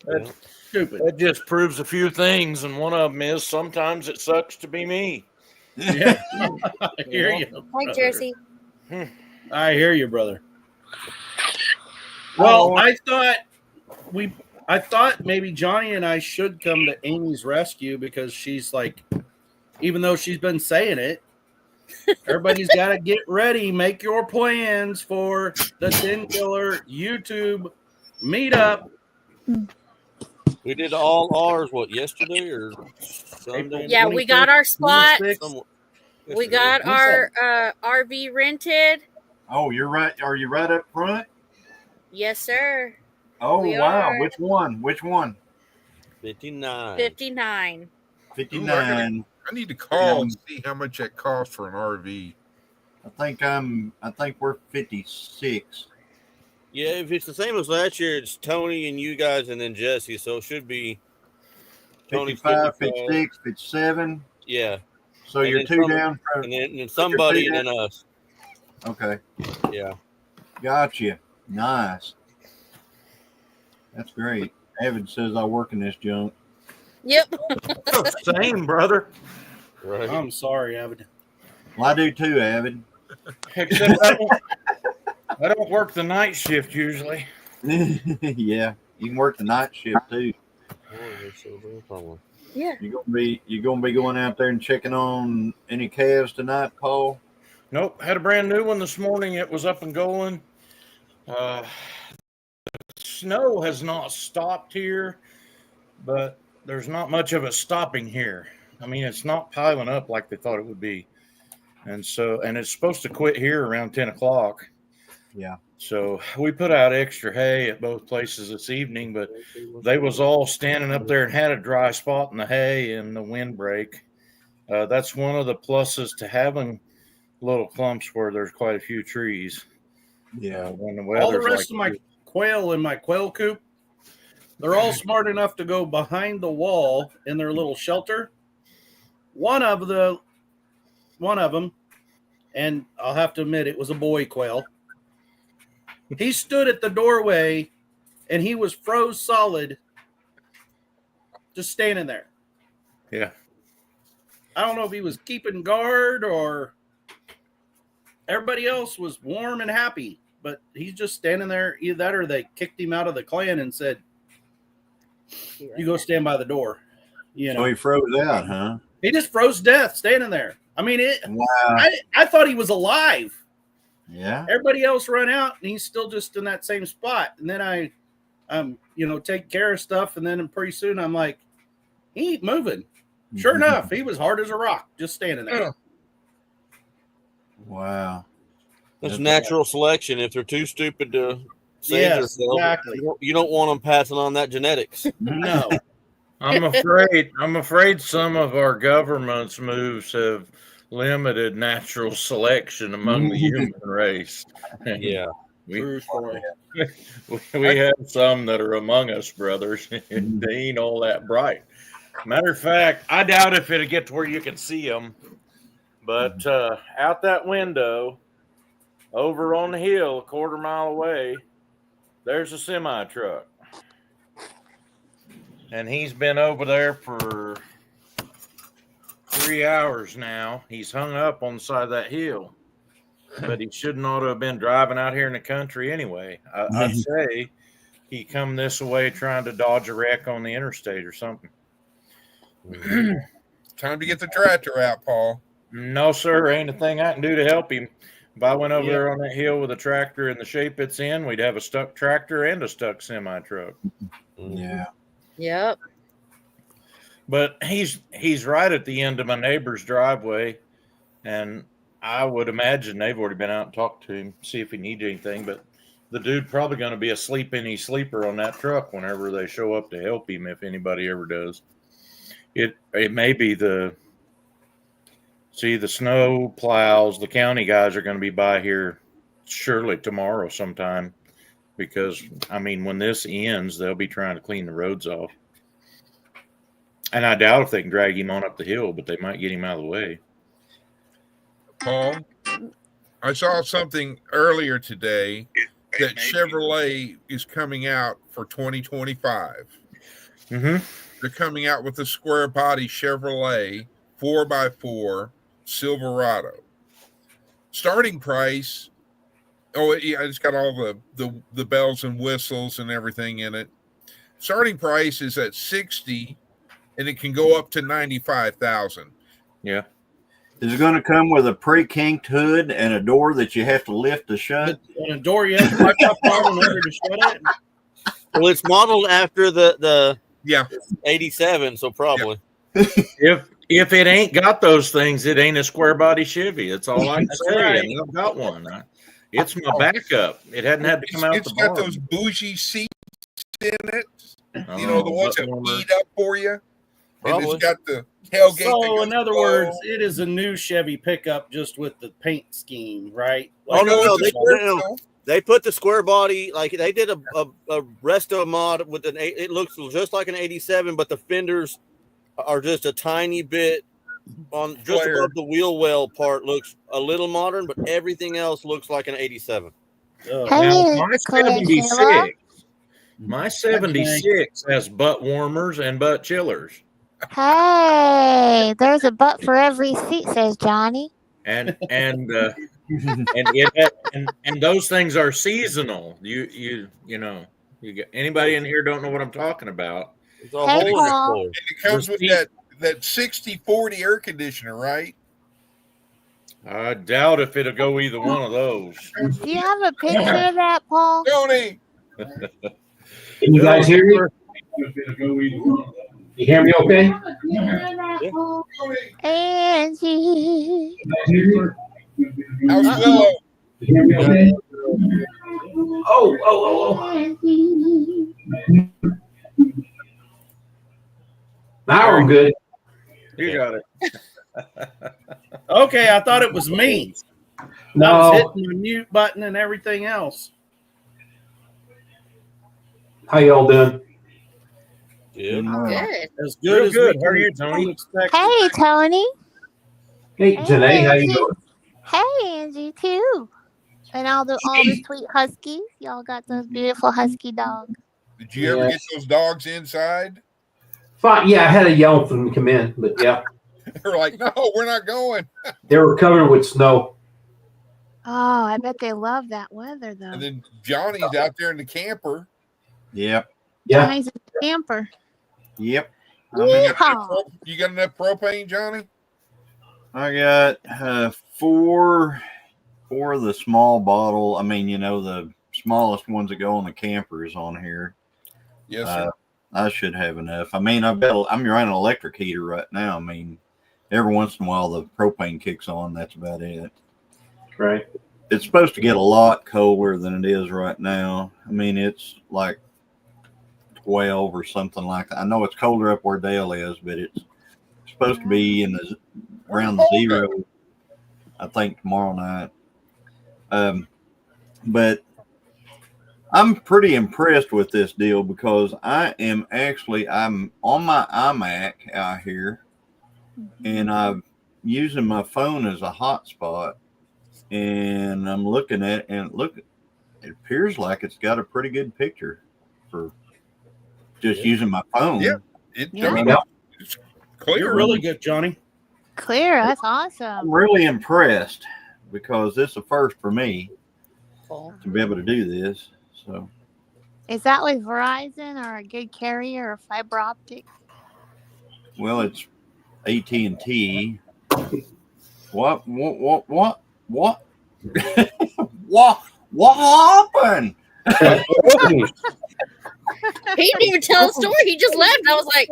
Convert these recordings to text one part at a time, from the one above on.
That's Stupid. that just proves a few things, and one of them is sometimes it sucks to be me. Yeah, I hear you. Hi, Brother. Jersey. I hear you, brother. Well, I thought maybe Johnny and I should come to Amy's rescue because she's like, even though she's been saying it, everybody's got to get ready. Make your plans for the 10 Killer YouTube meetup. We did all ours, yesterday or Sunday? Yeah, we got our spot. Somewhat. We Yesterday. got our RV rented. Oh, you're right. Are you right up front? Yes, sir. Oh, We wow. are. Which one? Which one? 59. 59. 59. I need to call and see how much that costs for an RV. I think we're 56. Yeah, if it's the same as last year, it's Tony and you guys and then Jesse, so it should be Tony 55, 56, 57. Yeah. So you're two down. And then somebody and then us. Okay. Yeah. Gotcha. Nice. That's great. Evan says I work in this junk. Yep. Same, brother. Right. I'm sorry, Avid. Well, I do too, Avid. Except I don't work the night shift usually. Yeah, you can work the night shift too. Yeah. You gonna be going out there and checking on any calves tonight, Paul? Nope, had a brand new one this morning. It was up and going. Snow has not stopped here, but there's not much of it stopping here. I mean, it's not piling up like they thought it would be. And it's supposed to quit here around 10 o'clock. Yeah. So we put out extra hay at both places this evening, but they was all standing up there and had a dry spot in the hay and the windbreak. That's one of the pluses to having little clumps where there's quite a few trees. Yeah. When the All the weather's rest of my quail in my quail coop, they're all smart enough to go behind the wall in their little shelter. One of them, and I'll have to admit it was a boy quail. He stood at the doorway and he was froze solid, just standing there. Yeah. I don't know if he was keeping guard or everybody else was warm and happy, but he's just standing there. Either that or they kicked him out of the clan and said, "You go stand by the door." You know, So he froze out, huh? he just froze to death standing there. I mean, Wow. I thought he was alive. Yeah. Everybody else run out, and he's still just in that same spot. And then I take care of stuff, and then pretty soon I'm like, he ain't moving. Sure enough, he was hard as a rock, just standing there. Wow. That's natural selection. If they're too stupid to save Yes, themselves, exactly. you don't want them passing on that genetics. No. I'm afraid some of our government's moves have limited natural selection among the human race. Yeah. True story. We have some that are among us, brothers, and they ain't all that bright. Matter of fact, I doubt if it'll get to where you can see them, but out that window, over on the hill, a quarter mile away, there's a semi truck. And he's been over there for 3 hours now. He's hung up on the side of that hill. But he should not have been driving out here in the country anyway. I'd say he come this way trying to dodge a wreck on the interstate or something. Time to get the tractor out, Paul. No, sir. Ain't a thing I can do to help him. If I went over there on that hill with a tractor in the shape it's in, we'd have a stuck tractor and a stuck semi truck. Yeah. Yep. But he's right at the end of my neighbor's driveway, and I would imagine they've already been out and talked to him, see if he needs anything. But the dude probably going to be a sleeper on that truck whenever they show up to help him, if anybody ever does. It may be the snow plows. The county guys are going to be by here surely tomorrow sometime, because I mean, when this ends, they'll be trying to clean the roads off. And I doubt if they can drag him on up the hill, but they might get him out of the way. Paul, I saw something earlier today that Chevrolet is coming out for 2025. Mm-hmm. They're coming out with a square body Chevrolet 4x4 Silverado. Starting price. Oh, yeah, it's got all the bells and whistles and everything in it. Starting price is at 60, and it can go up to 95,000. Yeah. Is it going to come with a pre-kinked hood and a door that you have to lift to shut? And a door you have to wipe up on in order to shut it. Well, it's modeled after the Yeah. 87, so probably. If it ain't got those things, it ain't a square body Chevy. That's all I can That's say. right. And I've got one. It's my backup. It hadn't had to come out It's the got barn. those bougie seats in it. Oh, You know, the ones butt that warmer. heat up for you. And Probably. it's got the tailgate. that So, goes in other low. words, it is a new Chevy pickup just with the paint scheme, right? Oh, no, it's a sport, though. They put the square body, like they did a resto mod with it looks just like an 87, but the fenders are just a tiny bit on just Flared. above the wheel well part. Looks a little modern, but everything else looks like an 87. Ugh. Hey, Now, my Colangelo. 76, my 76 has butt warmers and butt chillers. Hey, there's a butt for every seat, says Johnny. And those things are seasonal. You know, you get anybody in here don't know what I'm talking about. It's a Hey, whole Paul. floor. And it comes with that 60-40 air conditioner, right? I doubt if it'll go either one of those. Do you have a picture of that, Paul? Tony, Can you guys hear me? You hear me okay? Angie. how's Willow? You hear me okay? Oh. Angie. Now I'm good. You got it. Okay, I thought it was me. I was No. hitting the mute button and everything else. How y'all doing? Yeah. Good. As good as Good. we How are can you, Tony? expect. Hey, Tony. Hey, Janae, how you doing? Hey, Angie, too. And all the sweet huskies. Y'all got those beautiful husky dogs. Did you ever get those dogs inside? Fine. Yeah, I had to yell for them to come in, but yeah, They're like, no, we're not going. they were covered with snow. Oh, I bet they love that weather, though. And then Johnny's out there in the camper. Yep. Yeah. Nice camper. Yep. Yeehaw. You got enough propane, Johnny? I got four of the small bottle. I mean, the smallest ones that go on the campers on here. Yes, sir. I should have enough. I mean, I'm running an electric heater right now. I mean, every once in a while the propane kicks on. That's about it. Right. It's supposed to get a lot colder than it is right now. I mean, it's like 12 or something like that. I know it's colder up where Dale is, but it's supposed to be around the zero, I think, tomorrow night. But I'm pretty impressed with this deal because I'm on my iMac out here, and I'm using my phone as a hotspot, and I'm looking at it, and it appears like it's got a pretty good picture for just using my phone. Yeah. Yeah. It's clear. You're really good, Johnny. Clear. That's I'm awesome. really impressed because this is a first for me Cool. to be able to do this. So Is that like Verizon or a good carrier or fiber optic? well, it's AT&T. What? What? What happened? He didn't even tell a story. He just left. I was like,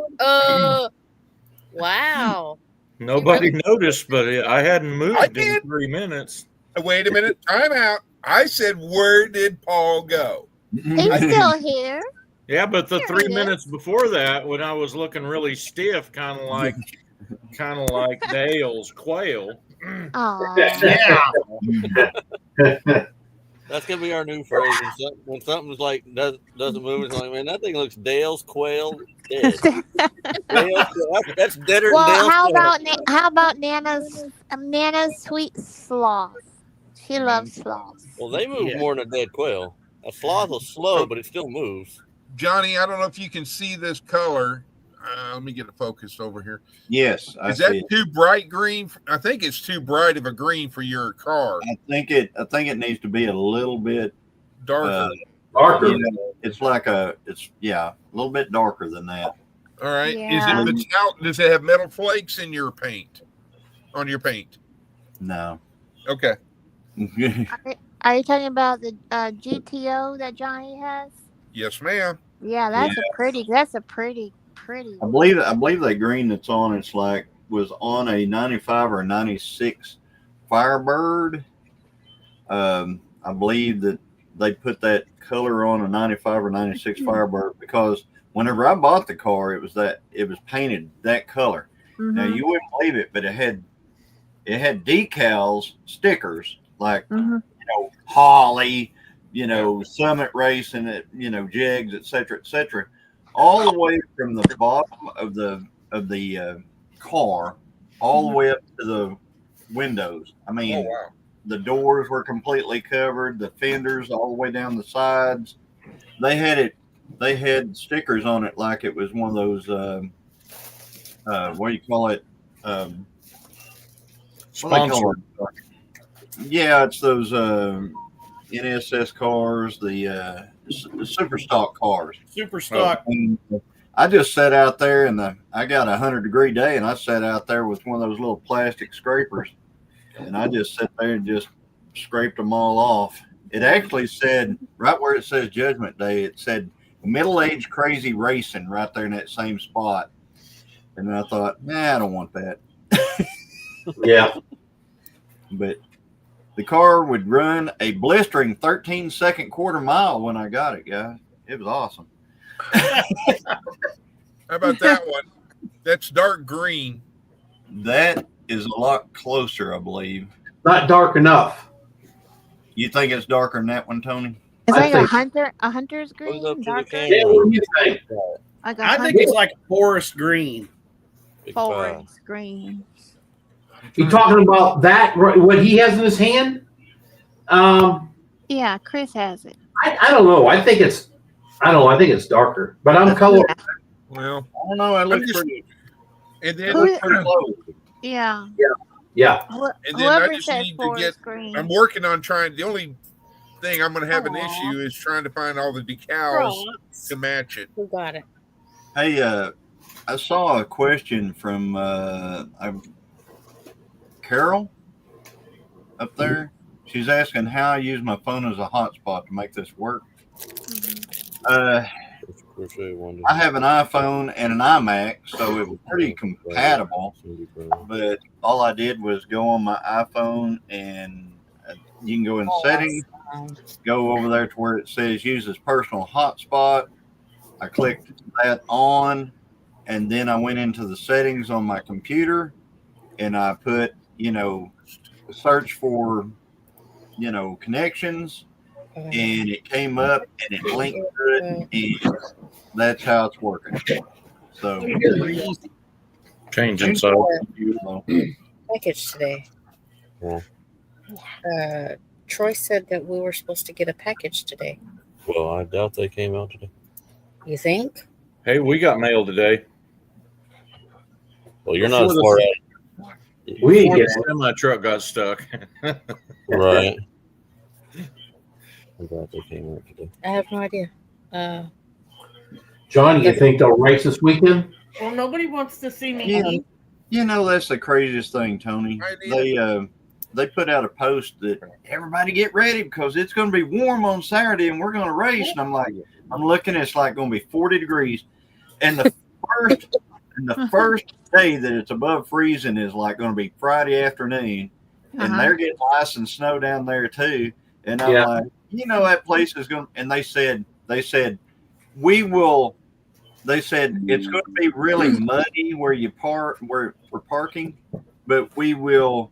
wow. Nobody noticed, but I hadn't moved I in did. 3 minutes. Wait a minute. Time out. I said, where did Paul go? He's still here. Yeah, but the Here 3 he is. minutes before that, when I was looking really stiff, kind of like Dale's quail. Oh, That's gonna be our new phrase. When something's like doesn't move, it's like, man, that thing looks Dale's quail dead. That's deader than well, Dale's quail. how about Nana's sweet sloth? She loves sloths. Well, they move Yeah. more than a dead quail. A sloth is slow, but it still moves. Johnny, I don't know if you can see this color. Let me get it focused over here. Yes, I Is that see it. too bright green? I think it's too bright of a green for your car. I think it needs to be a little bit Darker. Darker. it's like a little bit darker than that. All right. Yeah. Does it have metal flakes in your paint? On your paint? No. Okay. Are you talking about the GTO that Johnny has? Yes, ma'am. Yeah, that's a pretty. I believe that green that's on was on a 95 or 96 Firebird. I believe that they put that color on a 95 or 96 Firebird because whenever I bought the car, it was painted that color. Now you wouldn't believe it, but it had decals, stickers like Holly, Summit Racing, Jegs, etc., all the way from the bottom of the car all the way up to the windows. I mean, Oh, wow. the doors were completely covered, the fenders all the way down the sides. They had stickers on it like it was one of those what do you call it? Sponsored. Yeah, it's those NSS cars, the super stock cars. Super stock. And I just sat out there I got 100-degree day, and I sat out there with one of those little plastic scrapers, and I just sat there and just scraped them all off. It actually said, right where it says Judgment Day, it said middle-aged crazy racing right there in that same spot. And I thought, nah, I don't want that. Yeah. But the car would run a blistering 13-second quarter mile when I got it, guys. It was awesome. How about that one? That's dark green. That is a lot closer, I believe. Not dark enough. You think it's darker than that one, Tony? It's I like think- a hunter's green, Goes up to the darker, canyon. Yeah, what do you think? like a I think it's like forest green. Big five. forest green. You talking about that? What he has in his hand? Yeah, Chris has it. I don't know. I think it's darker, but I'm color. Yeah. Well, I don't know. I look just- pretty, and then, Who- pretty close. Yeah. Yeah. And then I Whoever just says need to forest green. I'm working on the only thing I'm going to have an issue is trying to find all the decals to match it. Who got it? Hey, I saw a question from Carol up there. She's asking how I use my phone as a hotspot to make this work. I have an iPhone and an iMac, so it was pretty compatible. But all I did was go on my iPhone and you can go in settings, go over there to where it says use as personal hotspot. I clicked that on, and then I went into the settings on my computer and I put, search for, connections, and it came up and it linked to it, and that's how it's working. So Change inside. Package today. Troy said that we were supposed to get a package today. Well, I doubt they came out today. You think? Hey, we got mail today. Well, you're not as Before far out. We Before get the semi truck got stuck. Right. I doubt they came out today. I have no idea. John, you think they'll race this weekend? Well, nobody wants to see me. Yeah. That's the craziest thing, Tony. They put out a post that everybody get ready because it's going to be warm on Saturday and we're going to race. And I'm looking, it's like going to be 40 degrees. And the first day that it's above freezing is like going to be Friday afternoon. And they're getting ice and snow down there too. And I'm like, that place is going to, and they said, it's going to be really muddy where we're parking, but we will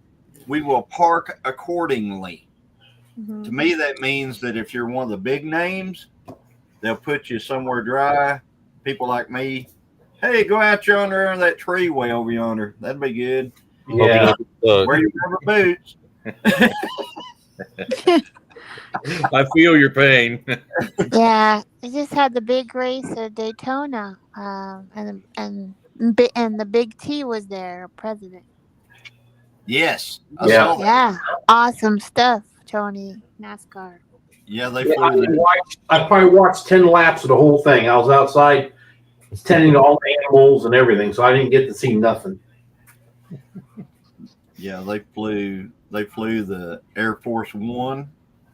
park accordingly. To me, that means that if you're one of the big names, they'll put you somewhere dry. People like me, hey, go out yonder under that tree way over yonder. That'd be good. Yeah. Wear your rubber boots. I feel your pain. Yeah, they just had the big race at Daytona, and the big T was their president. Yes, I Yeah. saw that. Yeah, awesome stuff, Tony. NASCAR. Yeah, they Yeah, flew the. I probably watched 10 laps of the whole thing. I was outside tending to all the animals and everything, so I didn't get to see nothing. Yeah, they flew. They flew the Air Force One,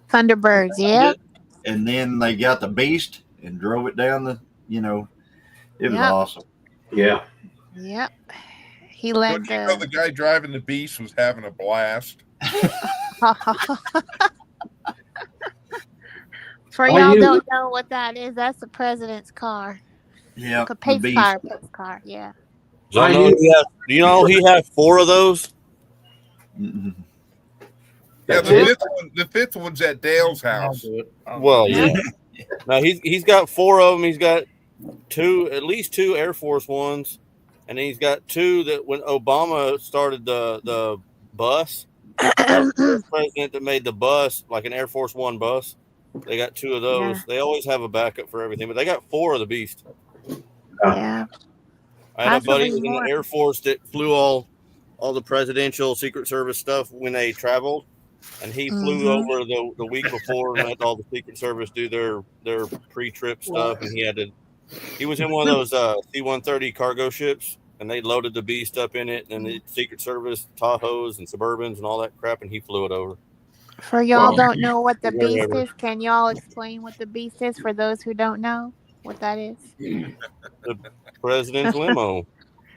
Thunderbirds, yep. and then they got the Beast and drove it down the. It was Yep. awesome. Yeah. Yep. He led Don't you know the guy driving the Beast was having a blast? For All y'all you- don't know what that is, that's the president's car. Yeah, A the pace Beast. car, pace car, yeah. Do you know he has 4 of those? Mhm. Yeah, That's the it? fifth one's at Dale's I'll house. do it. Well, yeah. No, he's got 4 of them. He's got at least 2 Air Force Ones, and then he's got 2 that when Obama started the bus, the president that made the bus like an Air Force One bus. They got 2 of those. Yeah. They always have a backup for everything, but they got 4 of the Beast. Yeah. I had a buddy Possibly in more. the Air Force that flew all the presidential Secret Service stuff when they traveled, and he flew over the week before and let all the Secret Service do their pre-trip stuff, and he was in one of those C-130 cargo ships, and they loaded the Beast up in it, and the Secret Service Tahoes and Suburbans and all that crap, and he flew it over. For y'all don't know what the Wherever. beast is, can y'all explain what the beast is for those who don't know what that is? The president's limo.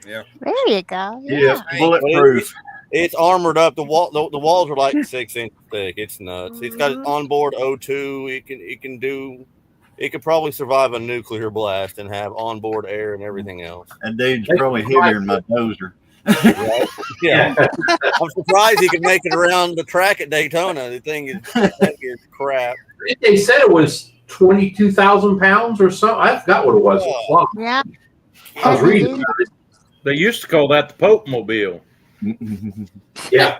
There you go. Yeah, Yeah. bulletproof. It's armored up. The walls are like 6 inches thick. It's nuts. It's got onboard O2. It could probably survive a nuclear blast and have onboard air and everything else. That dude's probably heavier than my dozer. Right? Yeah. I'm surprised he could make it around the track at Daytona. The thing is crap. They said it was 22,000 pounds or so. I forgot what it was. Wow. Yeah. I was reading about it. They used to call that the Pope Mobile. Yeah.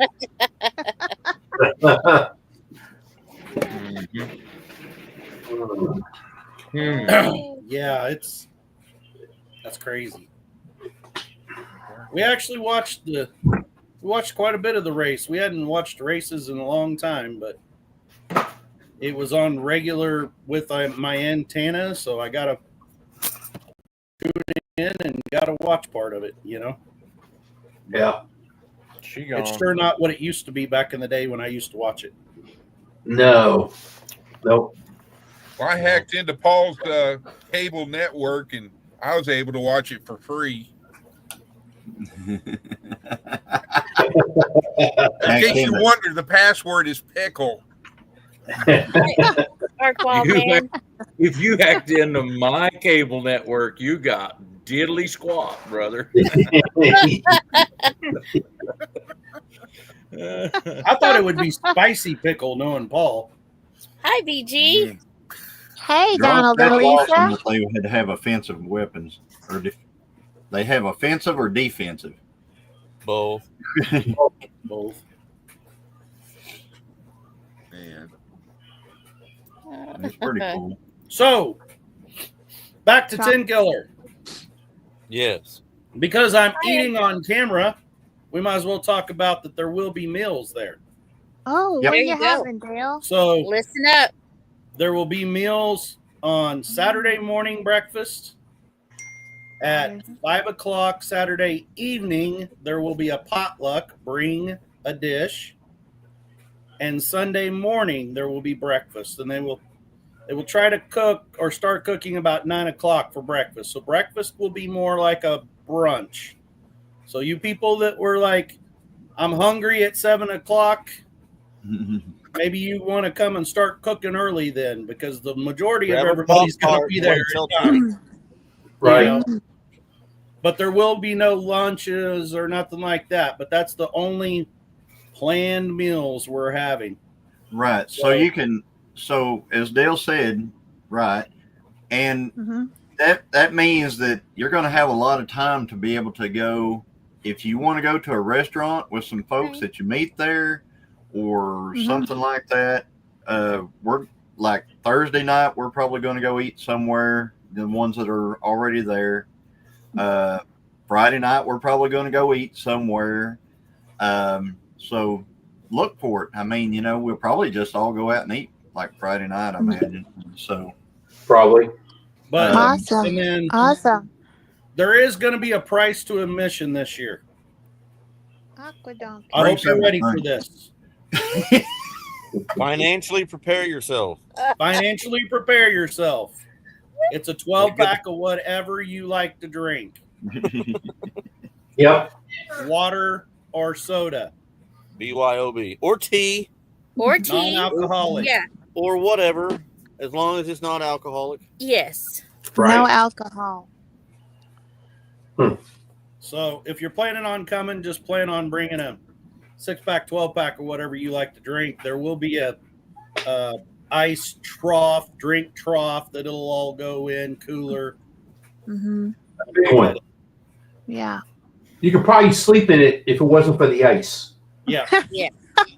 Yeah, that's crazy. We actually watched quite a bit of the race. We hadn't watched races in a long time, but it was on regular with my antenna, so I got to tune in and got to watch part of it, Yeah. She gone. It's sure not what it used to be back in the day when I used to watch it. No. Nope. Well, I hacked into Paul's cable network, and I was able to watch it for free. In case you wonder, the password is pickle. Dark Wild Man. If you hacked into my cable network, you got diddly squat, brother. I thought it would be spicy pickle, knowing Paul. Hi, BG. Hey, Drop Donald that and awesome Lisa. that they had to have offensive weapons, or they have offensive or defensive. Both. Both. Man. It's pretty cool. So, back to Tin Killer. Yes. Because I'm eating on camera, we might as well talk about that there will be meals there. Oh, Yep. what are There you you go. having, Dale? So Listen up. there will be meals on Saturday morning breakfast. At 5 o'clock Saturday evening, there will be a potluck. Bring a dish. And Sunday morning, there will be breakfast. And they will try to cook or start cooking about 9 o'clock for breakfast. So breakfast will be more like a brunch. So you people that were like, I'm hungry at 7 o'clock, maybe you want to come and start cooking early then, because the majority of Grab a everybody's going to Pop-Tart, be there wait till at 9. Right. You know? But there will be no lunches or nothing like that. But that's the only planned meals we're having. Right. So you can. So as Dale said, right, and that means that you're going to have a lot of time to be able to go. If you want to go to a restaurant with some folks that you meet there, or something like that, we're like Thursday night. We're probably going to go eat somewhere. The ones that are already there. Friday night, we're probably going to go eat somewhere. So look for it. I mean, we'll probably just all go out and eat like Friday night, I imagine. So Probably. But Awesome. and then Awesome. there is going to be a price to admission this year. Aquadonk. I hope you're ready for this. Financially prepare yourself. Financially prepare yourself. It's a 12-pack of whatever you like to drink. Yep. Water or soda. BYOB. Or tea. Or tea. Non-alcoholic. Yeah. Or whatever. As long as it's not alcoholic. Yes. Right. No alcohol. So if you're planning on coming, just plan on bringing a 6-pack, 12-pack, or whatever you like to drink. There will be a ice trough, drink trough that it'll all go in, cooler. Mm-hmm. Big one. Yeah. You could probably sleep in it if it wasn't for the ice. Yeah. Yeah.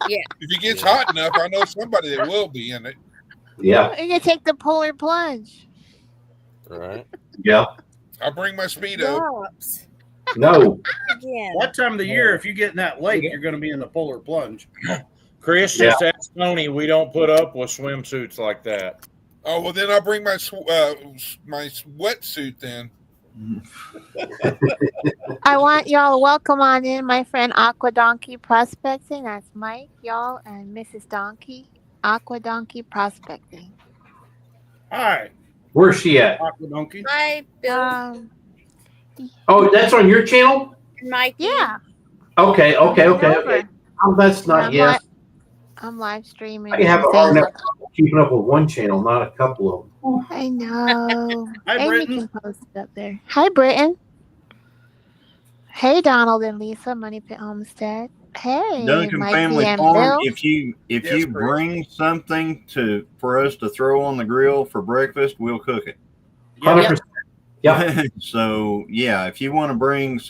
If it gets hot enough, I know somebody that will be in it. Yeah. You're gonna take the polar plunge. All right. Yeah. I'll bring my Speedo. Drops. No. Again. That time of the year, if you get in that lake, you're going to be in the polar plunge. Chris just asked Tony, we don't put up with swimsuits like that. Oh, well, then I'll bring my my wetsuit then. I want y'all to welcome on in my friend Aqua Donkey Prospecting. That's Mike, y'all, and Mrs. Donkey. Aqua Donkey Prospecting. Hi, Where's she at? Aqua Donkey. Hi, Bill. Oh, that's on your channel? Mikey. Yeah. Okay. Over. Oh, that's not yet. I'm live streaming. I have a hard enough time keeping up with one channel, not a couple of them. I know. Hi, Amy Britton. can post it up there. Hi, Britton. Hey, Donald and Lisa, Money Pit Homestead. Hey, Duncan Mikey Family and Farm. Bill. If you Yes, bring something for us to throw on the grill for breakfast, we'll cook it. 100%. Yeah. So yeah, if you want to bring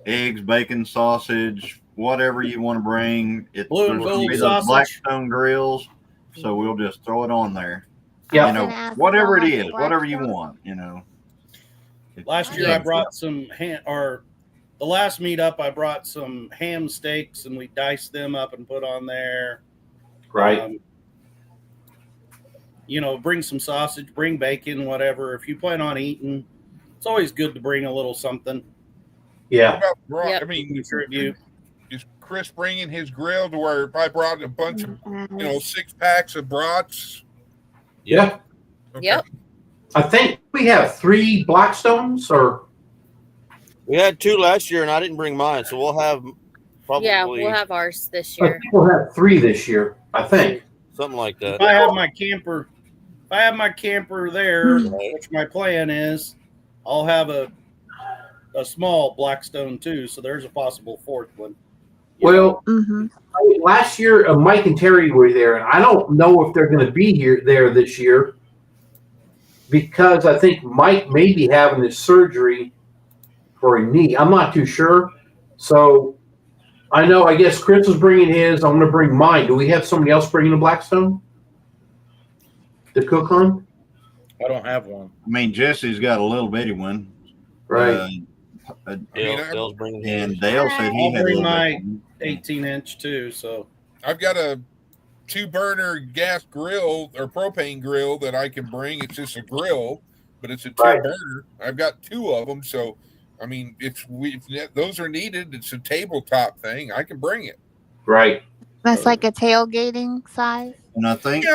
eggs, bacon, sausage, whatever you want to bring, Blue and gold those sausage. Blackstone grills. So we'll just throw it on there. Yeah. You know, whatever it is, whatever you want. Last year I brought some the last meetup I brought some ham steaks and we diced them up and put on there. Right. Bring some sausage, bring bacon, whatever. If you plan on eating, it's always good to bring a little something. Yeah. Yep. I mean, Contribute. is Chris bringing his grill to where if I brought a bunch of 6 packs of brats? Yeah. Okay. Yep. I think we have 3 Blackstones, or We had 2 last year, and I didn't bring mine, so we'll have probably We'll have ours this I year. think we'll have 3 this year. I think. something like that. If I have my camper there, which my plan is, I'll have a small Blackstone too. So there's a possible 4th one. Well, Mm-hmm. last year Mike and Terry were there, and I don't know if they're going to be there this year because I think Mike may be having his surgery for a knee. I'm not too sure. So I know. I guess Chris is bringing his. I'm going to bring mine. Do we have somebody else bringing a Blackstone to cook on? I don't have one. I mean, Jesse's got a little bitty one, Right. Dale's bringing his. and Dale said he I'll had a bring little my bitty one. 18-inch too. So I've got a 2-burner gas grill or propane grill that I can bring. It's just a grill, but it's a 2-burner. I've got 2 of them, so I mean, if those are needed, it's a tabletop thing. I can bring it. Right. That's like a tailgating size. And I think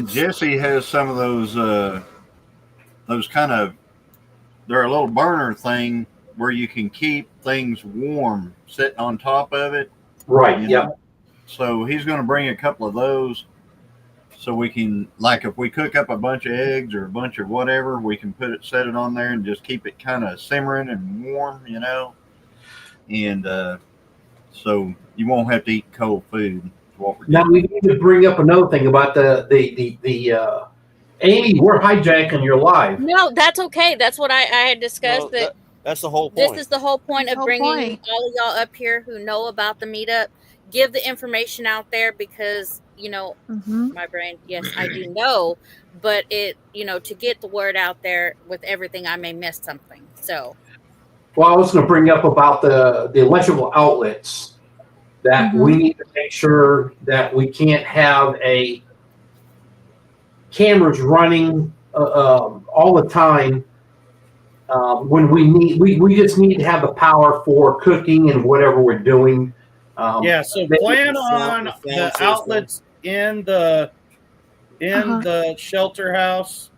Jesse has some of those kind of, they're a little burner thing where you can keep things warm sitting on top of it. Right. Yeah. So he's going to bring a couple of those so we can, like, if we cook up a bunch of eggs or a bunch of whatever, we can set it on there and just keep it kind of simmering and warm, and so you won't have to eat cold food. Now we need to bring up another thing about the Amy. We're hijacking your live. No, that's okay. That's what I had discussed. That's the whole point. This is the whole point of Whole bringing point. all of y'all up here who know about the meetup. give the information out there because, you know, Mhm. my brain, yes, I do know, but it, you know, to get the word out there with everything, I may miss something. So, Well, I was going to bring up about the electrical outlets that we Mhm. need to make sure that we can't have a cameras running all the time. When we just need to have the power for cooking and whatever we're doing. Yeah, so maybe- plan the on sound the system. outlets in the Uh-huh. the shelter house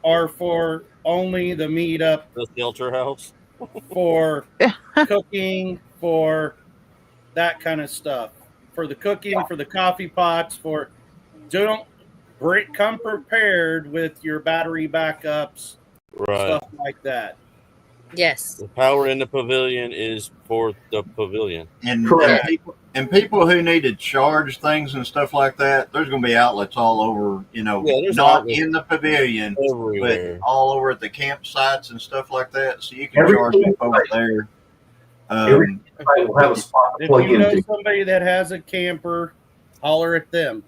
are for only the meetup, The shelter house. for cooking, for that kind of stuff. For the cooking, for the coffee pots, for don't come prepared with your battery backups, Right. stuff like that. yes. The power in the pavilion is for the pavilion. And Correct. people who need to charge things and stuff like that, there's going to be outlets all over. You know, Yeah, there's not outlets in the pavilion, everywhere. but all over at the campsites and stuff like that. So you can Every charge people over there. Every campsite will have a spot to If plug you know into. somebody that has a camper, holler at them.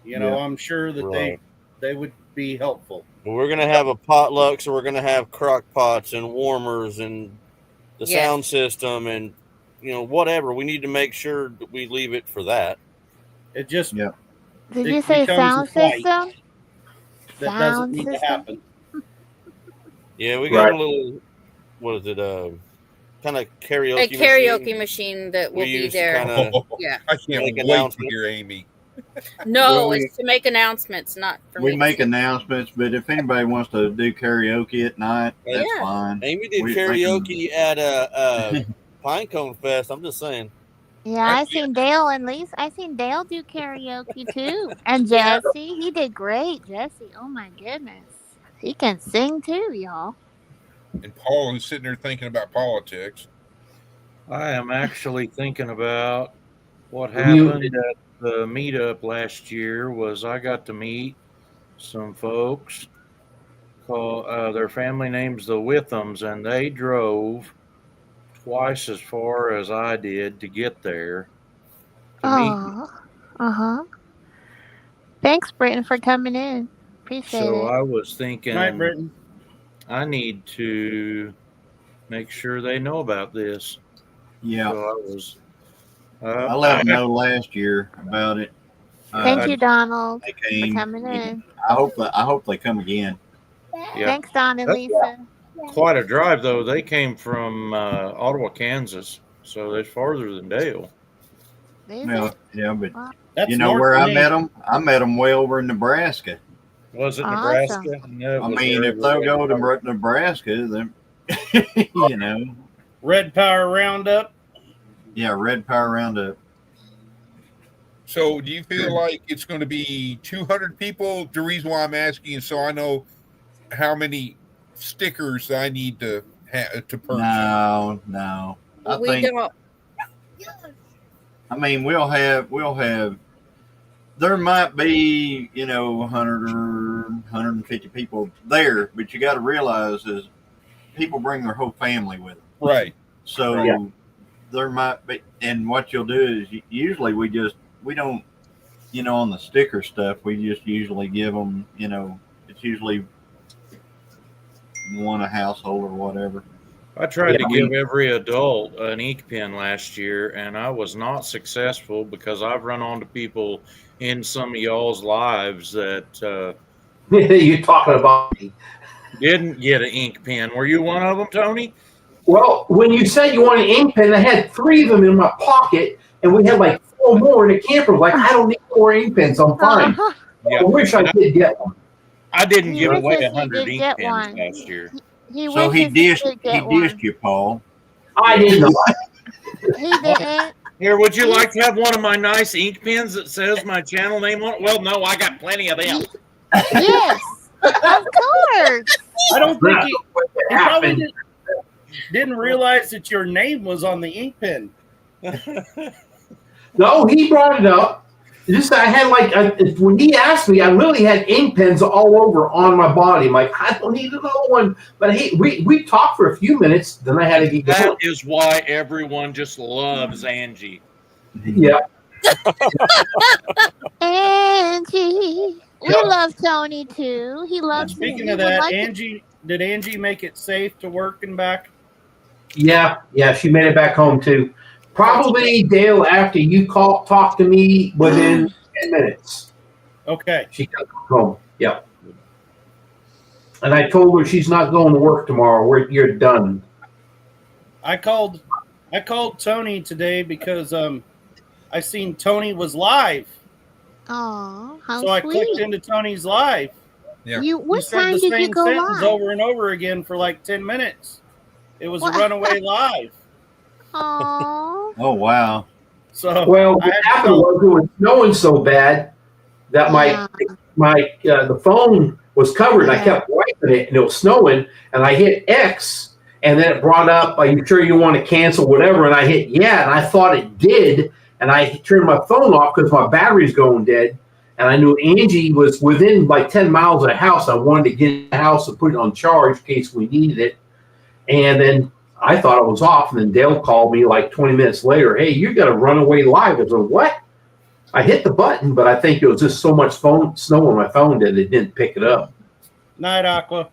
You know, Yeah. I'm sure that Right. they would be helpful. We're gonna have a potluck, so we're gonna have crock pots and warmers and the Yes. sound system and whatever. We need to make sure that we leave it for that. It just Yeah. Did It you say becomes a sound fight. system? that doesn't Sound need to system? happen. Yeah, we got Right. a little. What is it? Kind of A karaoke. karaoke machine that will We be used to there. kinda- Yeah. I can't Make wait announcements. to hear Amy. No, Well, we- it's to make announcements, not for We me. make announcements, but if anybody wants to do karaoke at night, that's Yeah. fine. Amy did We can- karaoke at a Pinecone Fest. I'm just saying. Yeah, I seen Dale and Lisa. I seen Dale do karaoke too, and Jesse. He did great. Jesse, oh my goodness, he can sing too, y'all. And Paul is sitting there thinking about politics. I am actually thinking about what You- happened at the meetup last year. Was I got to meet some folks called their family name's the Withams, and they drove twice as far as I did to get there to meet me. Oh, uh-huh. Thanks, Britton, for coming in. Appreciate So it. I was thinking Night, Britain. I need to make sure they know about this. Yeah, So I was. I let them know last year about it. Thank you, Donald, They for came. coming in. I hope they come again. Yeah. Thanks, Don and That's- Lisa. Quite a drive, though. They came from Ottawa, Kansas, so it's farther than Dale. Is Yeah, it? yeah, but That's you know north where of I me. met them? I met them way over in Nebraska. Was it Awesome. Nebraska? No, it I was mean, if wherever they'll go went. to Nebraska, then you know, Red Power Roundup. yeah, Red Power Roundup. So, do you feel like it's going to be 200 people? The reason why I'm asking is so I know how many stickers I need to purchase. No. I We think. don't. I mean, we'll have. There might be 100 or 150 people there, but you got to realize is people bring their whole family with them. Right. So Yeah. there might be, and what you'll do is usually we don't, on the sticker stuff, we just usually give them, it's usually one a household or whatever. I tried to Yeah, give every adult an ink pen last year, and I was not successful because I've run onto people in some of y'all's lives that You're talking about me. didn't get an ink pen. Were you one of them, Tony? Well, when you said you want an ink pen, I had 3 of them in my pocket, and we had like 4 more in the camper. Like, I don't need 4 ink pens. I'm fine. Uh-huh. Yeah. I wish I did get one. I didn't He give wishes away he 100 did ink get pens one. last year. He So he wishes dissed did get one. you, Paul. I didn't know. He didn't. Here, would you like to have one of my nice ink pens that says my channel name on it? Well, no, I got plenty of them. Yes, of course. I don't think he probably happened. didn't realize that your name was on the ink pen. No, he brought it up. Just I had when he asked me, I literally had ink pens all over on my body. I'm like, I don't need another one. But hey, we talked for a few minutes. Then I had to get That going. is why everyone just loves Angie. Yeah. Angie. We Yep. love Tony too. He loves it. Speaking He of would that, like it. Angie, did Angie make it safe to work and back? Yeah. She made it back home too. Probably, Dale, after you talk to me within 10 minutes. Okay. She got home. Yeah. And I told her she's not going to work tomorrow. You're done. I called Tony today because I seen Tony was live. Oh, how So I clicked sweet. into Tony's live. Yeah. You He what said time the did you same go sentence live? over and over again for like 10 minutes. It was What? a runaway live. Oh. Oh wow. So Well, I what had to happened tell- was it was snowing so bad that Yeah. the phone was covered. And I Yeah. kept wiping it, and it was snowing. And I hit X, and then it brought up, "Are you sure you want to cancel whatever?" And I hit yeah, and I thought it did, and I turned my phone off because my battery's going dead. And I knew Angie was within like 10 miles of the house. I wanted to get in the house and put it on charge in case we needed it. And then I thought it was off. And then Dale called me like 20 minutes later. "Hey, you got to run away live." I said, "What?" I hit the button, but I think it was just so much snow on my phone that it didn't pick it up. Night, Aqua.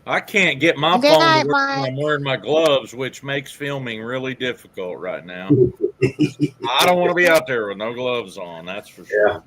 I can't get my Good phone night, to work when Mike. I'm wearing my gloves, which makes filming really difficult right now. I don't want to be out there with no gloves on. That's for sure.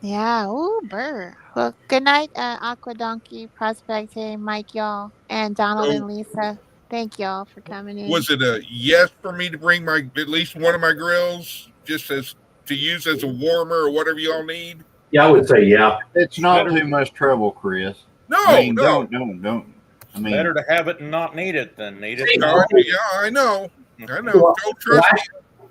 Yeah. Ooh, burr. Well, good night, Aqua Donkey, Prospecting, Mike, y'all, and Donald and Lisa. Thank y'all for coming in. Was it a yes for me to bring at least one of my grills just as to use as a warmer or whatever y'all need? Yeah, I would say yeah. It's not too much trouble, Chris. No, I mean, no. don't. I mean, Better to have it and not need it than need it. No, yeah, I know. Don't trust me.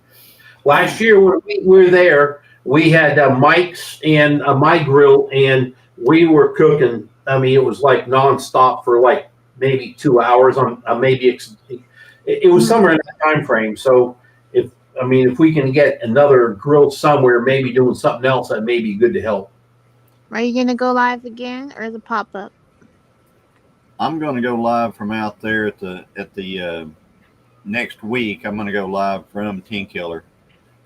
Last year when we were there, we had Mike's and my grill, and we were cooking. I mean, it was like nonstop for like maybe 2 hours on it was somewhere in that time frame. So if we can get another grill somewhere, maybe doing something else, that may be good to help. Are you gonna go live again, or the pop up? I'm going to go live from out there at the next week. I'm going to go live from Tin Killer.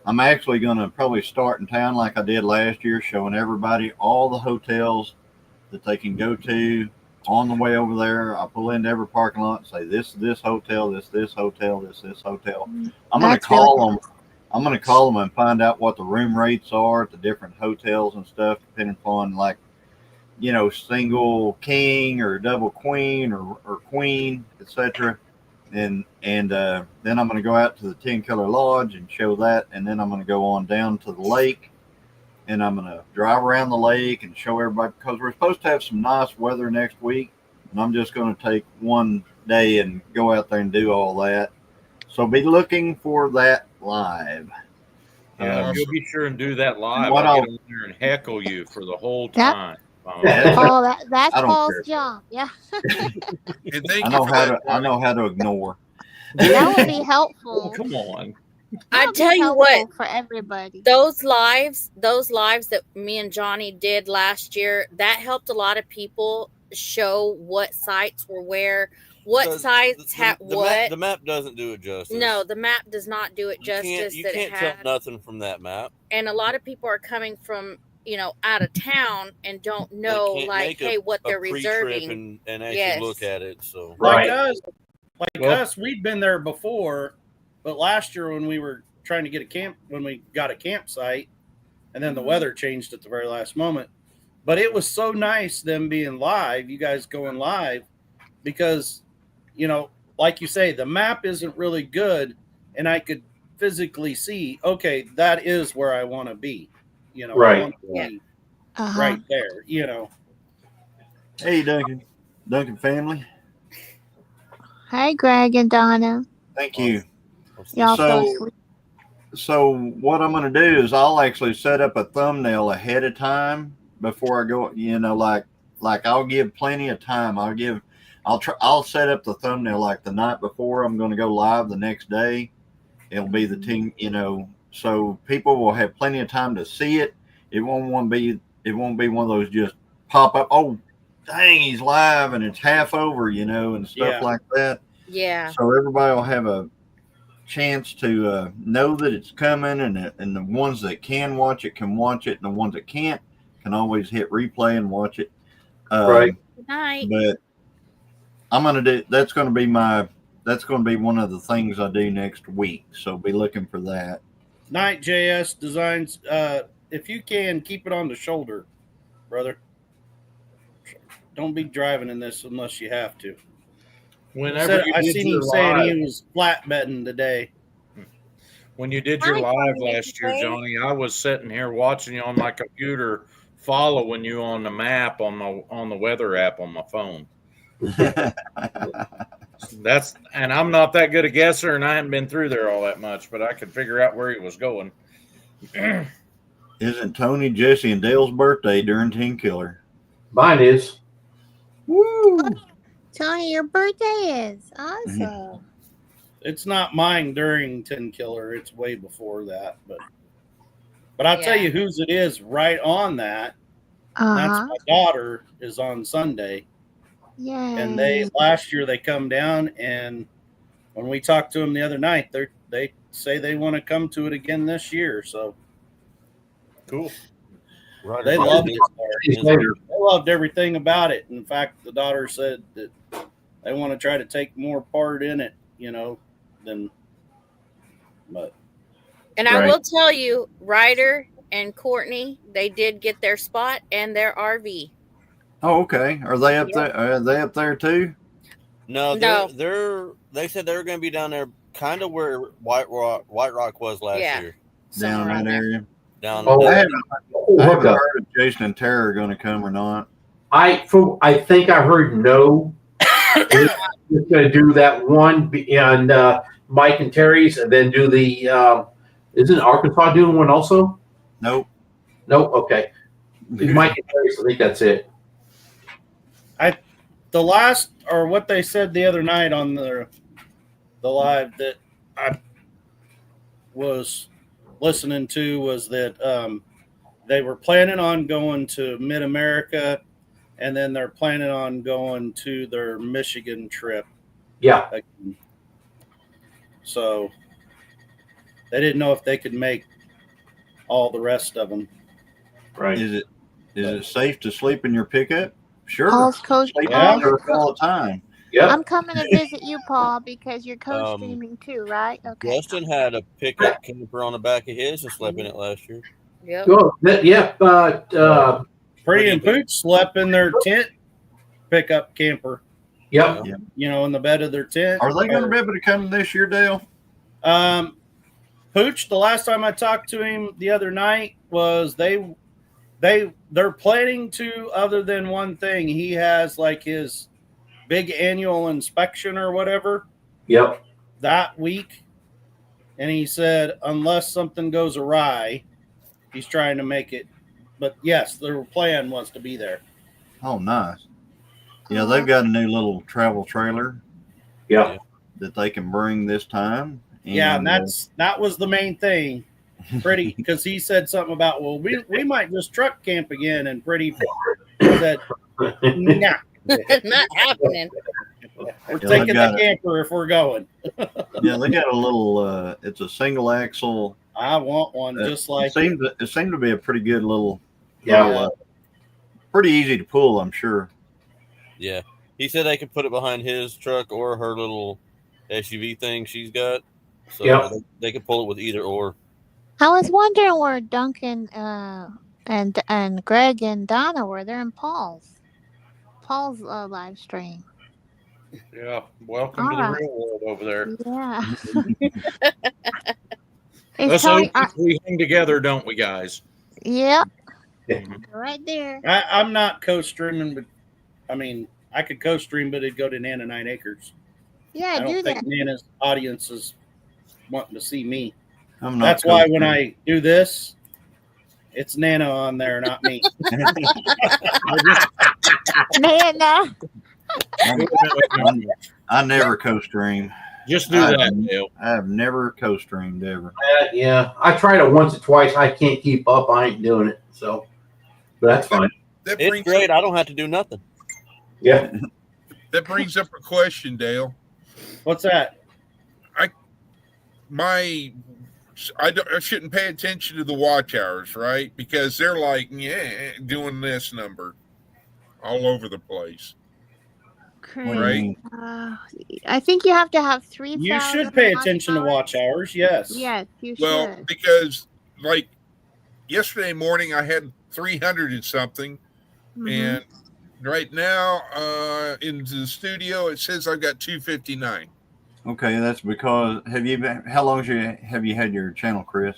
I'm actually going to probably start in town like I did last year, showing everybody all the hotels that they can go to on the way over there. I pull into every parking lot and say, this hotel, this hotel, this hotel. I'm going to call them. I'm going to call them and find out what the room rates are at the different hotels and stuff, depending upon like, single king or double queen or queen, etc. And then I'm going to go out to the Tin Killer Lodge and show that, and then I'm going to go on down to the lake, and I'm going to drive around the lake and show everybody, because we're supposed to have some nice weather next week, and I'm just going to take one day and go out there and do all that. So be looking for that live. Yeah, if you'll be sure and do that live. What I'll I'll- get on there and heckle you for the whole Yep. time. Oh, that's I don't Paul's care. job. Yeah, And thank I you know for how that, to. I know how to ignore. that would be Oh, helpful. come on. I That would be tell you helpful what, for everybody. those lives that me and Johnny did last year, that helped a lot of people show what sites were where, what Because sites had what. The map doesn't do it justice. No, the map does not do it justice. You that can't it tell had. nothing from that map. And a lot of people are coming from out of town and don't know They can't like, make hey, what they're pre-trip reserving. and actually Yes. look at it. So Right. Like us, we'd been there before, but last year when we were trying to get when we got a campsite, and then the weather changed at the very last moment. But it was so nice them being live, you guys going live, because like you say, the map isn't really good, and I could physically see, okay, that is where I want to be. Right. I want to be Uh-huh. right there. Hey, Duncan family. Hi, Greg and Donna. Thank you. Y'all so So- sweet. So what I'm going to do is I'll actually set up a thumbnail ahead of time before I go. Like I'll give plenty of time. I'll set up the thumbnail like the night before I'm going to go live the next day. It'll be the team, so people will have plenty of time to see it. It won't be one of those just pop up. Oh, dang, he's live and it's half over, and stuff Yeah. like that. Yeah. So everybody will have a chance to know that it's coming, and the ones that can watch it, and the ones that can't can always hit replay and watch it. Right. Good night. But I'm gonna do. That's gonna be one of the things I do next week. So be looking for that. Night JS Designs. If you can, keep it on the shoulder, brother. Don't be driving in this unless you have to. Whenever you I did seen your him saying live, he was flatbedding today. when you did your Hi, live Tony. last year, Johnny, I was sitting here watching you on my computer, following you on the map on the weather app on my phone. And I'm not that good a guesser, and I haven't been through there all that much, but I could figure out where he was going. Isn't Tony, Jesse, and Dale's birthday during Team Killer? Mine is. Woo! Tony, your birthday is awesome. It's not mine during 10 Killer. It's way before that. But I'll tell Yeah. you whose it is right on that. That's Uh-huh. my daughter is on Sunday. Yay. And last year they come down, and when we talked to them the other night, they say they want to come to it again this year. So Cool. Right. they Right. loved it. Days later. They loved everything about it. In fact, the daughter said that they want to try to take more part in it, but And I Right. will tell you, Ryder and Courtney, they did get their spot and their RV. Oh, okay. Are they up Yeah. there? Are they up there too? No, No. they said they were going to be down there, kind of where White Rock was last Yeah. year. Down in Somewhere that there. area? Down Oh, I there. haven't, Oh, I haven't hookup. heard if Jason and Tara are going to come or not. I think I heard no. We're just going to do that one and Mike and Terry's, and then do the. Isn't Arkansas doing one also? Nope. No. Okay. Mike and Terry's. I think that's it. the last, or what they said the other night on the live that I was listening to was that they were planning on going to Mid-America, and then they're planning on going to their Michigan trip. Yeah. So they didn't know if they could make all the rest of them. Right. Is it safe to sleep in your pickup? Sure. Paul's coach. Sleep Yeah. in your all the time. Yeah. I'm coming to visit you, Paul, because you're co-streaming too, right? Okay. Justin had a pickup camper on the back of his and slept in it last year. Yep. Well, yeah, but Pretty and Pooch slept in their tent pickup camper, yep. in the bed of their tent. Are they going to be able to come this year, Dale? Pooch, the last time I talked to him the other night was they're planning to, other than one thing. He has like his big annual inspection or whatever Yep. that week. And he said, unless something goes awry, he's trying to make it. But yes, their plan was to be there. Oh, nice. Yeah, they've got a new little travel trailer Yeah. that they can bring this time. Yeah, and that was the main thing. Pretty, because he said something about, well, we might just truck camp again, and Pretty said, nah, Not happening. we're Yeah, taking they've the got camper if we're going. yeah, they got a little. It's a single axle. I want one just like it seemed to be a pretty good little. Yeah. Pretty easy to pull, I'm sure. Yeah. He said they could put it behind his truck or her little SUV thing she's got. So Yeah. they could pull it with either or. I was wondering where Duncan and Greg and Donna were. They're in Paul's live stream. Yeah. Welcome to the real world over there. Yeah. Us Tony, Okies, we hang together, don't we, guys? yep. Yeah. Right there. I'm not co-streaming, but I mean, I could co-stream, but it'd go to Nana 9 Acres. Yeah, I do don't think that. Nana's audience is wanting to see me. I'm not. That's why when co-streaming. I do this, it's Nana on there, not me. Nana. I never co-stream. Just do that, Dale. I have never co-streamed ever. Yeah. I tried it once or twice. I can't keep up. I ain't doing it. So, but that's fine. That It's brings great. I don't have to do nothing. Yeah. that brings up a question, Dale. What's that? I shouldn't pay attention to the watch hours, right? Because they're like, doing this number all over the place. What do you Right. mean? I think you have to have 3,000. You should pay attention to watch hours. Yes. Yes, you Well, should. because like yesterday morning I had 300 and something, Mhm. and right now in the studio it says I've got 259. Okay, that's because how long have you had your channel, Chris?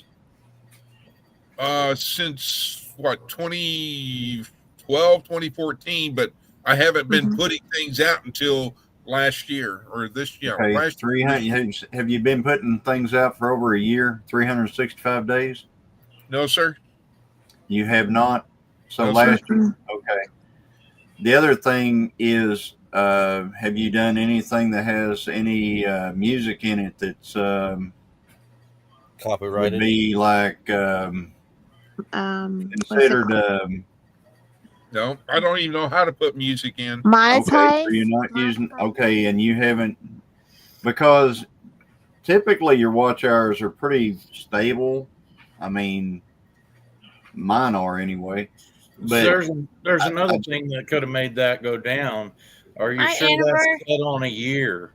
Since what 2012, 2014, but I haven't been putting things out until last year or this year. Okay, Last 300. Have you been putting things out for over a year? 365 days? No, sir. You have not. So No, last sir. year. Okay. The other thing is, have you done anything that has any music in it that's would Copyrighted. be like considered? No, I don't even know how to put music in. Okay, so Monetize? you're not using. Okay, and you haven't, because typically your watch hours are pretty stable. I mean, mine are anyway. But There's another thing that could have made that go down. Are you Hi, sure Amber. that's set on a year?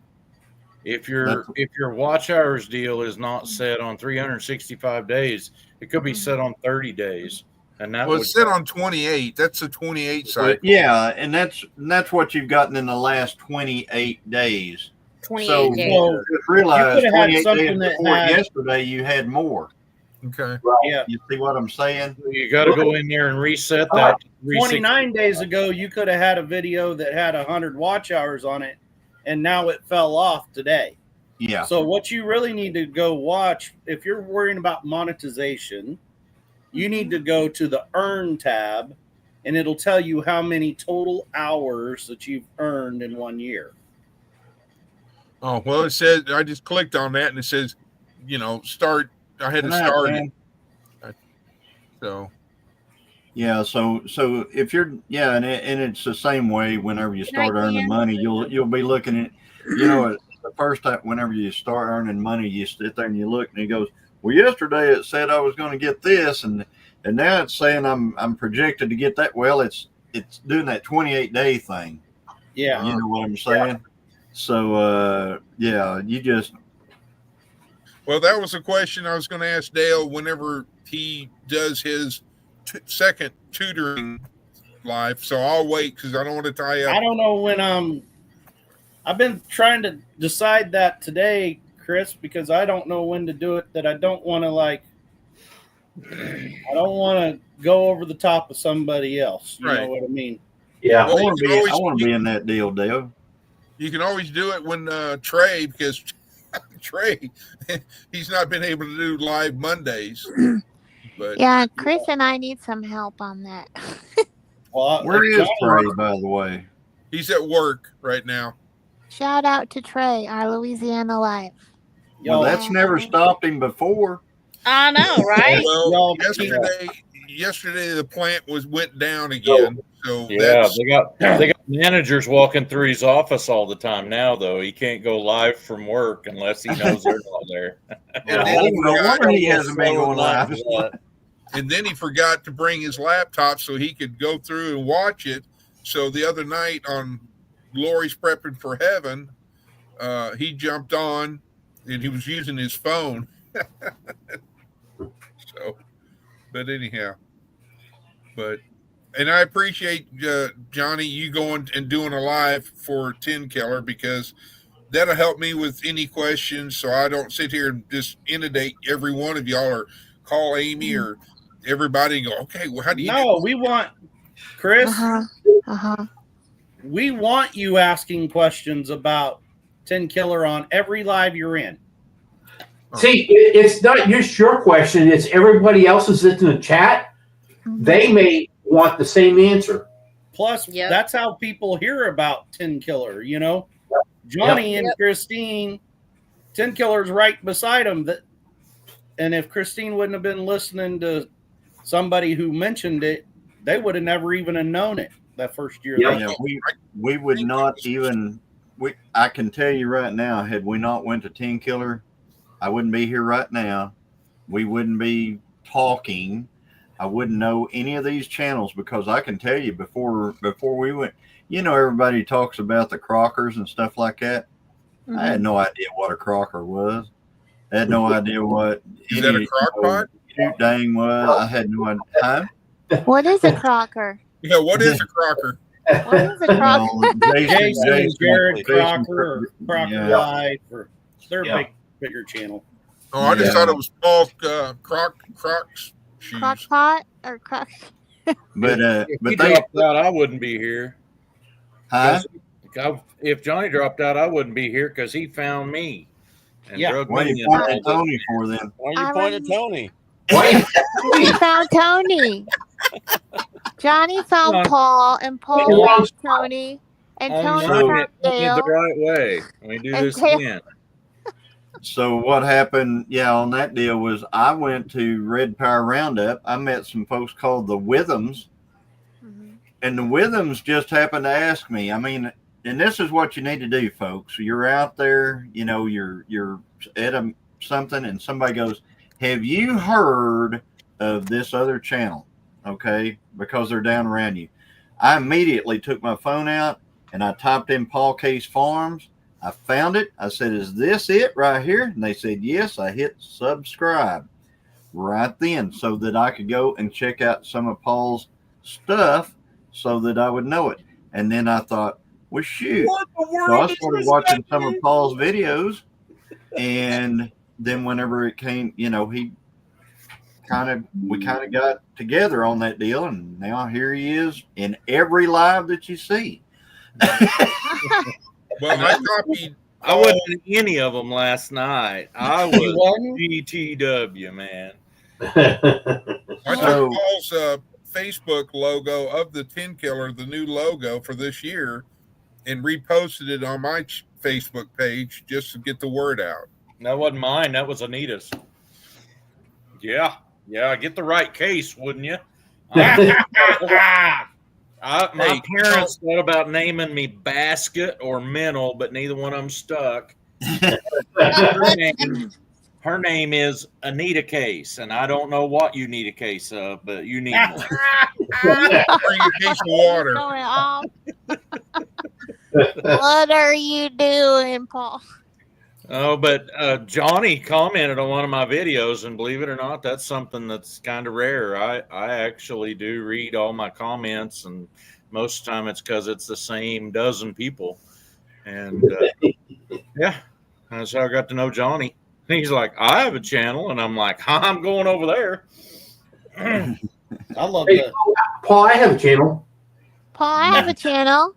If your watch hours deal is not set on 365 days, it could be set on 30 days, and that Well, would it's set on 28. That's a 28 cycle. yeah, and that's what you've gotten in the last 28 days. 28 So days. just realize You could have had 28 something days that before had- yesterday you had more. Okay. Yeah. You see what I'm saying? you got to go in there and reset that. 29 days ago, you could have had a video that had 100 watch hours on it, and now it fell off today. Yeah. So what you really need to go watch, if you're worrying about monetization, you need to go to the Earn tab, and it'll tell you how many total hours that you've earned in 1 year. Oh, well, it says I just clicked on that and it says, start. I had to start it. So Yeah, so if you're and it's the same way whenever you start earning money, you'll be looking at the first time whenever you start earning money, you sit there and you look and it goes, well, yesterday it said I was going to get this and now it's saying I'm projected to get that. Well, it's doing that 28-day thing. Yeah. You know what I'm saying? Yeah. So you just well, that was a question I was going to ask Dale whenever he does his second tutoring live. So I'll wait because I don't want to tie up. I don't know when I've been trying to decide that today, Chris, because I don't know when to do it. That I don't want to go over the top of somebody else. You know what I mean? Yeah. Well, I want to be in that deal, Dale. You can always do it when Trey, because Trey, he's not been able to do live Mondays. But Yeah, Chris and I need some help on that. Well, Where is Trey, by the way? he's at work right now. Shout out to Trey, our Louisiana life. Well, that's never stopped him before. I know, right? Well, Y'all- yesterday the plant went down again. So Yeah, they got managers walking through his office all the time now. Though he can't go live from work unless he knows they're not there. No wonder he hasn't been going live. And then he forgot to bring his laptop so he could go through and watch it. So the other night on Lori's Prepping for Heaven, he jumped on and he was using his phone. So, but anyhow, and I appreciate Johnny, you going and doing a live for 10 Killer, because that'll help me with any questions. So I don't sit here and just inundate every one of y'all or call Amy or everybody and go, okay, well, how do you No, we want Chris. We want you asking questions about 10 Killer on every live you're in. See, it's not just your question. It's everybody else's that's in the chat. They may want the same answer. Plus, that's how people hear about 10 Killer, Johnny and Christine, 10 Killer's right beside them. And if Christine wouldn't have been listening to somebody who mentioned it, they would have never even have known it that first year. Yeah, we would not even. I can tell you right now, had we not went to 10 Killer, I wouldn't be here right now. We wouldn't be talking. I wouldn't know any of these channels because I can tell you before we went, everybody talks about the crockers and stuff like that. Mm-hmm. I had no idea what a crocker was. I had no idea what Is that a crock pot? Shoot dang was. I had no idea. Huh? What is a crocker? Yeah, what is a crocker? What is a crocker? Jason and Jared Jason Crocker or Crocker yeah. Life, or they're Yeah. bigger channel. Oh, I just Yeah. thought it was Paul Crocs shoes. Crock pot or crock? But If but he they dropped out, I wouldn't be here. huh? If Johnny dropped out, I wouldn't be here because he found me and Yeah. drug What are me you into pointing all at this. Tony for then? Why are you I pointing at remember- Tony? He found Tony. Johnny found On- Paul, and Paul Wrong found Tony, and On Tony mine, found it went Dale. the right way. Let me do And this Dale- again. So what happened? Yeah, on that deal was I went to Red Power Roundup. I met some folks called the Withams, Mhm. and the Withams just happened to ask me. I mean, and this is what you need to do, folks. You're out there, you're at something, and somebody goes, "Have you heard of this other channel?" Okay, because they're down around you. I immediately took my phone out and I typed in Paul Case Farms. I found it. I said, "Is this it right here?" And they said, "Yes." I hit subscribe right then so that I could go and check out some of Paul's stuff so that I would know it. And then I thought, well, shoot. What the So world I is started this watching guy some of doing? Paul's videos. And then whenever it came, we kind of got together on that deal. And now here he is in every live that you see. Well, I copied. I wasn't in any of them last night. I You was won? GTW, man. I So- took Paul's Facebook logo of the 10 Killer, the new logo for this year, and reposted it on my Facebook page just to get the word out. That wasn't mine. That was Anita's. Yeah. Get the right case, wouldn't you? My Hey, parents thought about naming me Basket or Mental, but neither one of them stuck. Her name is Anita Case, and I don't know what you need a case of, but you need one. Bring a case of water. Going off. What are you doing, Paul? Oh, but Johnny commented on one of my videos, and believe it or not, that's something that's kind of rare. I actually do read all my comments, and most of the time it's because it's the same dozen people. And yeah, that's how I got to know Johnny. And he's like, "I have a channel," and I'm like, "I'm going over there." I love Hey, that. Paul, I have a channel. Paul, I have a channel.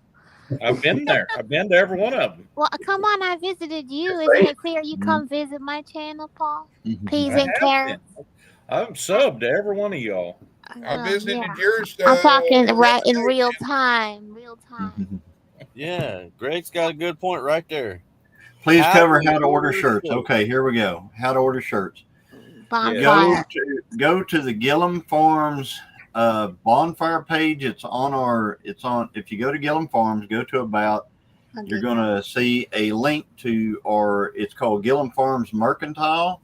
I've been there. I've been to every one of them. Well, come on, I visited you. Isn't it fair you come visit my channel, Paul? Peas I and have carrots. I've subbed to every one of y'all. I visited Yeah. yours. I'm talking right in real time. Real time. Yeah, Greg's got a good point right there. Please How cover do how to you order order shirts. shirts? Okay, here we go. How to order shirts. Bonfire. Go to the Gillum Farms bonfire page. It's on if you go to Gillum Farms, go to about, you're gonna see a link to it's called Gillum Farms Mercantile,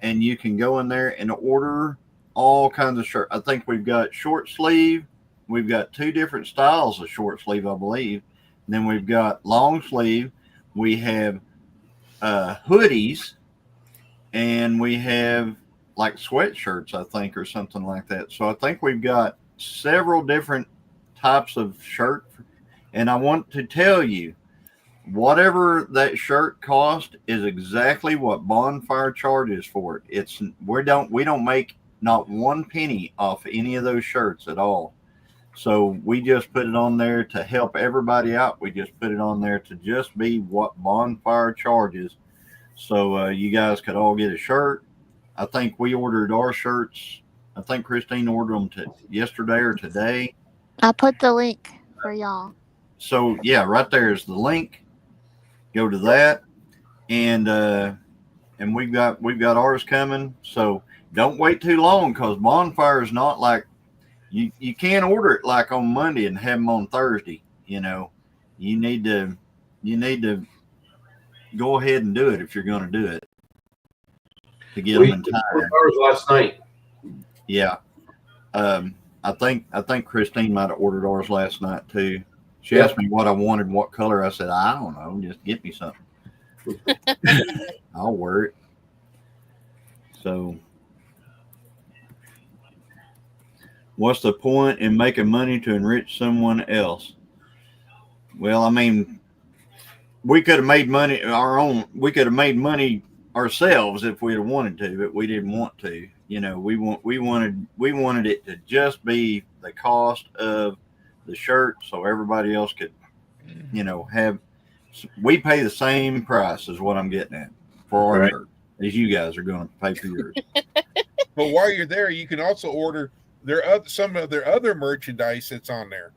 and you can go in there and order all kinds of shirts. I think we've got short sleeve, we've got 2 different styles of short sleeve, I believe. And then we've got long sleeve, we have hoodies, and we have like sweatshirts, I think, or something like that. So I think we've got several different types of shirt. And I want to tell you, whatever that shirt cost is exactly what Bonfire charges for it. We don't make not 1 penny off any of those shirts at all. So we just put it on there to help everybody out. We just put it on there to just be what Bonfire charges. So you guys could all get a shirt. I think we ordered our shirts. I think Christine ordered them yesterday or today. I'll put the link for y'all. So yeah, right there is the link. Go to that, and we've got ours coming. So don't wait too long, because Bonfire is not like you can't order it like on Monday and have them on Thursday. You need to go ahead and do it if you're going to do it. to get them in ordered time. ours last night. Yeah. I think Christine might have ordered ours last night too. She asked me what I wanted, what color. I said, I don't know. Just get me something. I'll wear it. So, what's the point in making money to enrich someone else? Well, I mean, we could have made money we could have made money ourselves if we'd have wanted to, but we didn't want to. You know, we wanted it to just be the cost of the shirt, so everybody else could, you know, have. We pay the same price as what I'm getting at for our shirt as you guys are going to pay for yours. But while you're there, you can also order some of their other merchandise that's on there.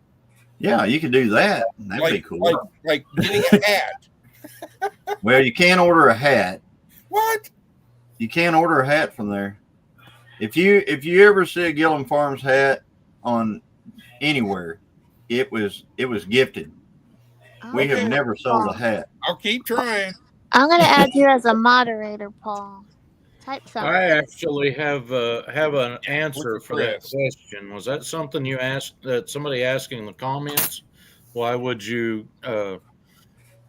Yeah, you can do that. That'd be cool. Like getting a hat. Well, you can't order a hat. What? You can't order a hat from there. If you ever see a Gillum Farms hat on anywhere, it was gifted. We have never sold a hat. I'll keep trying. I'm gonna add you as a moderator, Paul. Type something. I actually have an answer for that question. Was that something you asked? Somebody asking in the comments? Why would you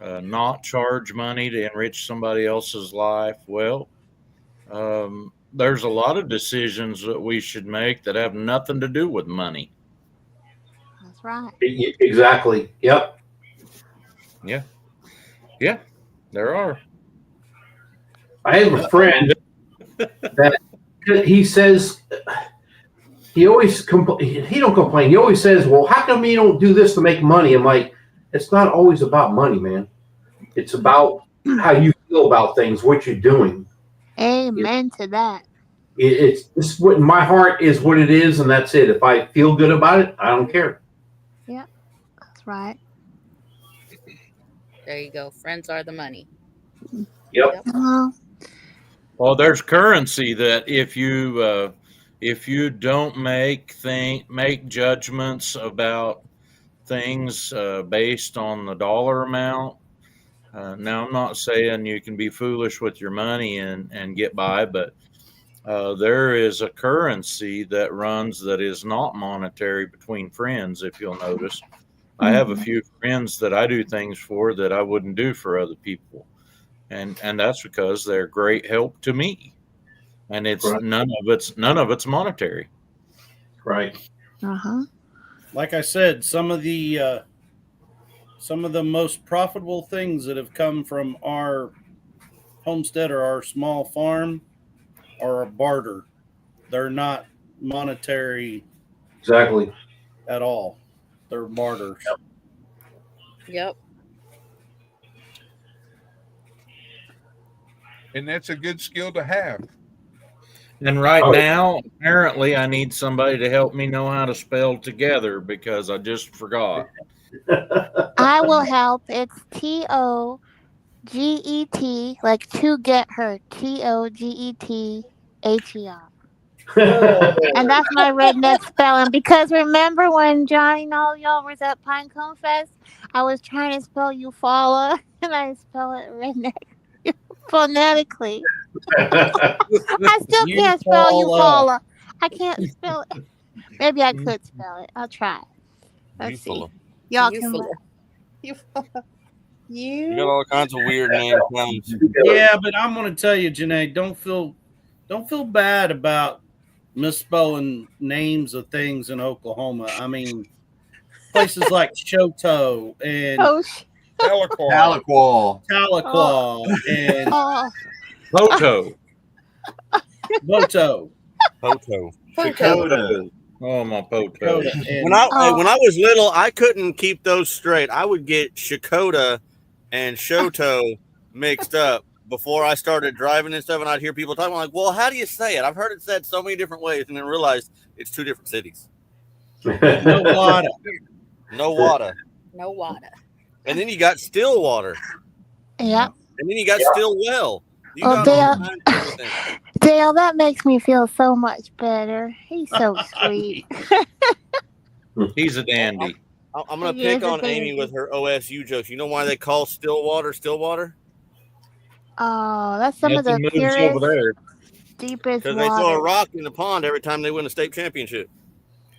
not charge money to enrich somebody else's life? Well, there's a lot of decisions that we should make that have nothing to do with money. That's right. Exactly. Yep. Yeah, there are. I have a friend that he says he always he don't complain. He always says, "Well, how come you don't do this to make money?" I'm like, it's not always about money, man. It's about how you feel about things, what you're doing. Amen to that. It's what my heart is, what it is, and that's it. If I feel good about it, I don't care. Yeah, that's right. There you go. Friends are the money. Yep. Well, there's currency that if you don't make judgments about things based on the dollar amount. Now, I'm not saying you can be foolish with your money and get by, but there is a currency that runs that is not monetary between friends, if you'll notice. I have a few friends that I do things for that I wouldn't do for other people. And that's because they're great help to me. And it's none of it's monetary. Right. Uh-huh. Like I said, some of the most profitable things that have come from our homestead or our small farm are a barter. They're not monetary Exactly. at all. They're barters. Yep. And that's a good skill to have. And right now, apparently, I need somebody to help me know how to spell together because I just forgot. I will help. It's TOGET, like to get her. TOGETHER. And that's my redneck spelling. Because remember when Johnny and all y'all was at Pinecone Fest, I was trying to spell Eufaula, and I spell it redneck phonetically. I still can't spell Eufaula. I can't spell it. Maybe I could spell it. I'll try. Let's see. Y'all can look. You got all kinds of weird names. Yeah, but I'm going to tell you, Janae, don't feel bad about misspelling names of things in Oklahoma. I mean, places like Shoto and Tahlequah and Poto. Boto. Dakota. Oh, my Poto. When I was little, I couldn't keep those straight. I would get Shakota and Shoto mixed up before I started driving and stuff, and I'd hear people talking. I'm like, well, how do you say it? I've heard it said so many different ways, and then realized it's two different cities. No water. No water. No water. And then you got Stillwater. Yeah. And then you got Stillwell. You Oh, got Dale, that makes me feel so much better. He's so sweet. He's a dandy. I'm going to pick on Amy with her OSU jokes. You know why they call Stillwater Stillwater? Oh, that's some of the Nothing moves purest. over there. Deepest because they throw a water. rock in the pond every time they win a state championship.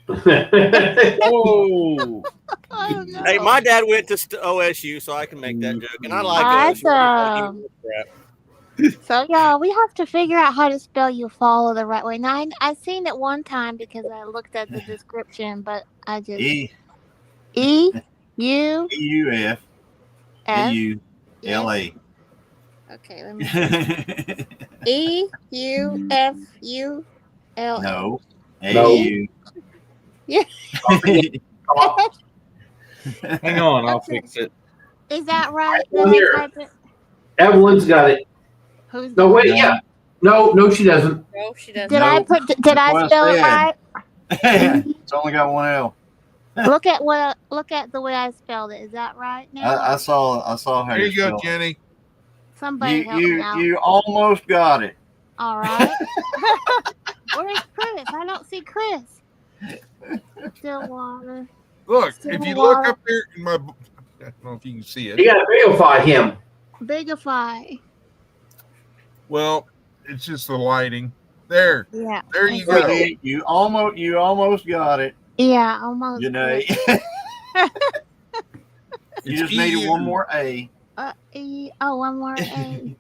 Oh, Oh no. Hey, my dad went to OSU, so I can make that joke, and I like OSU. Awesome. So y'all, we have to figure out how to spell Eufaula the right way. Now I seen it one time because I looked at the description, but I just E E U U F F. U L A. Okay, let me E U F U L A. No. No. A-U. Yeah. Hang on, I'll Okay. fix it. Is that right? Well, Did I here. type it? Evelyn's got it. Who's No, got wait, it? yeah. No, she doesn't. No, she doesn't. Did I put? Did I Well spell it said. right? It's only got one L. Look at the way I spelled it. Is that right now? I saw how There you you go, spelled it. Jenny. Somebody help me out. You almost got it. All right. Where's Chris? I don't see Chris. Stillwater. Look, Still if you look water. up there in my, I don't know if you can see it. You gotta verify him. Bigify. Well, it's just the lighting. There Yeah. you go. See, you almost got it. Yeah, almost. You know. Chris. You just It's needed EU. one more A. One more A.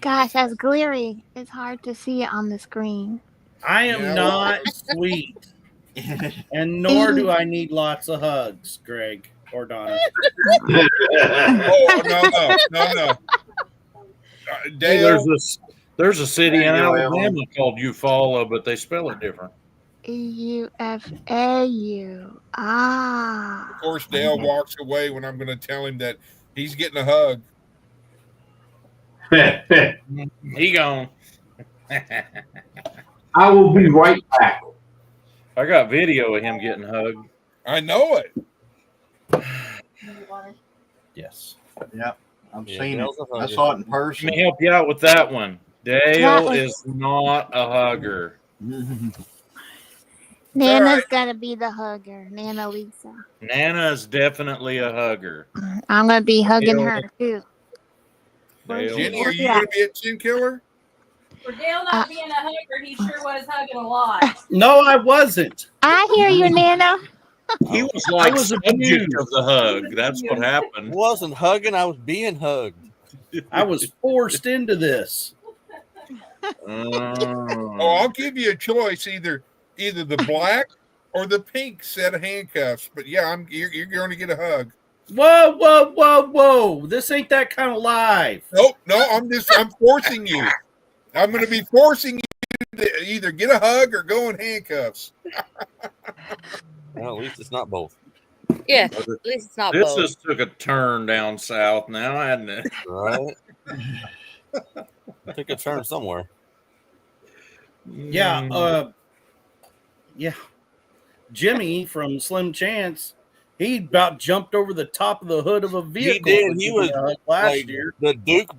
Gosh, that's glary. It's hard to see it on the screen. I am Yeah, not sweet, and nor do I need lots of hugs, Greg or Donna. Oh no. Hey, Dale, there's a city in There you go, Alabama Evelyn. called Eufaula, but they spell it different. EUFAU. Ah. of course, Dale walks away when I'm going to tell him that he's getting a hug. He gone. I will be right back. I got video of him getting hugged. I know it. Yes. Yep, I've Yeah, seen it. Dale's a I hugger. saw it in Let person. me help you out with that one. Dale That is not a hugger. Nana's gotta be the hugger. Nana Lisa. Nana is definitely a hugger. I'm gonna be hugging Dale. her too. Dale Jenny, is- are you going to be at Chin Killer? For Dale not being a hugger, he sure was hugging a lot. No, I wasn't. I hear you, Nana. He was like was subject abused. of the hug. That's what I happened. wasn't hugging, I was being hugged. I was forced into this. Oh, I'll give you a choice, either the black or the pink set of handcuffs. But yeah, you're going to get a hug. Whoa, whoa, whoa, whoa! This ain't that kind of live. No, I'm forcing you. I'm going to be forcing you to either get a hug or go in handcuffs. Well, at least it's not both. Yeah, at least it's not This both. just took a turn down south now, hadn't it? Right? Took a turn somewhere. Yeah, yeah. Jimmy from Slim Chance, he about jumped over the top of the hood of a vehicle. did. for He giving was me a hug last Like year. the Duke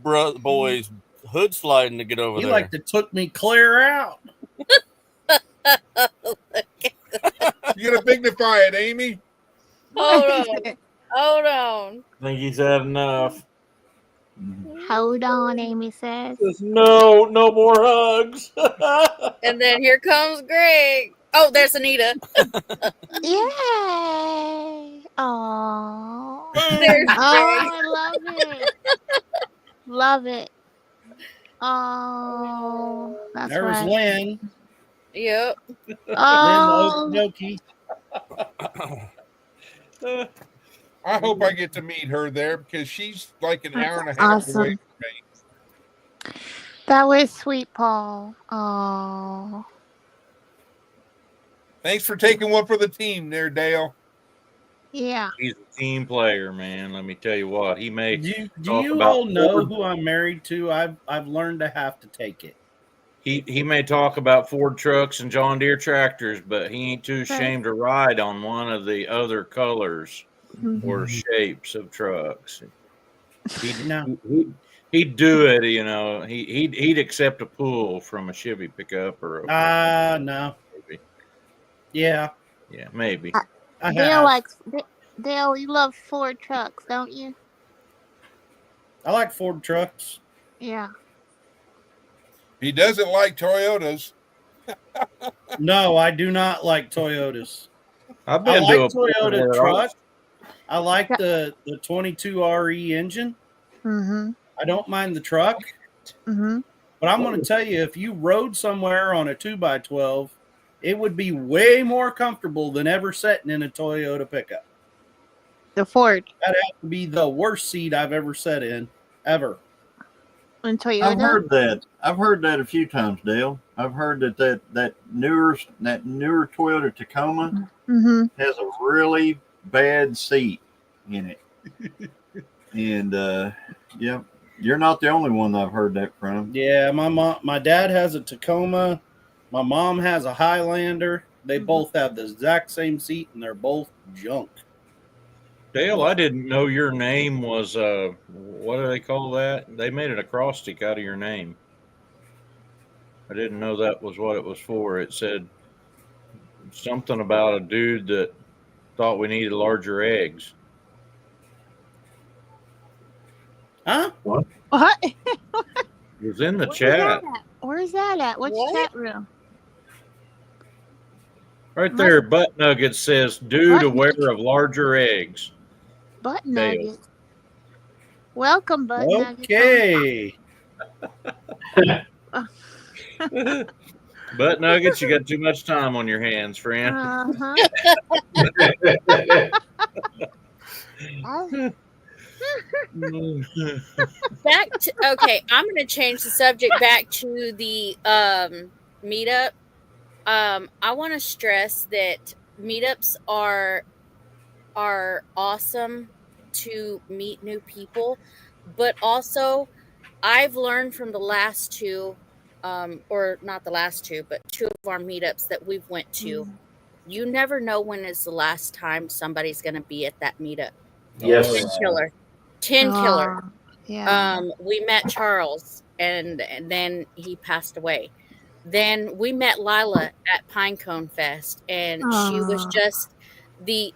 boys hood sliding to get over He there. like to took me clear out. You got to dignify it, Amy. Hold on. Hold on. I think he's had enough. Hold on, Amy says. No more hugs. And then here comes Greg. Oh, there's Anita. Yay! Oh, There's Greg. I love it. Love it. Oh, that's There was right. Lynn. Yep. Oh, Lynn Okie. I hope I get to meet her there because she's like an hour and a half awesome. away from me. that was sweet, Paul. Oh, Thanks for taking one for the team there, Dale. yeah. He's a team player, man. Let me tell you what. He may Do talk you about all know Ford. who I'm married to? I've learned to have to take it. He may talk about Ford trucks and John Deere tractors, but he ain't too ashamed to ride on one of the other colors or shapes of trucks. He'd do it, you know. He'd accept a pull from a Chevy pickup or a No. maybe. Yeah. Yeah, maybe. I Dale have. likes Dale. You love Ford trucks, don't you? I like Ford trucks. Yeah. He doesn't like Toyotas. No, I do not like Toyotas. I've I been like to a place Toyota where truck. I like the 22 RE engine. Mm-hmm. I don't mind the truck. Mm-hmm. But I'm going to tell you, if you rode somewhere on a 2x12, it would be way more comfortable than ever sitting in a Toyota pickup. The Ford That'd have to be the worst seat I've ever sat in, ever. and Toyota. I've heard that. I've heard that a few times, Dale. I've heard that newer Toyota Tacoma Mm-hmm. has a really bad seat in it. And yeah, you're not the only one that I've heard that from. Yeah, my dad has a Tacoma. My mom has a Highlander. They both have the exact same seat, and they're both junk. Dale, I didn't know your name was what do they call that? They made an acrostic out of your name. I didn't know that was what it was for. It said something about a dude that thought we needed larger eggs. Huh? What? It was in the Where's chat. that at? Where's that at? Which What? chat room? Right there, Butt Nugget says, dude Butt aware Nugget. of larger eggs. Butt Dale. Nuggets. Welcome, Butt Nuggets. Okay. Butt Nuggets, you got too much time on your hands, friend. Uh-huh. Okay, I'm going to change the subject back to the meetup. I want to stress that meetups are awesome to meet new people, but also I've learned from the last two, or not the last two, but two of our meetups that we've went to. You never know when is the last time somebody's going to be at that meetup. Yes. 10 killer. 10 killer. Yeah. We met Charles, and then he passed away. Then we met Lila at Pinecone Fest, and she was Aw. just the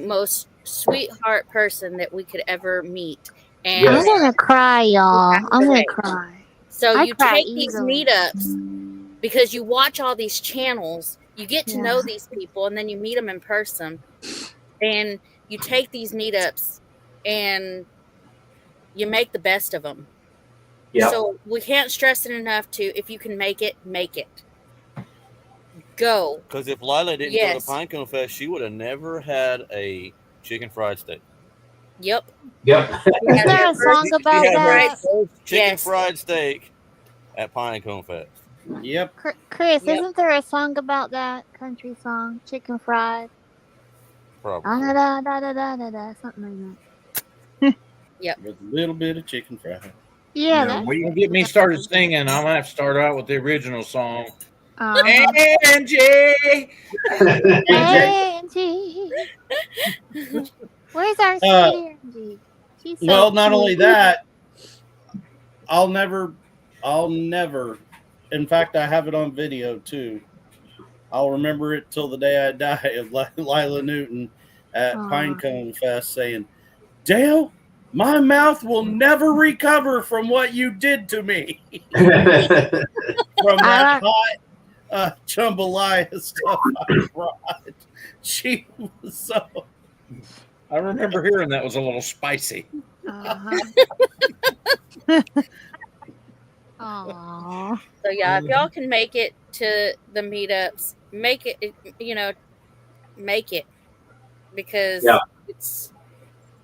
most sweetheart person that we could ever meet. And I'm gonna cry, y'all. passed I'm gonna away. cry. So I you cry take these easily. meetups because you watch all these channels, you get to know Yeah. these people, and then you meet them in person. And you take these meetups and you make the best of them. Yeah. So we can't stress it enough to, if you can make it, make it. Go. Because if Lila didn't Yes. go to Pinecone Fest, she would have never had a chicken fried steak. Yep. Yep. We Is had there her a song first about she had her that? first chicken Yes. fried steak at Pinecone Fest. Yep. Chris, Yep. isn't there a song about that? Country song, chicken fried. Probably. Da da da da da da da, something like that. With a little bit of chicken fry. Yeah, Yeah, that's Don't get me started singing. I'm gonna have to start out with the original song. uh-huh. Angie. Angie. Where's our sweet Angie? She's so Well, not only cute. that, I'll never. In fact, I have it on video too. I'll remember it till the day I die of Lila Newton at Aw. Pinecone Fest saying, "Dale, my mouth will never recover from what you did to me." From that hot jambalaya stuff I brought. She was so. I remember hearing that was a little spicy. Uh-huh. Aww. So yeah, if y'all can make it to the meetups, make it. Make it, because Yeah.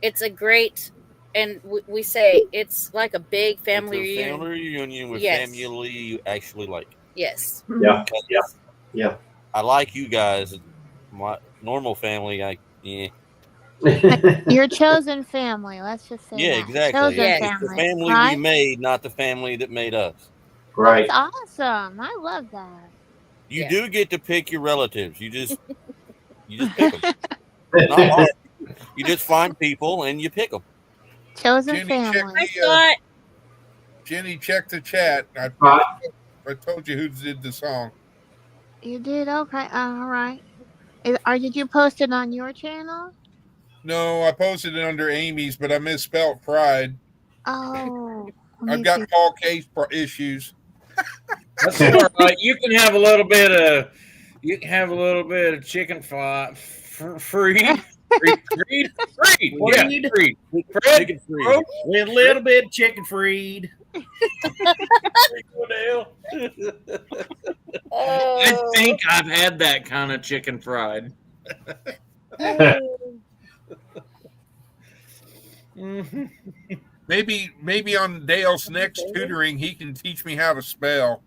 it's a great, and we say it's like a big family It's a reunion. family reunion with Yes. family you actually like. Yes. Yeah. Yeah. I like you guys. My normal family, yeah. Your chosen family. Let's just say Yeah, that. exactly. Chosen Yes. It's the family. family we right? made, not the family that made us. Right. That's awesome. I love that. You Yeah. do get to pick your relatives. You just pick them. Not hard. You just find people and you pick them. Chosen Jenny, check family. I thought Jenny, check the chat. I told you who did the song. You did? Okay. All right. Did you post it on your channel? No, I posted it under Amy's, but I misspelled pride. Oh. let I've me got see. Paul Case issues. That's all right. You can have a little bit of chicken fried. Freed. Yeah, freed. Chicken free. With a little bit of chicken fried. What the hell? I think I've had that kind of chicken fried. Maybe on Dale's next tutoring, he can teach me how to spell.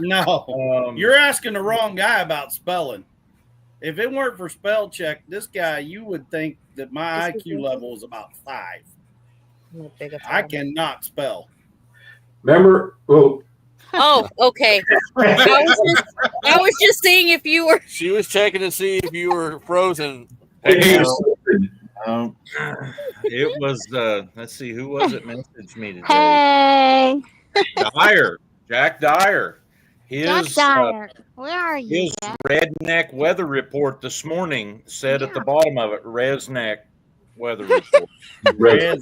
No, you're asking the wrong guy about spelling. If it weren't for spell check, this guy, you would think that my IQ level is about 5. I cannot spell. Remember? Well, Oh, okay. I was just seeing if you were. She was checking to see if you were frozen. It was let's see, who was it messaged me today? Hey, Jack Dyer. Jack Dyer. Where are you? His Jack? redneck weather report this morning said at the bottom of it, Resneck weather report. Redneck.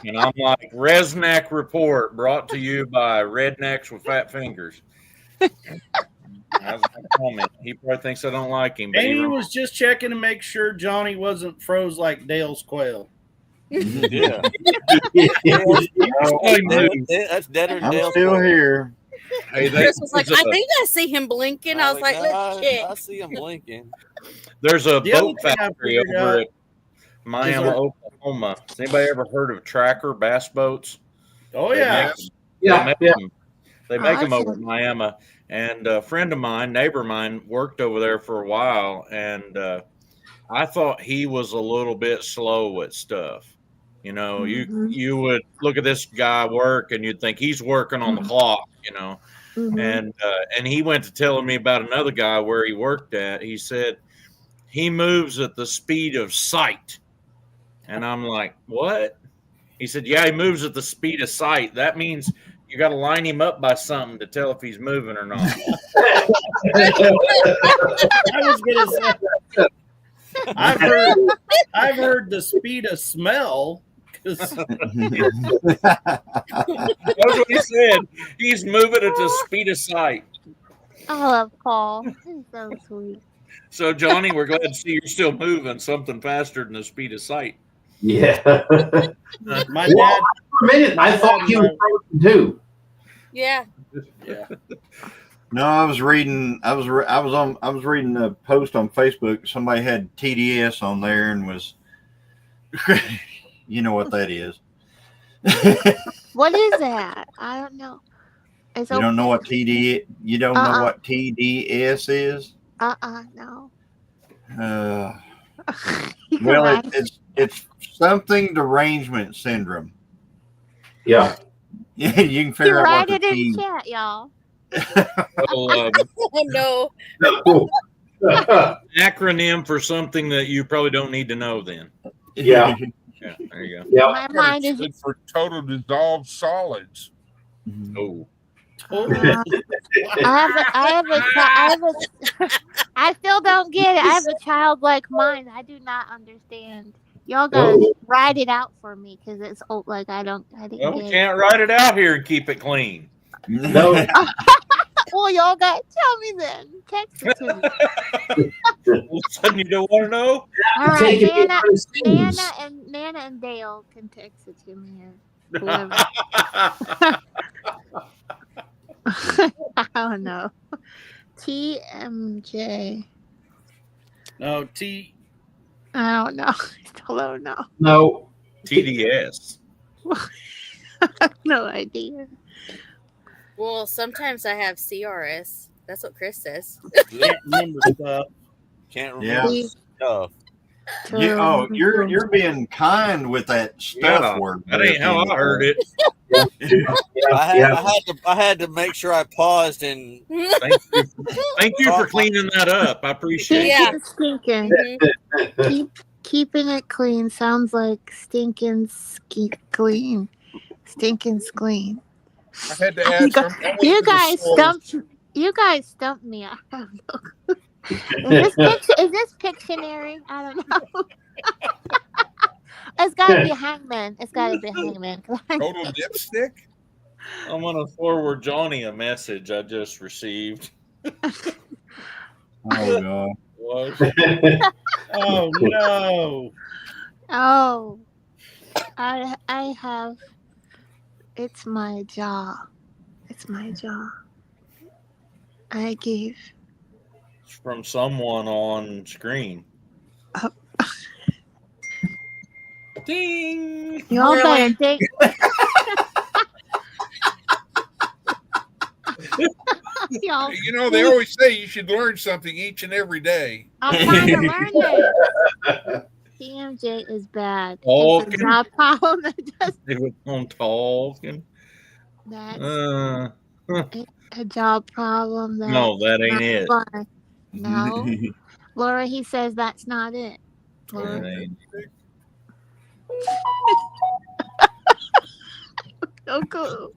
And I'm like, Resneck report brought to you by Rednecks with Fat Fingers. That's my comment. He probably thinks I don't like him. But And he was just checking to make sure Johnny wasn't froze like Dale's quail. Yeah. That's deader than I'm Dale's still phone. here. Hey, Chris was like, I think I see him blinking. I was like, let's "Nah, check. I see him blinking. there's a The other boat thing I factory figured over out at Miami, Oklahoma. Has anybody ever heard of Tracker bass boats? Oh, They yeah. make them. yeah, yeah. They make them over Awesome. at Miami. And a friend of mine, neighbor of mine, worked over there for a while. And I thought he was a little bit slow at stuff. You know, you would look at this guy work and you'd think he's working on the clock, you know. Mhm. And he went to telling me about another guy where he worked at. He said he moves at the speed of sight. And I'm like, what? He said, yeah, he moves at the speed of sight. That means you got to line him up by something to tell if he's moving or not. I was going to say, I've heard the speed of smell. 'Cause That's what he said. He's moving at the speed of sight. I love Paul. He's so sweet. So, Johnny, we're glad to see you're still moving something faster than the speed of sight. Yeah. my Well, dad, for a minute, I thought he was frozen too. Yeah. yeah. No, I was reading a post on Facebook. Somebody had TDS on there and was, you know what that is. What is that? I don't know. It's You don't know what TDS is? no. Well, Right. it's something derangement syndrome. Yeah. Yeah, you can You figure out write what it the in T. chat, y'all. Well, Oh, no. acronym for something that you probably don't need to know then. Yeah. Yeah, there you go. Yeah. My mind is. Good for total dissolved solids. Oh, I still don't get it. I have a childlike mind. I do not understand. Y'all gotta write it out for me because it's old. Like I didn't well, we get it. can't write it out here and keep it clean. No. Well, y'all got tell me then. Text it to me. All of a sudden, you don't want to know? All right, Take it behind the scenes. Nana and Dale can text it to me. Or whoever. I don't know. TMJ. No, I don't know. I still don't know. No. TDS. No idea. Well, sometimes I have CRS. That's what Chris says. can't remember stuff. Can't Yeah. remember stuff. You're being kind with that stuff Yeah, word. that ain't how I heard it. I had to make sure I paused and Thank you for cleaning that up. I appreciate Yeah. it. Stinking. Keeping it clean sounds like stinking clean. Stinking clean. I had to add some. You guys stumped me. I don't know. Is this Pictionary? I don't know. It's gotta be Hangman. It's gotta be Hangman. Total dipstick? I'm gonna forward Johnny a message I just received. Oh God. Was Oh no. Oh, I have. It's my jaw. It's my jaw. I gave. from someone on screen. Oh. Ding! Y'all Really? better dig. Y'all, You know, they always say you should learn something each and every day. I'm trying to learn it. TMJ is bad. It's a Talking. job problem that does They was on talking. that. Huh. A job problem that. No, that ain't not it. fun. No, Laura. He says that's not it. Laura. That ain't it. So cool.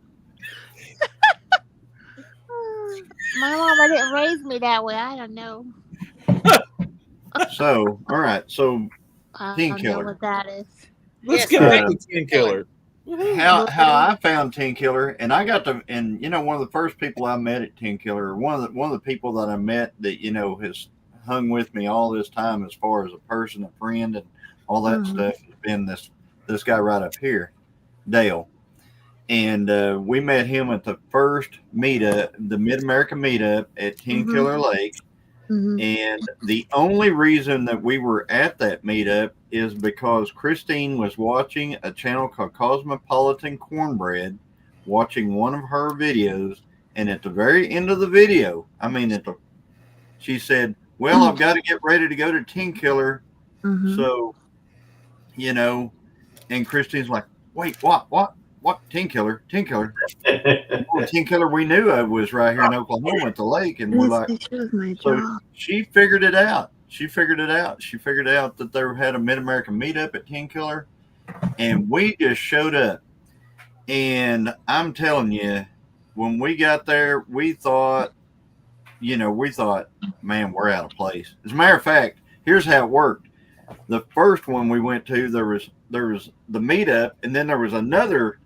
My mama didn't raise me that way. I don't know. So, all right. So, I Teen don't know Killer. what that is. Let's Yes, get uh, back to Teen Killer. How I found Teen Killer, and I got to, and you know, one of the first people I met at Teen Killer, one of the people that I met that has hung with me all this time as far as a person, a friend, and all that stuff has been this guy right up here, Dale. And we met him at the first meetup, the Mid America meetup at Teen Killer Lake. And the only reason that we were at that meetup is because Christine was watching a channel called Cosmopolitan Cornbread, watching one of her videos. And at the very end of the video, she said, well, I've got to get ready to go to Teen Killer. So, and Christine's like, wait, what? Teen Killer? Teen Killer? Teen Killer we knew of was right here in Oklahoma at the lake. And we're like, so she figured it out. She figured out that they had a Mid-American meetup at Teen Killer. And we just showed up. And I'm telling you, when we got there, we thought, man, we're out of place. As a matter of fact, here's how it worked. The first one we went to, there was the meetup, and then there was another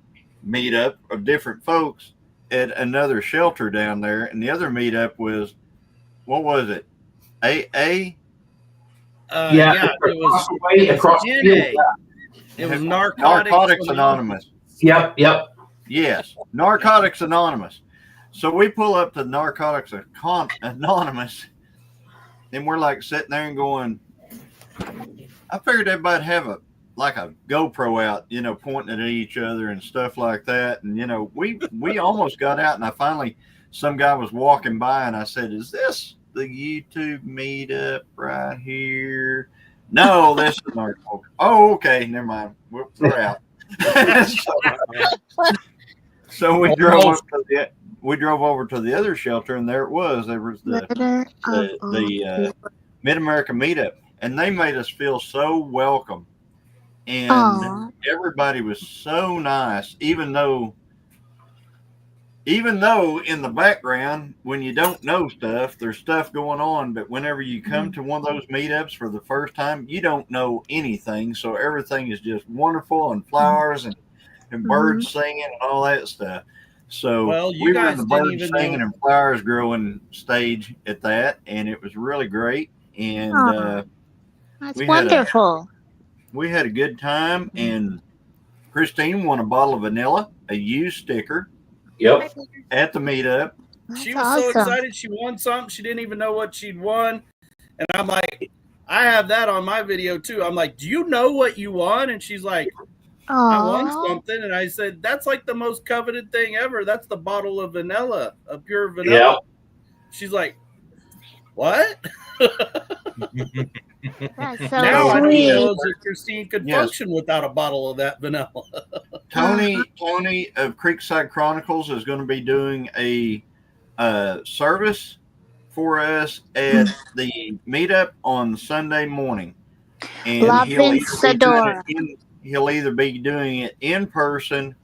meetup of different folks at another shelter down there, and the other meetup was, what was it? AA? Yeah, it was across the NA. field. It was Narcotics Anonymous. Yep. Yes, Narcotics Anonymous. So we pull up to Narcotics Anonymous, and we're like sitting there and going, I figured everybody'd have a GoPro out, pointing at each other and stuff like that. And, we almost got out, and some guy was walking by, and I said, is this the YouTube meetup right here? No, this is Narcotics. Oh, okay. Never mind. We're out. So we drove over to the other shelter, and there it was. There was the Mid America meetup, and they made us feel so welcome, and everybody was so nice. Even though in the background, when you don't know stuff, there's stuff going on. But whenever you come to one of those meetups for the first time, you don't know anything, so everything is just wonderful and flowers and birds singing and all that stuff. So we were in the birds singing and flowers growing stage at that, and it was really great. And that's wonderful. We had a good time, and Christine won a bottle of vanilla, a used sticker. Yep. At the meetup. She was so excited she won something. She didn't even know what she'd won. And I'm like, I have that on my video too. I'm like, do you know what you won? And she's like, I won something. And I said, that's like the most coveted thing ever. That's the bottle of vanilla, of pure vanilla. Yeah. She's like, what? That's so now I sweet. know that Christine could function without a bottle of that vanilla. Tony of Creekside Chronicles is going to be doing a service for us at the meetup on Sunday morning, and he'll either be doing it in person,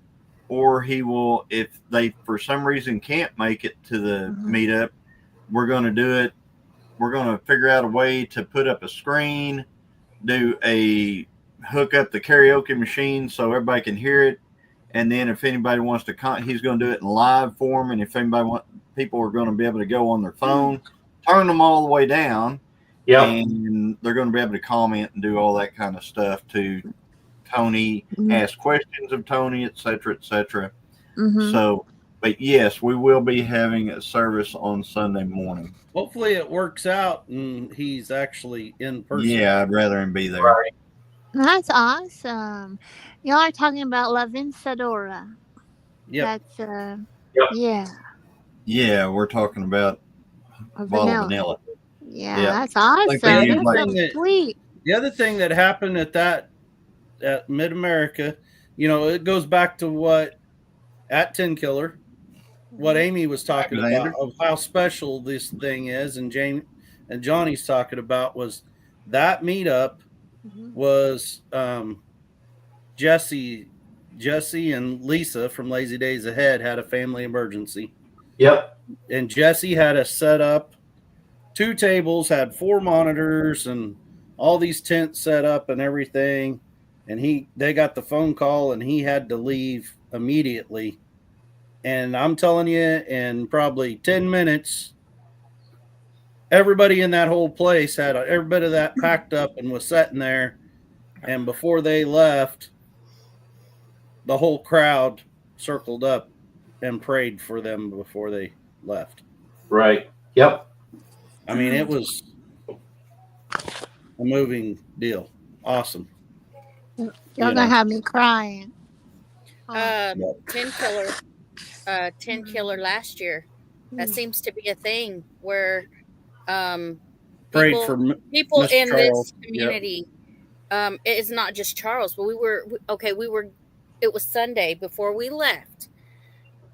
or he will, if they for some reason can't make it to the meetup, we're going to do it. We're going to figure out a way to put up a screen, hook up the karaoke machine so everybody can hear it, And then if anybody wants to, he's going to do it in live form. And if people are going to be able to go on their phone, turn them all the way down. Yep. And they're going to be able to comment and do all that kind of stuff to Tony, ask questions of Tony, et cetera, et cetera. So, but yes, we will be having a service on Sunday morning. Hopefully it works out and he's actually in person. Yeah, I'd rather him be there. Right. That's awesome. Y'all are talking about La Vencedora. Yep. That's Yep. yeah. Yeah, we're talking about bottle of vanilla. Yeah, Yeah. that's awesome. Like they use, That's like- so sweet. The other thing that happened at Mid America, it goes back to what at 10 Killer, what Amy was talking Alexander? about of how special this thing is, and James and Johnny's talking about was that meetup was Jesse and Lisa from Lazy Days Ahead had a family emergency. Yep. And Jesse had to set up 2 tables, had 4 monitors and all these tents set up and everything. And they got the phone call and he had to leave immediately. And I'm telling you, in probably 10 minutes, everybody in that whole place had every bit of that packed up and was sitting there. And before they left, the whole crowd circled up and prayed for them before they left. Right. Yep. I mean, it was a moving deal. Awesome. Y'all gonna have me crying. 10 Killer last year. That seems to be a thing where Prayed for people Miss in Charles. this community. It's not just Charles, but it was Sunday before we left.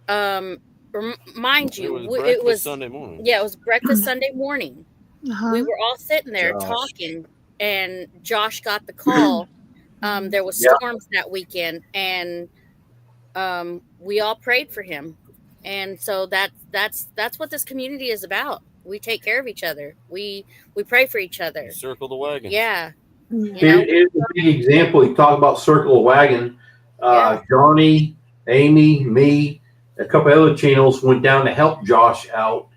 Mind you, it was Sunday morning. Yeah, it was breakfast Sunday morning. We were all sitting there Josh. talking, and Josh got the call. There was storms that weekend, and we all prayed for him. And so that's what this community is about. We take care of each other. We pray for each other. Circle the wagon. Yeah. Here's a big example. You talk about Circle of Wagon. Johnny, Amy, me, a couple other channels went down to help Josh out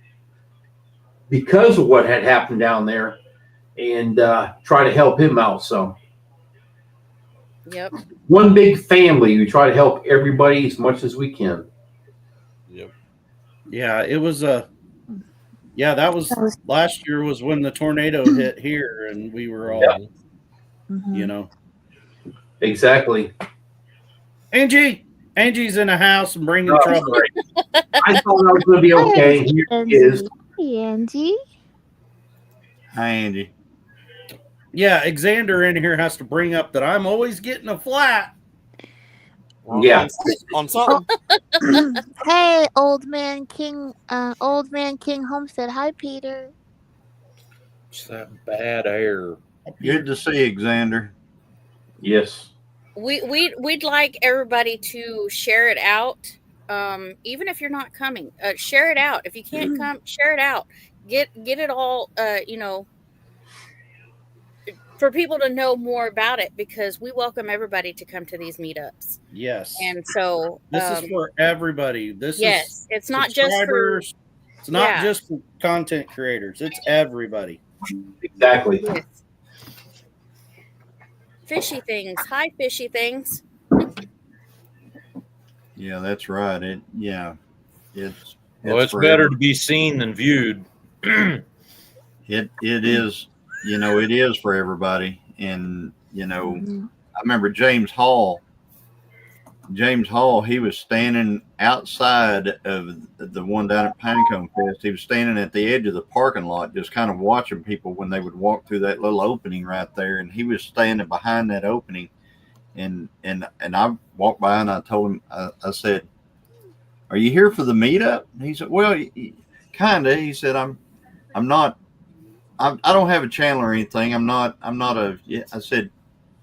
because of what had happened down there and try to help him out. So, Yep. one big family. We try to help everybody as much as we can. Yep. Yeah, it was that was last year was when the tornado hit here, and we were all, Exactly. Angie's in the house and bringing trouble. I thought I was going to be okay. Here he is. Hey, Angie. Hi, Angie. Yeah, Xander in here has to bring up that I'm always getting a flat. Yeah. On something. Hey, old man King Homestead. Hi, Peter. It's that bad air. Good to see you, Xander. Yes. We'd like everybody to share it out. Even if you're not coming, share it out. If you can't come, share it out. Get it all, for people to know more about it, because we welcome everybody to come to these meetups. Yes. And so this is for everybody. It's not just for subscribers. It's not just for content creators. It's everybody. Exactly. Yes. Fishy things. Hi, fishy things. Yeah, that's right. It's for better to be seen than viewed. It is, it is for everybody. And, I remember James Hall, he was standing outside of the one down at Pinecone Fest. He was standing at the edge of the parking lot, just kind of watching people when they would walk through that little opening right there. And he was standing behind that opening. And I walked by and I told him, I said, "Are you here for the meetup?" And he said, "Well, kind of." He said, I don't have a channel or anything. I said,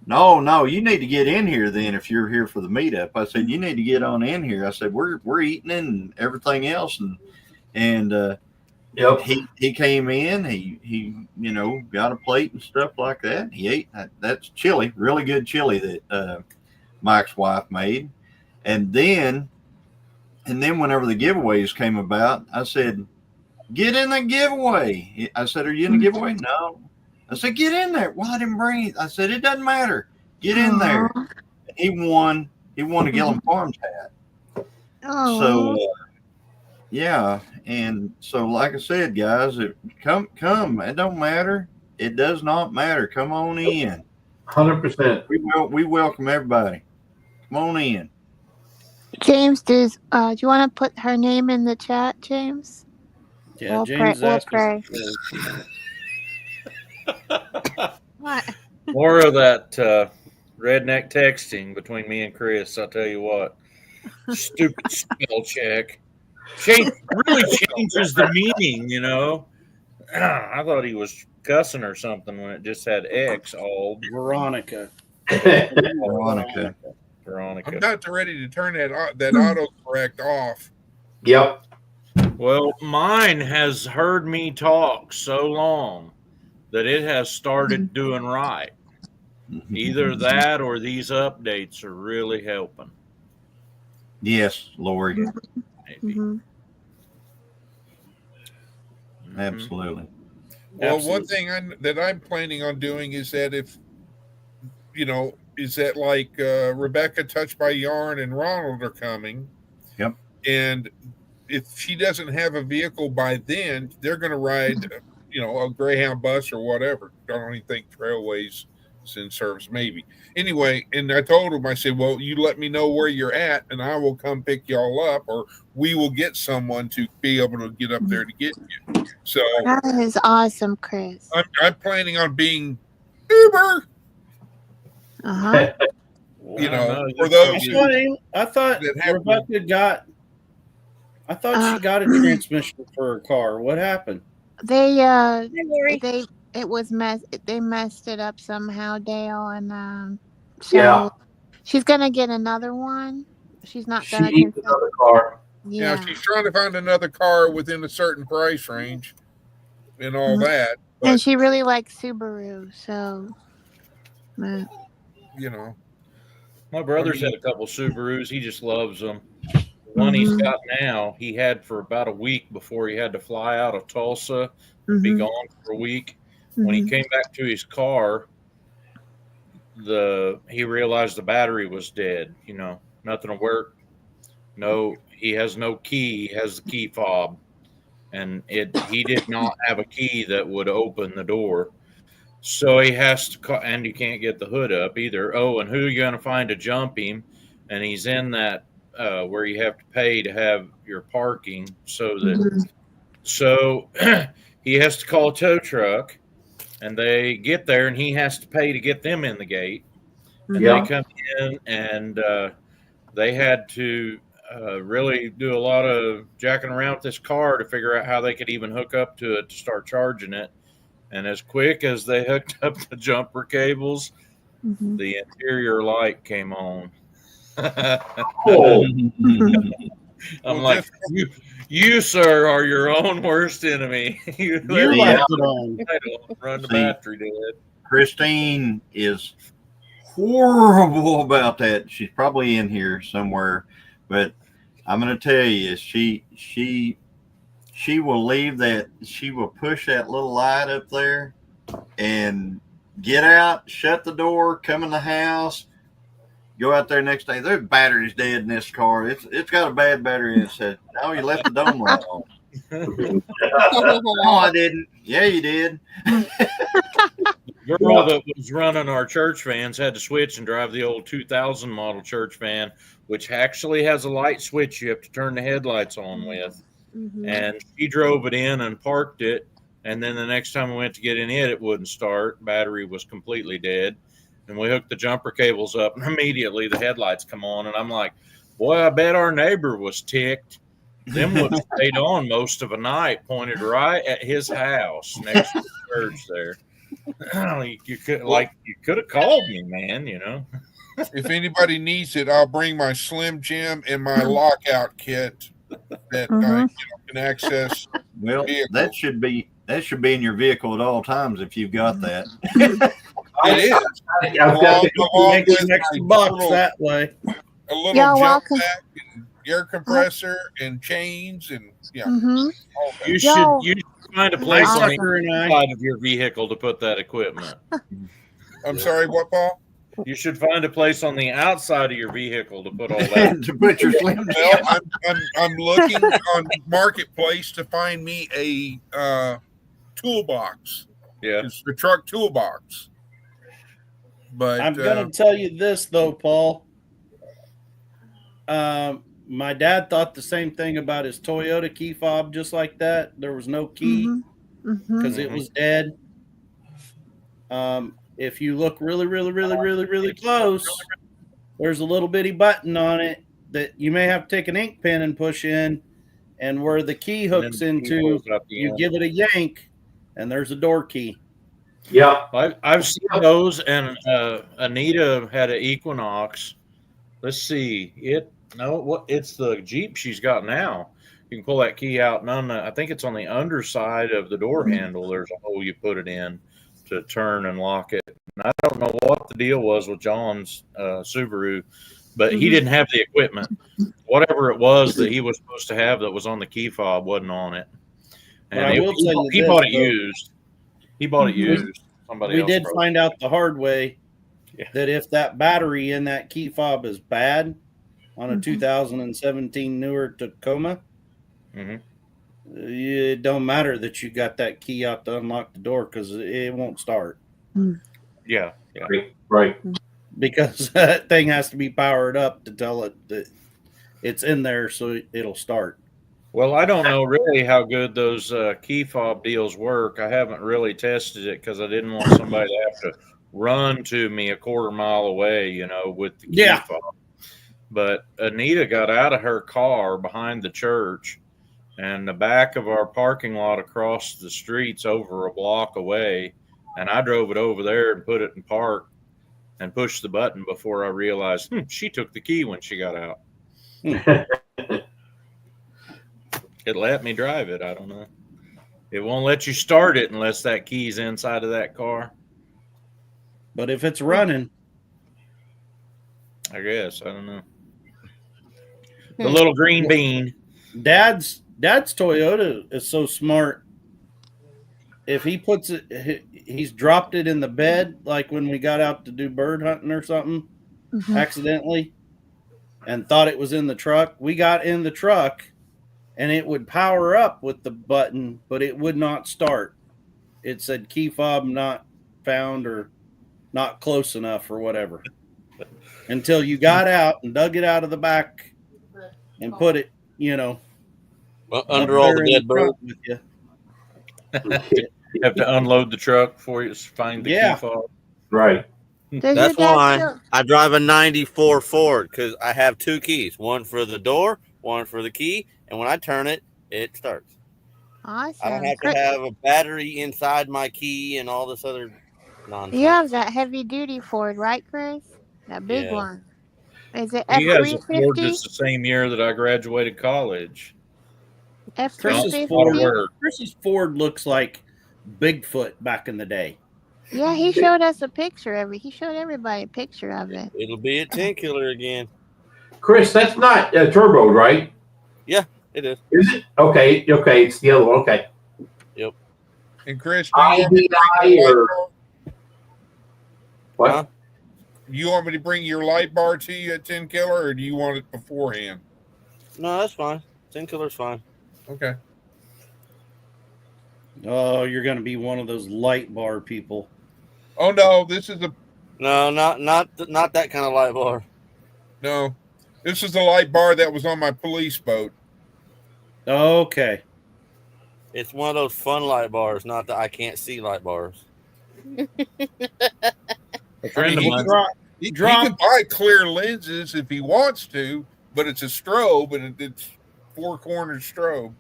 No, you need to get in here then if you're here for the meetup. I said, you need to get on in here. I said, we're eating and everything else. And Yep. he came in, he got a plate and stuff like that. He ate that's chili, really good chili that Mike's wife made. And then whenever the giveaways came about, I said, get in the giveaway. I said, are you in the giveaway? No. I said, get in there. Well, I didn't bring it. I said, it doesn't matter. Get in there. He won a Gillum Farms hat. So, yeah. And so, like I said, guys, come. It don't matter. It does not matter. Come on in. 100%. We welcome everybody. Come on in. James, do you want to put her name in the chat, James? Yeah, We'll James pray- asked we'll us. What? More of that redneck texting between me and Chris. I'll tell you what. Stupid spell check. Really changes the meaning, you know. I thought he was cussing or something when it just had X all. Veronica. Veronica. I'm not ready to turn that autocorrect off. Yep. Well, mine has heard me talk so long that it has started doing right. Either that or these updates are really helping. Yes, Lori. Maybe. Mhm. Absolutely. Well, Absolutely. one thing that I'm planning on doing is that is that like Rebecca, Touched by Yarn, and Ronald are coming. Yep. And if she doesn't have a vehicle by then, they're going to ride, a Greyhound bus or whatever. I don't even think Trailways is in service, maybe. Anyway, and I told him, I said, well, you let me know where you're at, and I will come pick y'all up, or we will get someone to be able to get up there to get you. So That is awesome, Chris. I'm planning on being Uber. Uh-huh. For those I thought that have Rebecca got. I thought she got a transmission for her car. What happened? They Lori. they messed it up somehow, Dale, and so Yeah. she's gonna get another one. She's not She gonna needs another car. Yeah, she's trying to find another car within a certain price range and all that. But, and she really likes Subaru, so My brother's had a couple Subarus. He just loves them. The one he's got now, he had for about a week before he had to fly out of Tulsa, be gone for a week. When he came back to his car, he realized the battery was dead. Nothing to work. No, he has no key. He has the key fob, and he did not have a key that would open the door. So he has to call, and you can't get the hood up either. Oh, and who are you going to find to jump him? And he's in that where you have to pay to have your parking, so he has to call a tow truck, and they get there, and he has to pay to get them in the gate. And they come in, and they had to really do a lot of jacking around with this car to figure out how they could even hook up to it to start charging it. And as quick as they hooked up the jumper cables, the interior light came on. I'm like, you, sir, are your own worst enemy. You left it on. Run the battery dead. Christine is horrible about that. She's probably in here somewhere, but I'm going to tell you, she will leave that. She will push that little light up there and get out, shut the door, come in the house, go out there next day. Their battery's dead in this car. It's got a bad battery. And it said, "Oh, you left the dome light on." No, I didn't. Yeah, you did. The girl that was running our church vans had to switch and drive the old 2000 model church van, which actually has a light switch you have to turn the headlights on with. And she drove it in and parked it. And then the next time we went to get in it wouldn't start. Battery was completely dead. And we hooked the jumper cables up, and immediately the headlights come on. And I'm like, boy, I bet our neighbor was ticked. Them would have stayed on most of the night, pointed right at his house next to the church there. You could have called me, man, If anybody needs it, I'll bring my Slim Jim and my lockout kit that I can access. Well, that should be in your vehicle at all times if you've got that. It is. I've got the next box that way. a little Y'all jump welcome. pack and air compressor and chains and Mm-hmm. all that. You Yo. should find a place on the Sucker and I. side of your vehicle to put that equipment. I'm sorry, what, Paul? You should find a place on the outside of your vehicle to put all that. to put your Slim Well, Jim. I'm looking on Marketplace to find me a toolbox. Yeah. It's the truck toolbox. But I'm gonna tell you this though, Paul. My dad thought the same thing about his Toyota key fob, just like that. There was no key Mm-hmm. because it was dead. If you look really close, there's a little bitty button on it that you may have to take an ink pen and push in, and where the key hooks into, you give it a yank, and there's a door key. Yeah. I've seen those, and Anita had an Equinox. Let's see, it's the Jeep she's got now. You can pull that key out, and I think it's on the underside of the door handle. There's a hole you put it in to turn and lock it. And I don't know what the deal was with John's Subaru, but he didn't have the equipment. Whatever it was that he was supposed to have that was on the key fob wasn't on it. And I will tell you he this, bought it though. used. He bought it used. Somebody We else did broke find out the hard way Yeah. that if that battery in that key fob is bad on a 2017 newer Tacoma, Mhm. it don't matter that you got that key out to unlock the door because it won't start Yeah. Right. because that thing has to be powered up to tell it that it's in there so it'll start. Well, I don't know really how good those key fob deals work. I haven't really tested it because I didn't want somebody to have to run to me a quarter mile away, with the key fob. But Anita got out of her car behind the church, and the back of our parking lot across the street's over a block away, and I drove it over there and put it in park and pushed the button before I realized she took the key when she got out. It let me drive it. I don't know. It won't let you start it unless that key's inside of that car. But if it's running, I guess. I don't know. The little green bean. Dad's Toyota is so smart. If he puts it, he's dropped it in the bed, like when we got out to do bird hunting or something, accidentally, and thought it was in the truck. We got in the truck, and it would power up with the button, but it would not start. It said key fob not found or not close enough or whatever. Until you got out and dug it out of the back and put it, under all the dead birds. with you. You have to unload the truck before you find the key fob. Right. That's why I drive a 94 Ford, because I have two keys, one for the door, one for the key, and when I turn it, it starts. Awesome. I don't have to have a battery inside my key and all this other nonsense. You have that heavy duty Ford, right, Chris? That big one. Is it He has a Ford F350? that's the same year that I graduated college. F350? Chris's Ford looks like Bigfoot back in the day. Yeah, he showed us a picture he showed everybody a picture of it. It'll be a 10 killer again. Chris, that's not turbo, right? Yeah, it is. Is it? Okay, it's the other one. Okay. Yep. And Chris, IDI or what? Huh? You want me to bring your light bar to you at 10 killer, or do you want it beforehand? No, that's fine. 10 killer's fine. Okay. Oh, you're going to be one of those light bar people. Oh no, this is No, not that kind of light bar. no. This is the light bar that was on my police boat. Okay. It's one of those fun light bars, not the I can't see light bars. A friend of mine. He can buy clear lenses if he wants to, but it's a strobe, and it's four-cornered strobe.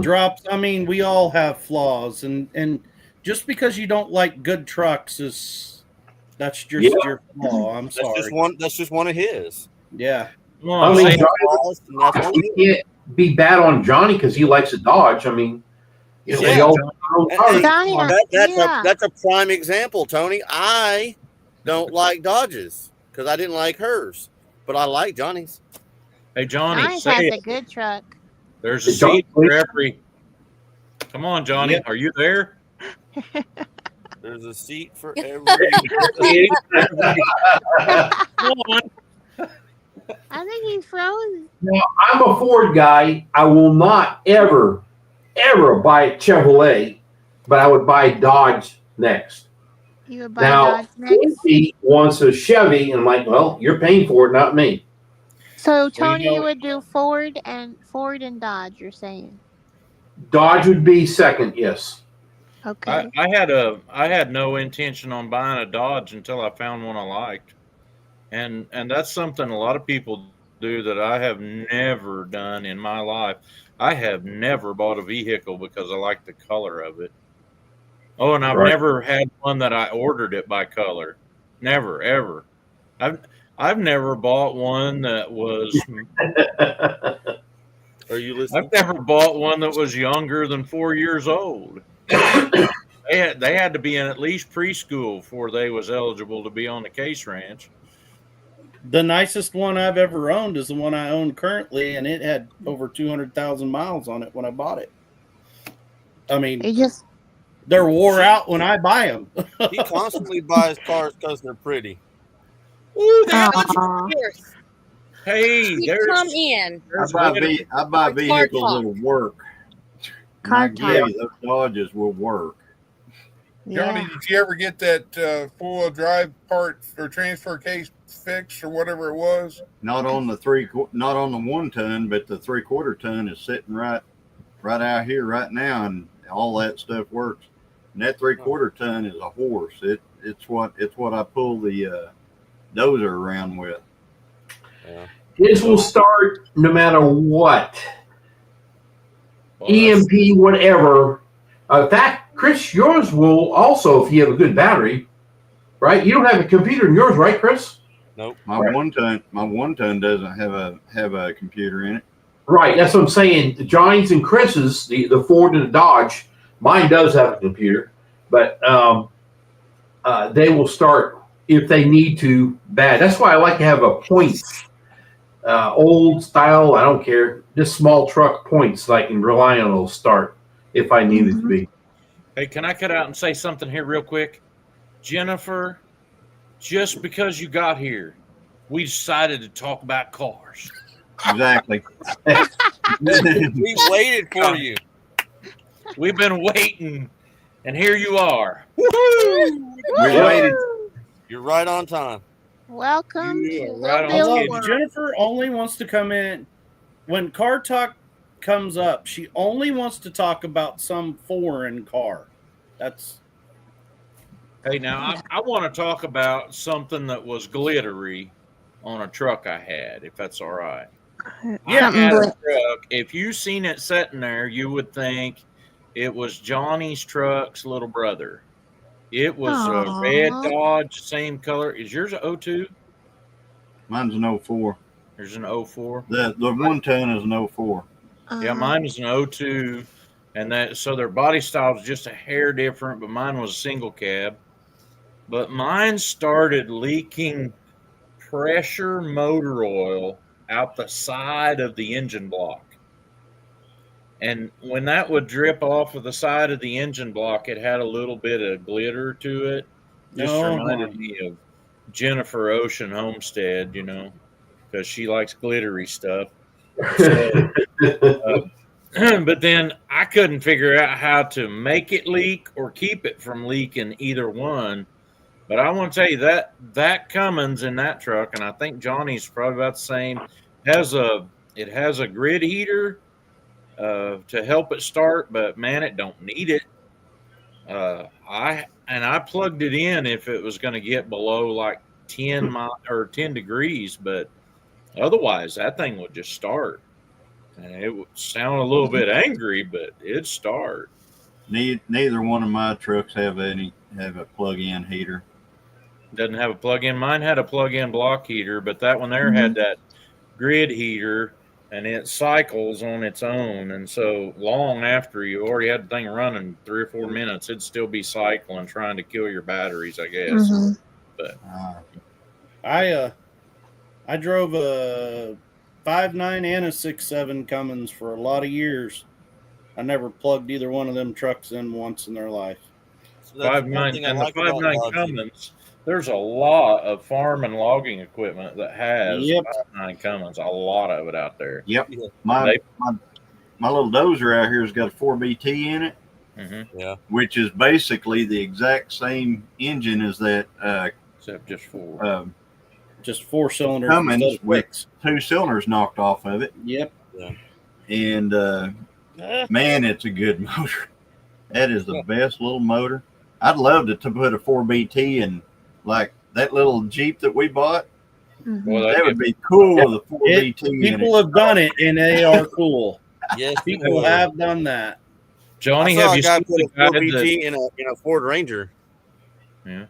Drops. I mean, we all have flaws, and just because you don't like good trucks that's just your flaw. I'm sorry. That's just one of his. Yeah. I mean, you can't be bad on Johnny because he likes a Dodge. I mean, they all that's a prime example, Tony. I don't like Dodges because I didn't like hers. but I like Johnny's. Hey, Johnny, Johnny's say has it. a good truck. There's a Hey, Johnny, seat for every. Come on, Johnny. Yep. Are you there? There's a seat for every. Come on. I think he's frozen. Now, I'm a Ford guy. I will not ever buy a Chevrolet, but I would buy Dodge next. You would buy Now, Dodge next. he wants a Chevy, and I'm like, well, you're paying for it, not me. So Tony, know- you would do Ford and Dodge. You're saying? Dodge would be second, yes. Okay. I had no intention on buying a Dodge until I found one I liked, and that's something a lot of people do that I have never done in my life. I have never bought a vehicle because I like the color of it. Oh, and I've Right. never had one that I ordered it by color. Never, ever. I've never bought one that was. Are you listening? I've never bought one that was younger than 4 years old. They had to be in at least preschool before they was eligible to be on the Case Ranch. The nicest one I've ever owned is the one I own currently, and it had over 200,000 miles on it when I bought it. I mean, You just they're wore out when I buy them. He constantly buys cars because they're pretty. Ooh, Aw. Yours. hey, You there's, come in. there's I one- buy Car vehicles talk. that'll work. And Car I talk. guarantee those Dodges will work. Johnny, yeah. did you ever get that four-wheel drive part or transfer case fixed or whatever it was? Not on the not on the 1 ton, but the 3/4 ton is sitting right out here right now, and all that stuff works. And that 3/4 ton is a horse. It's what I pull the dozer around with. Yeah. His will start no matter what. well, that's- EMP, whatever. In fact, Chris, yours will also, if you have a good battery, right? You don't have a computer in yours, right, Chris? My Right. 1 ton doesn't have a computer in it. Right. That's what I'm saying. The Johnny's and Chris's, the Ford and the Dodge, mine does have a computer, but they will start if they need to bad. That's why I like to have a points, old style. I don't care, just small truck points so I can rely on those start if I need it to be. Hey, can I cut out and say something here real quick? Jennifer, just because you got here, we decided to talk about cars. Exactly. We waited for you. We've been waiting, and here you are. We waited. You're right on time. Welcome Yeah, to right on Little schedule. Bill World. Jennifer only wants to come in when car talk comes up. She only wants to talk about some foreign car. That's Hey, now I want to talk about something that was glittery on a truck I had, if that's all right. I Something had a glit- truck. If you seen it sitting there, you would think it was Johnny's truck's little brother. It was a red Aw. Dodge, same color. Is yours an 02? Mine's an 04. There's an 04. The 1 ton is an 04. Yeah, mine is an 02, and that so their body style is just a hair different, but mine was a single cab. But mine started leaking pressure motor oil out the side of the engine block. And when that would drip off of the side of the engine block, it had a little bit of glitter to it. Just No. reminded me of Jennifer Ocean Homestead, because she likes glittery stuff. So, but then I couldn't figure out how to make it leak or keep it from leaking, either one. But I want to tell you that Cummins in that truck, and I think Johnny's probably about the same, it has a grid heater to help it start, but man, it don't need it. I plugged it in if it was going to get below like 10 degrees, but otherwise that thing would just start. And it would sound a little bit angry, but it'd start. Neither one of my trucks have a plug-in heater. Doesn't have a plug-in. Mine had a plug-in block heater, but that one there had that grid heater, and it cycles on its own. And so long after you already had the thing running 3 or 4 minutes, it'd still be cycling, trying to kill your batteries, I guess. Mhm. But I I drove a 5.9 and a 6.7 Cummins for a lot of years. I never plugged either one of them trucks in once in their life. So that's 5.9 one thing I and like the about 5.9 Dodge. Cummins. There's a lot of farm and logging equipment that has Yep. 5.9 Cummins. A lot of it out there. Yep. Yeah. My little dozer out here has got a 4BT in it, Mm-hmm. Yeah. which is basically the exact same engine as that Except just 4. Just 4 cylinders Cummins instead of with 6. 2 cylinders knocked off of it. Yep. And man, it's a good motor. That is the best little motor. I'd love to put a 4BT in like that little Jeep that we bought. Well, That would be cool with a 4BT in People it. have done it, and they are cool. Yes, People have done that. Johnny, I saw have a you guy seen put the a guy 4BT in a Ford Ranger. Yeah.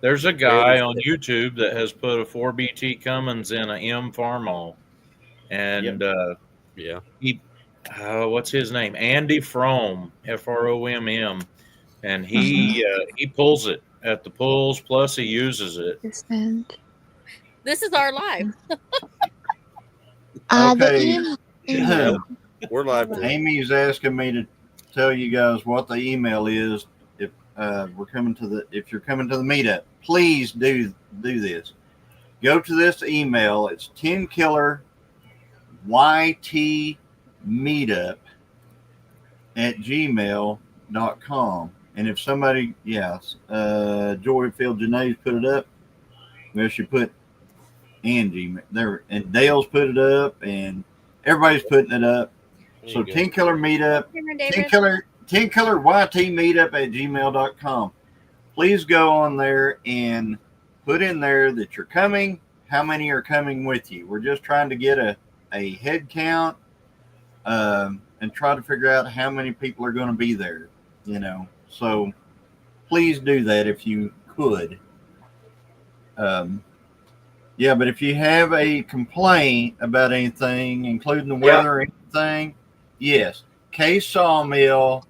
There's a guy on YouTube that has put a 4BT Cummins in a M Farmall. And Yeah. he what's his name? Andy Fromm, Fromm. And he pulls it at the pulls, plus he uses it. This is our live. Okay. We're live too. Amy's asking me to tell you guys what the email is if you're coming to the meetup. Please do this. Go to this email. It's 10 Killer YT Meetup at gmail.com. And if somebody, Joyfield Janae's put it up. Well, she put Angie there, and Dale's put it up, and everybody's putting it up. So 10 Killer Meetup, 10 Killer YT Meetup at gmail.com. Please go on there and put in there that you're coming, how many are coming with you. We're just trying to get a head count and try to figure out how many people are going to be there, So please do that if you could. But if you have a complaint about anything, including the weather or anything, yes, ksawmill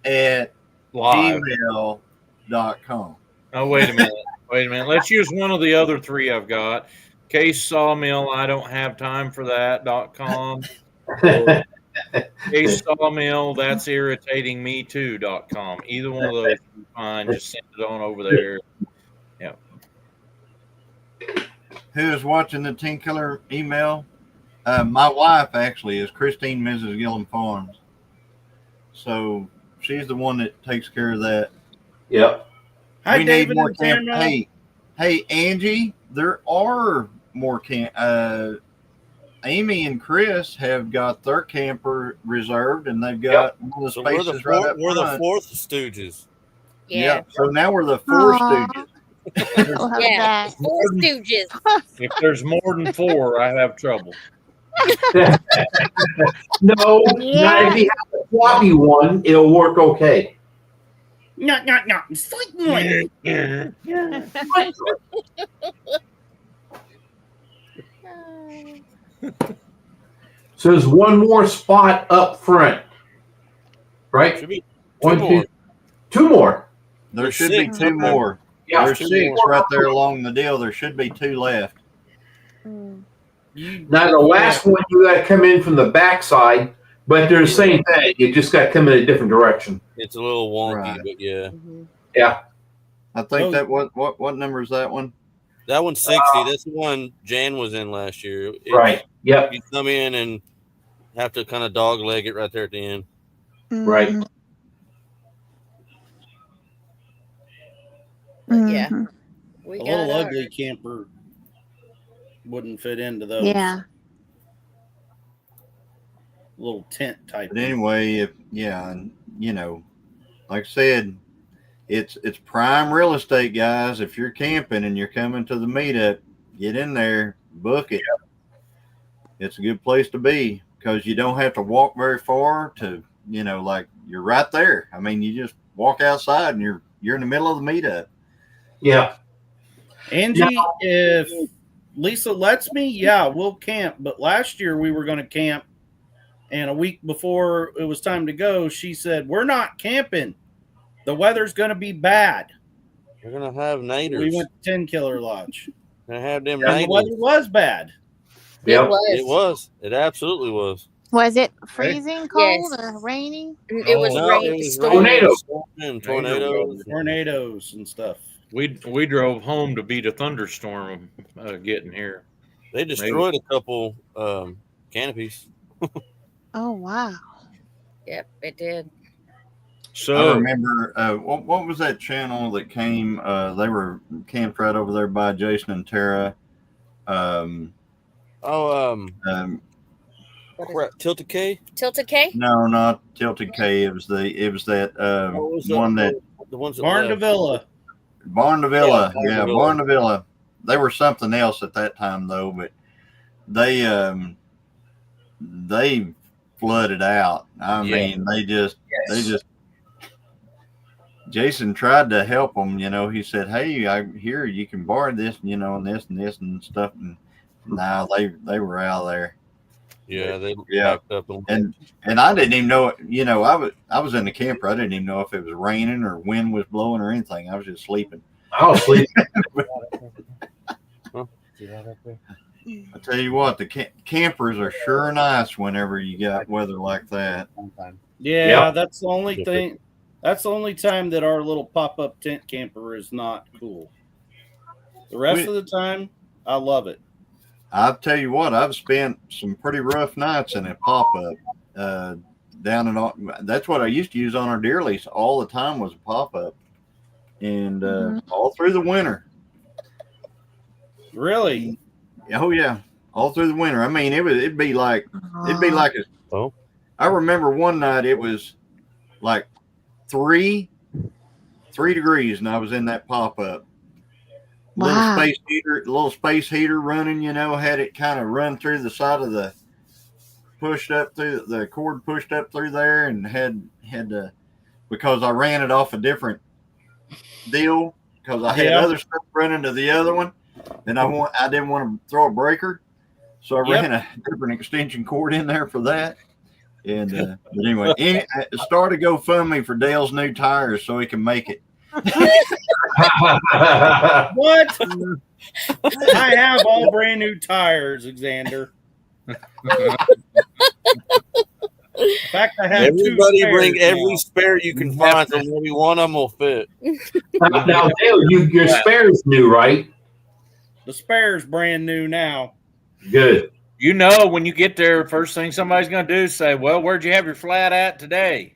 at gmail.com. Oh, wait a minute. Let's use one of the other 3 I've got. Case Sawmill, I don't have time for that.com. Case Sawmill, that's irritating me too.com. Either one of those is fine. Just send it on over there. Yeah. Who is watching the 10 Killer email? My wife actually is Christine, Mrs. Gillum Farms. So she's the one that takes care of that. Yep. Hi, we David need more and Tamara. Hey, Angie, there are more Amy and Chris have got their camper reserved, and they've got one of the So spaces we're the fourth Stooges. Yeah. So now we're the 4 Aw. Stooges. Love Yeah. that. 4 Stooges. If there's more than 4, I have trouble. No, not Yeah. if you have a floppy one, it'll work okay. No. So there's one more spot up front, right? Should be One, more. two more. There should be 6 2 more. Yeah, There's 2 6 more. right there along the deal. There should be 2 left. Now the last one you got to come in from the backside, but they're the same thing. You just got to come in a different direction. It's a little wonky, Right. but yeah. Yeah. I think that what number is that one? That one's 60. That's the one Jan was in last year. Right. Yep. You come in and have to kind of dog leg it right there at the end. Right. Yeah. Mhm. We A got little ours. ugly camper wouldn't fit into those. Yeah. Little tent type. But anyway, and like I said, it's prime real estate, guys. If you're camping and you're coming to the meetup, get in there, book it. It's a good place to be because you don't have to walk very far to, like you're right there. I mean, you just walk outside and you're in the middle of the meetup. Yeah. Angie, if Lisa lets me, yeah, we'll camp. But last year we were going to camp, and a week before it was time to go, she said, "We're not camping. The weather's going to be bad." We're going to have naders. We went to 10 Killer Lodge. They had them And the neighbors. weather was bad. Yep. It was. It was. It absolutely was. Was it freezing cold Yes. or rainy? It was No, No, rain, it was storm. raining, Tornado. storming, and Major tornadoes. Tornadoes and stuff. We drove home to beat a thunderstorm getting here. They destroyed a couple canopies. Oh wow. Yep, it did. I So remember what was that channel that came? They were camped right over there by Jason and Tara. Tilted K. Tilted K? No, not Tilted K. It was that What was one that the ones that Barn to left? Villa. Barn to Villa. Barn to Yeah, Villa. Barn to Villa. They were something else at that time though, but they flooded out. I Yeah. mean, they just Jason tried to help them, he said, "Hey, I hear you can borrow this, and this and stuff." And now they were out there. Yeah, they Yeah. packed up and And I didn't even know, I was in the camper. I didn't even know if it was raining or wind was blowing or anything. I was just sleeping. I was sleeping. I tell you what, the campers are sure nice whenever you got weather like that. Yeah, Yep. that's the only thing. That's the only time that our little pop-up tent camper is not cool. The rest of the time, I love it. I'll tell you what, I've spent some pretty rough nights in a pop-up down in all. That's what I used to use on our deer lease all the time was a pop-up, and all through the winter. Really? Oh yeah, all through the winter. I mean, it'd be like Oh. I remember one night it was like 3 degrees, and I was in that pop-up. Wow. Little space heater running, had it kind of run through the side of the cord pushed up through there, and had to, because I ran it off a different deal because I had other stuff running to the other one, and I didn't want to throw a breaker, so I ran a different extension cord in there for that. And but anyway, start a GoFundMe for Dale's new tires so he can make it. What? I have all brand new tires, Xander. In fact, I have everybody two bring spares every now. spare you can find, so maybe one of them will fit. Now, Dale, your spare's new, right? The spare's brand new now. Good. when you get there, first thing somebody's going to do is say, "Well, where'd you have your flat at today?"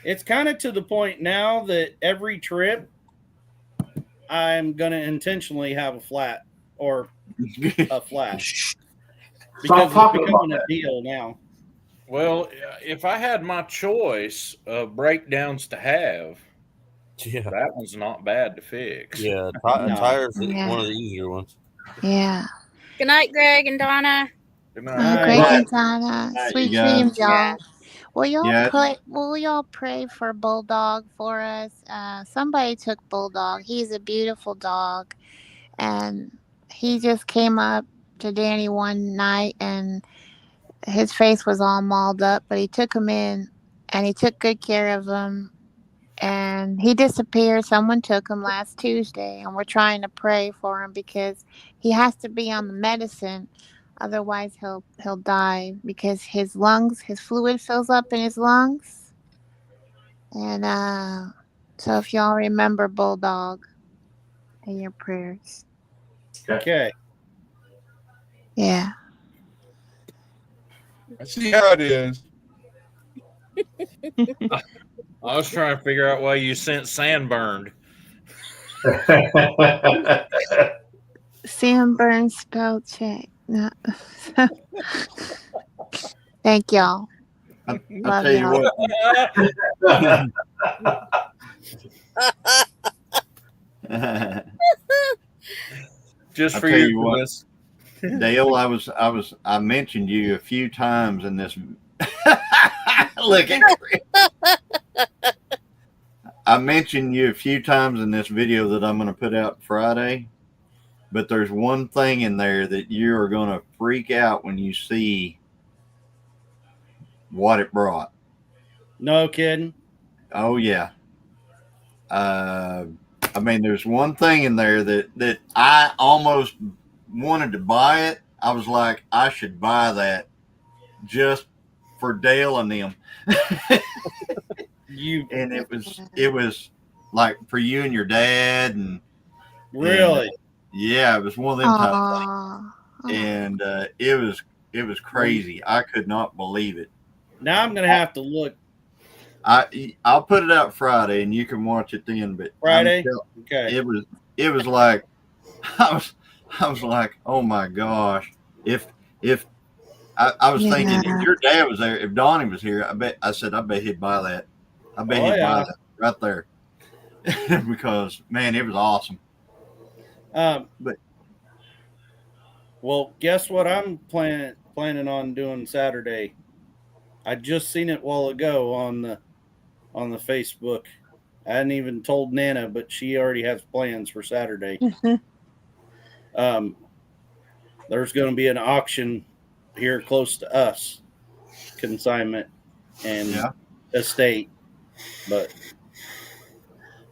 It's kind of to the point now that every trip, I'm going to intentionally have a flat or a flat. Because it's talking becoming about a deal now. Well, if I had my choice of breakdowns to have, Yeah, that one's not bad to fix. yeah. No. Tires is Yeah. one of the easier ones. Yeah. Good night, Greg and Donna. Good Oh, night. great, Right. and Donna. Right, Sweet you guys. dreams, y'all. Will y'all pray for Bulldog for us? Somebody took Bulldog. He's a beautiful dog, and he just came up to Danny one night, and his face was all mauled up. But he took him in, and he took good care of him. And he disappeared. Someone took him last Tuesday, and we're trying to pray for him because he has to be on the medicine. Otherwise, he'll die because his fluid fills up in his lungs. And so if y'all remember Bulldog in your prayers. Okay. Yeah. I see how it is. I was trying to figure out why you sent Sandburned. Sam Burns spell check. No. Thank y'all. I'll Love tell you y'all. what. Just I'll for tell your you what. goodness. Dale, I mentioned you a few times in this. Look at I mentioned you a few times in this video that I'm going to put out Friday, but there's one thing in there that you are going to freak out when you see what it brought. No kidding. Oh yeah. I mean, there's one thing in there that I almost wanted to buy it. I was like, I should buy that just for Dale and them. And it was like for you and your dad and Really? Yeah, it was one of them type of things. Aw. And it was crazy. I could not believe it. Now I'm gonna have to look. I'll put it out Friday and you can watch it then. But Friday? Okay. It was like I was like, oh my gosh. If I was thinking if your dad was there, if Donnie was here, I bet he'd buy that. I bet he'd buy that right there. Because man, it was awesome. But well, guess what I'm planning on doing Saturday. I just seen it a while ago on the Facebook. I hadn't even told Nana, but she already has plans for Saturday. There's going to be an auction here close to us, consignment and estate. But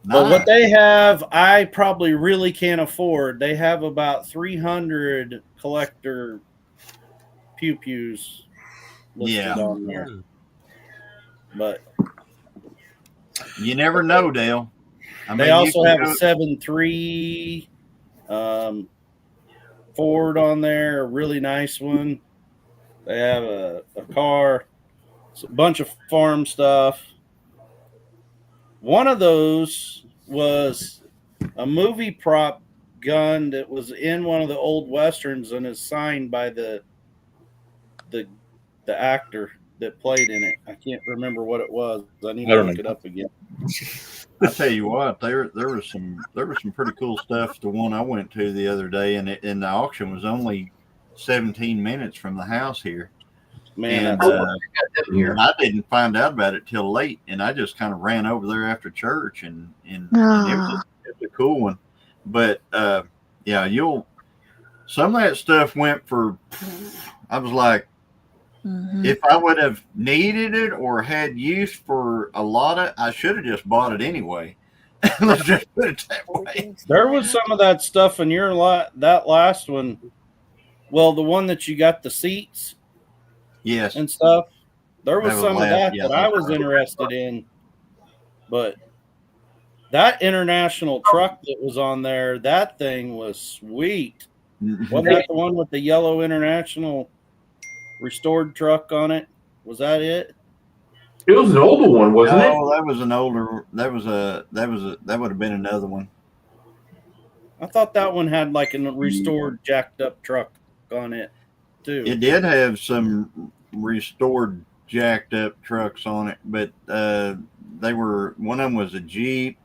what they have, I probably really can't afford. They have about 300 collector pew-pews listed on there. But you never know, Dale. They also have a 7.3 Ford on there, a really nice one. They have a car, a bunch of farm stuff. One of those was a movie prop gun that was in one of the old westerns and is signed by the actor that played in it. I can't remember what it was. I need to look it up again. I tell you what, there was some pretty cool stuff. The one I went to the other day, and the auction was only 17 minutes from the house here. Man, and I didn't find out about it till late, and I just kind of ran over there after church, and it was a cool one. But some of that stuff went for. I was like, if I would have needed it or had use for a lot of, I should have just bought it anyway. Let's just put it that way. There was some of that stuff in your that last one. Well, the one that you got the seats. Yes. And stuff. There was some of that that I was interested in. But that international truck that was on there, that thing was sweet. Wasn't that the one with the yellow international restored truck on it? Was that it? It was an older one, wasn't it? Oh, that was an older. That would have been another one. I thought that one had like a restored jacked up truck on it too. It did have some restored jacked up trucks on it, but they were, one of them was a Jeep.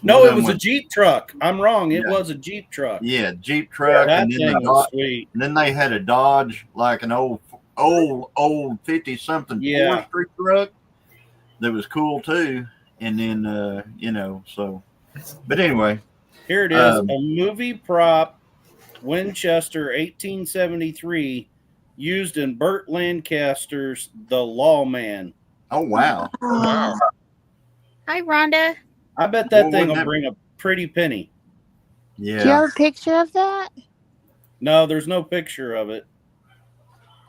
No, it was a Jeep truck. I'm wrong. It was a Jeep truck. Yeah, Jeep truck. That and thing was sweet. And then they had a Dodge, like an old 50-something forestry truck that was cool too. And then, so. But anyway. Here it is, a movie prop Winchester 1873 used in Burt Lancaster's The Lawman. Oh, wow. Wow. Hi, Rhonda. I bet that thing will bring a pretty penny. Yeah. Do you have a picture of that? No, there's no picture of it.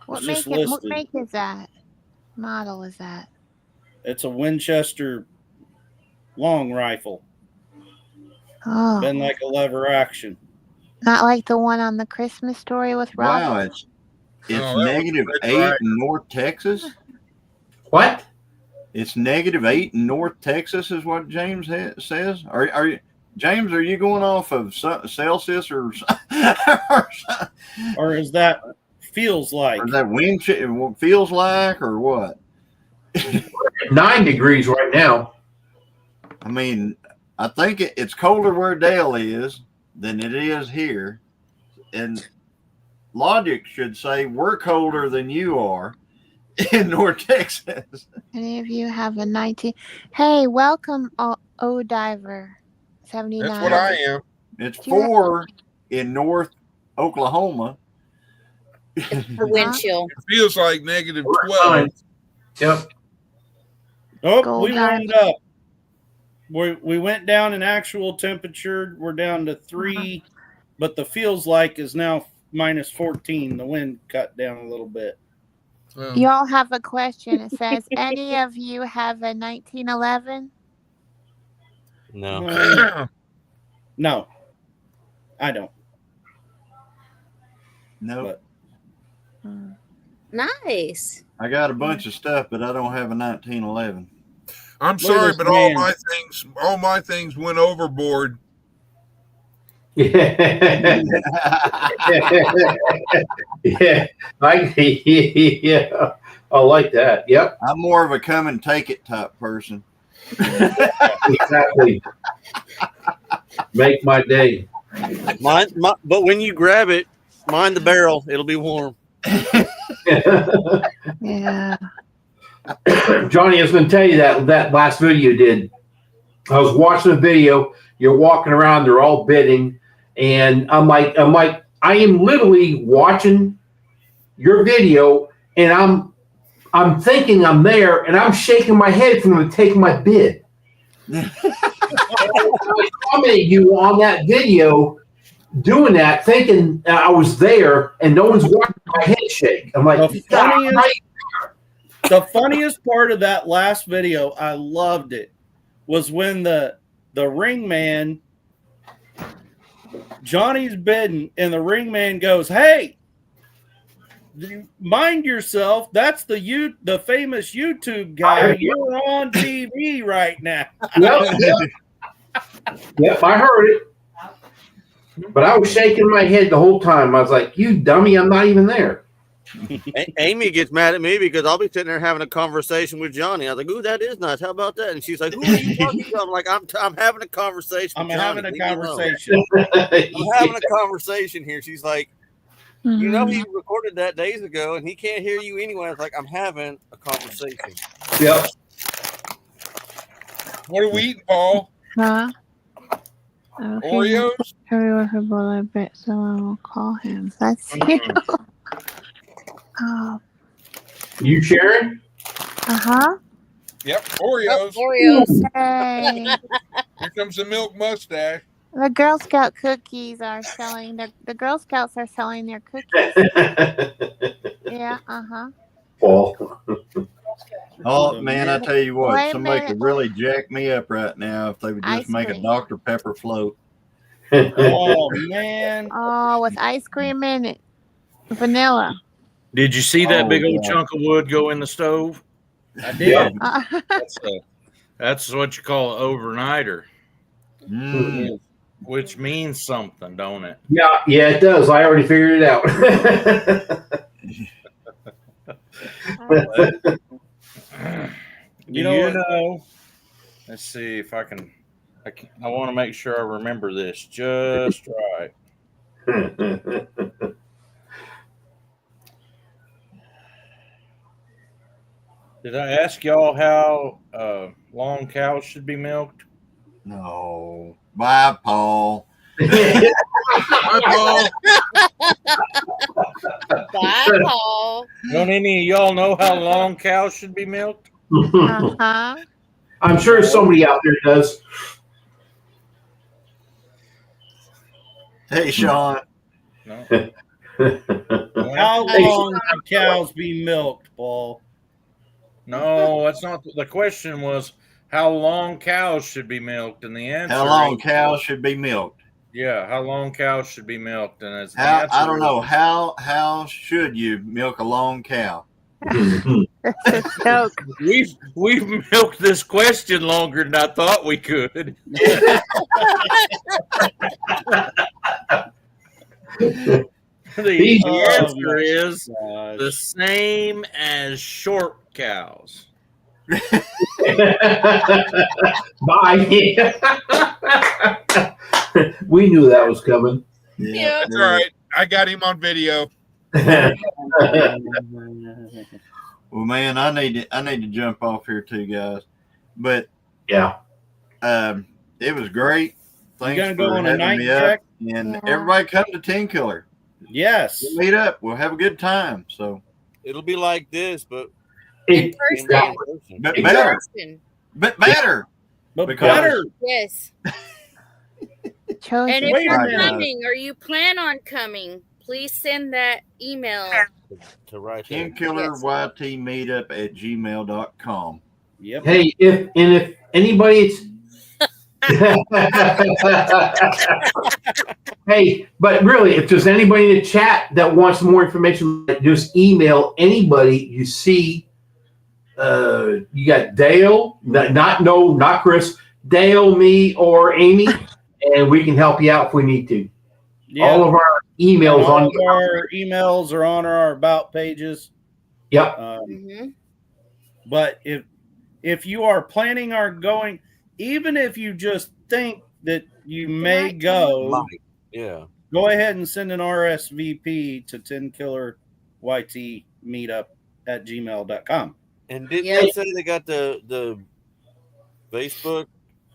What It's make just what listed. make is that? Model is that? It's a Winchester long rifle. Oh, Been like a lever action. not like the one on the Christmas Story with Rob. Wow, it's Oh, that -8 right. in North Texas. What? It's -8 in North Texas, is what James says. Are you, James? Are you going off of Celsius or Or is that feels like? or is that wind feels like, or what? 9 degrees right now. I mean, I think it's colder where Dale is than it is here, and logic should say we're colder than you are in North Texas. Any of you have a 19? Hey, welcome, O Diver 79. That's what I am. It's 4 in North Oklahoma. The wind chill. It feels like -12. Yep. Oh, Gold we warmed diver. up. we went down in actual temperature. We're down to 3, but the feels like is now minus 14. The wind cut down a little bit. Well, You all have a question. It says, any of you have a 1911? No. No, I don't. Nope. But Nice. I got a bunch of stuff, but I don't have a 1911. I'm Look at sorry, this but man. all my things went overboard. Yeah. Yeah. Yeah. I like that. Yep. I'm more of a come and take it type person. Exactly. Make my day. But when you grab it, mind the barrel. It'll be warm. Yeah. Johnny, I was going to tell you that last video you did. I was watching a video. You're walking around. They're all bidding, and I'm like, I am literally watching your video, and I'm thinking I'm there, and I'm shaking my head for them to take my bid. I commented you on that video doing that, thinking I was there, and no one's watching my head shake. I'm like, the funniest part of that last video, I loved it, was when the ring man, Johnny's bidding, and the ring man goes, "Hey, mind yourself! That's the famous YouTube guy. You're on TV right now." Yep, I heard it. But I was shaking my head the whole time. I was like, "You dummy! I'm not even there." Amy gets mad at me because I'll be sitting there having a conversation with Johnny. I was like, "Ooh, that is nice. How about that?" And she's like, "Who are you talking to?" I'm like, "I'm having a conversation. I'm with having Johnny. a conversation. I'm having a conversation here." She's like, "You know, he Mm-hmm. recorded that days ago, and he can't hear you anyway." I was like, "I'm having a conversation." Yep. What are we eating, Paul? Huh? Oreos? Hurry with her boy a bit, so I will call him. That's you. Oh. You sharing? Uh-huh. Yep, Oreos. Oreos. Hey. Here comes the milk mustache. The Girl Scout cookies are selling. The Girl Scouts are selling their cookies. Yeah, uh-huh. Paul. Oh man, I tell you what, Wait a somebody minute. could really jack me up right now if they would just Ice make a cream. Dr. Pepper float. Oh man! Oh, with ice cream in it. Vanilla. Did you see that Oh, big old yeah. chunk of wood go in the stove? I did. That's what you call an overnighter, Mm. which means something, don't it? Yeah, it does. I already figured it out. You know, let's see if I want to make sure I remember this just right. Did I ask y'all how long cows should be milked? No. Bye, Paul. Hi, Paul. Bye, Paul. Don't any of y'all know how long cows should be milked? Uh-huh. I'm sure somebody out there does. Hey, Sean. No. How long can cows be milked, Paul? No, that's not. The question was how long cows should be milked, and the answer. How long is- cows should be milked? Yeah, how long cows should be milked, and it's the How answer I don't is- know. How should you milk a long cow? That's a joke. We've milked this question longer than I thought we could. The answer is the same as short cows. Bye. We knew that was coming. Yeah. That's all right. I got him on video. Well, man, I need to jump off here too, guys. But Yeah. it was great. Thanks gonna go for on a having night me up. check? And Yeah. everybody come to Tin Killer. Yes. We'll meet up. We'll have a good time. So, It'll be like this, but In person. Exactly. but In better, person. but better. But Because- better. Yes. Chosen. And if Wait a you're minute. coming or you plan on coming, please send that email. To right there. TinKillerYT meetup at gmail.com. Yep. Hey, if anybody's hey, but really, if there's anybody in the chat that wants more information, just email anybody you see. You got Dale, not Chris, Dale, me, or Amy, and we can help you out if we need to. Yeah. All of our emails All on. of our emails are on our about pages. Yep. Mm-hmm. But if you are planning on going, even if you just think that you may go, Might. Yeah. go ahead and send an RSVP to 10Killer YT meetup at gmail.com. And didn't Yeah. they say they got the Facebook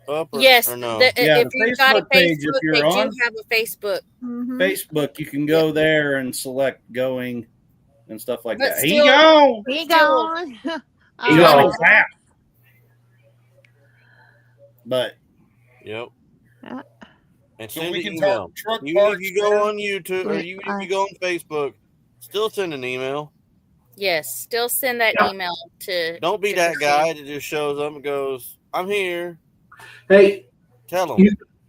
up? Yes. Or no? Yeah, if the you've got a Facebook page, if Facebook, you're they on- do have a Facebook. Mhm. Facebook, you can go there and select going and stuff like But that. still- He gone. He Still- gone. He gone. But Yep. Yeah. And So send we an can email. talk truck Even if parts. you go on YouTube or Yeah, even if you go on Facebook, still send an email. Yes. Still send that Yeah. email to. Don't be to that Christine. guy that just shows up and goes, "I'm here." Hey, Tell them.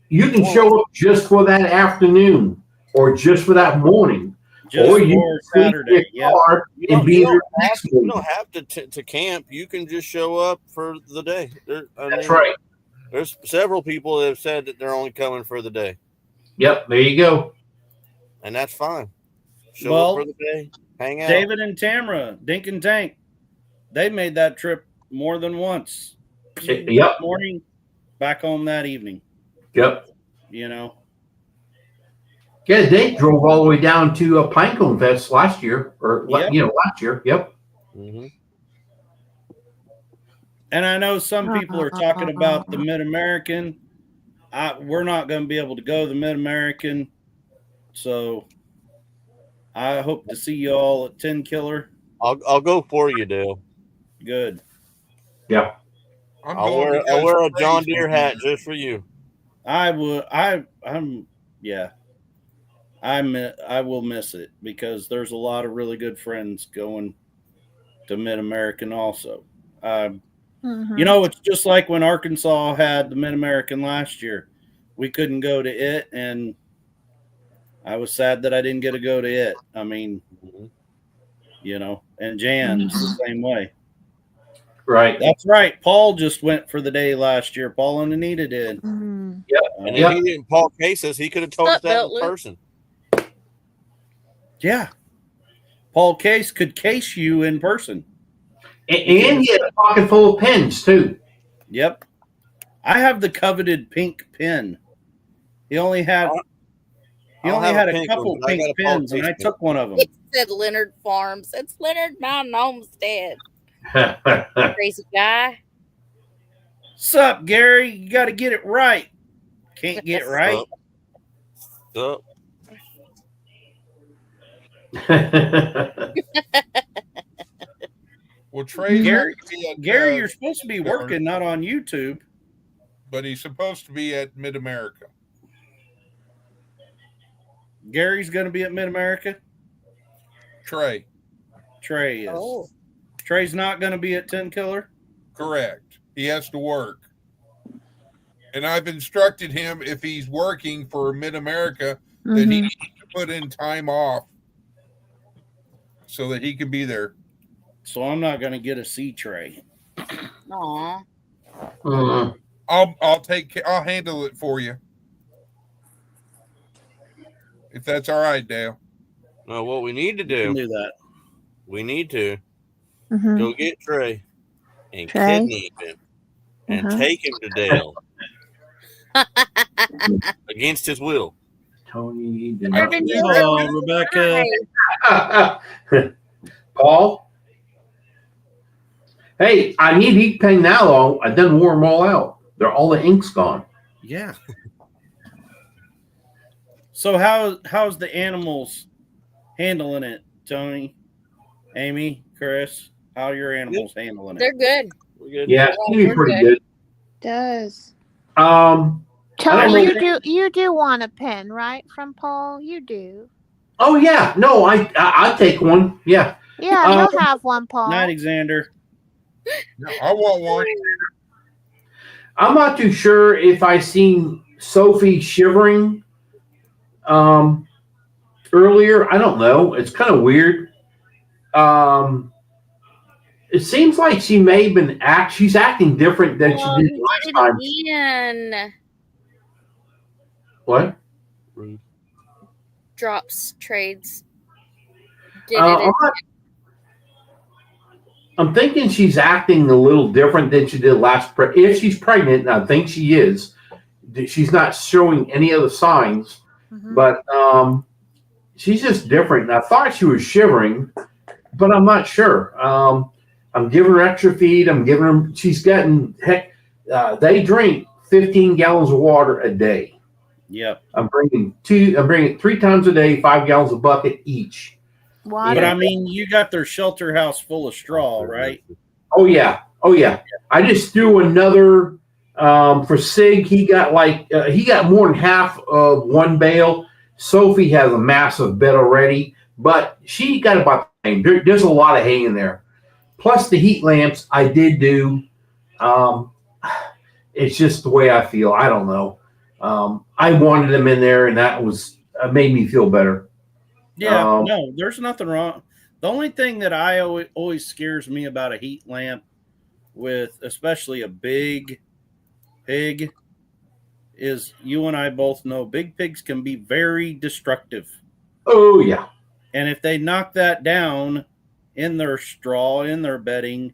you can show up just for that afternoon or just for that morning, just or you for can sleep in Saturday. your Yep. car and be there next You morning. don't have to camp. You can just show up for the day. That's right. There's several people that have said that they're only coming for the day, Yep, there you go. and that's fine. Show Well, up for the day, hang out. David and Tamara, Dink and Tank, they made that trip more than once. Yep, Morning, back home that evening. yep. You know, Yeah, they drove all the way down to Pinecone Fest last year, or Yep. last year. Yep. hmm and I know some people are talking about the Mid American. We're not going to be able to go the Mid American, so I hope to see you all at 10Killer. I'll go for you, Dale. Good. Yep. I'm I'll going wear because a John Trey's Deere gonna be hat there. just for you. I will miss it because there's a lot of really good friends going to Mid American also. Mhm. You know, it's just like when Arkansas had the Mid American last year. We couldn't go to it, and I was sad that I didn't get to go to it. I mean, Mhm. you know, and Jan's the same way. Right. That's right. Paul just went for the day last year. Paul and Anita did. Mhm. And Yep. if he didn't Paul case us, he could have told us Up, that in Beltwood. person. Yeah. Paul Case could case you in person. And he had a pocket full of pens too. Yep. I have the coveted pink pen. He only had I he don't only have a had a pink couple one, but I got pink a Paul pens, and Case I pen. took one of them. It said Lenard Farms. It's Lenard Mountain Homestead. Crazy guy. Sup, Gary? You got to get it right. Can't get right. So, Well, Trey's Gary, not gonna be at, Gary, you're supposed to be working, not on YouTube. but he's supposed to be at Mid America. Gary's going to be at Mid America. Trey, Trey is. Oh. Trey's not going to be at 10Killer. correct. He has to work. And I've instructed him if he's working for Mid America that he Mhm. needs to put in time off so that he can be there. So I'm not going to get a C Trey. Aw. Mhm. I'll handle it for you. If that's all right, Dale. no, what we need to You can do, do that. we need to Mhm. go get Trey and Trey? kidnap him and Uh-huh. take him to Dale against his will. Tony did I not- can do Hello, that. Rebecca. Paul. Hey, I need ink pen now. Though. I done wore them all out. They're all the ink's gone. Yeah. So how's the animals handling it, Tony, Amy, Chris? How are your animals handling it? They're good. We're good. Yeah, Yeah, it'd be we're pretty good. good. does. I don't Tony, know. you do want a pen, right, from Paul? You do. Oh yeah, no, I take one. Yeah. Yeah, you'll have one, Paul. Night, Xander. Yeah, I want one. I'm not too sure if I seen Sophie shivering earlier. I don't know. It's kind of weird. It seems like she may have been she's acting different than Oh, she he did did last it time. again. What? Drops, trades. Did I'm, I'm thinking she's acting a little different than she did last. If she's pregnant, and I think she is, she's not showing any other signs, but she's just different. And I thought she was shivering, but I'm not sure. I'm giving her extra feed. I'm giving her. She's getting they drink 15 gallons of water a day. Yep. I'm bringing 3 times a day, 5 gallons a bucket each. Water. But I mean, you got their shelter house full of straw, right? Oh yeah. I just threw another for Sig. He got more than half of one bale. Sophie has a massive bed already, but she got about the same. There's a lot of hay in there. Plus the heat lamps I did do. It's just the way I feel. I don't know. I wanted them in there, and that was made me feel better. Yeah, no, there's nothing wrong. The only thing that I always scares me about a heat lamp, with especially a big pig, is you and I both know big pigs can be very destructive. Oh yeah. And if they knock that down in their straw, in their bedding,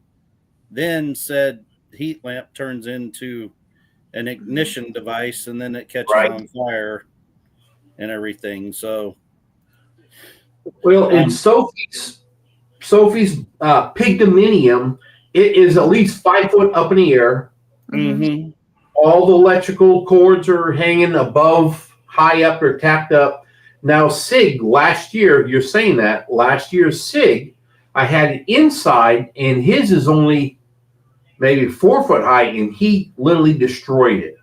then said heat lamp turns into an ignition device, and then it catches on fire and everything. So, well, in Sophie's pig dominium, it is at least 5 foot up in the air. Mm-hmm. All the electrical cords are hanging above, high up or tacked up. Now, Sig, last year, you're saying that last year's Sig, I had it inside, and his is only maybe 4 foot high, and he literally destroyed it.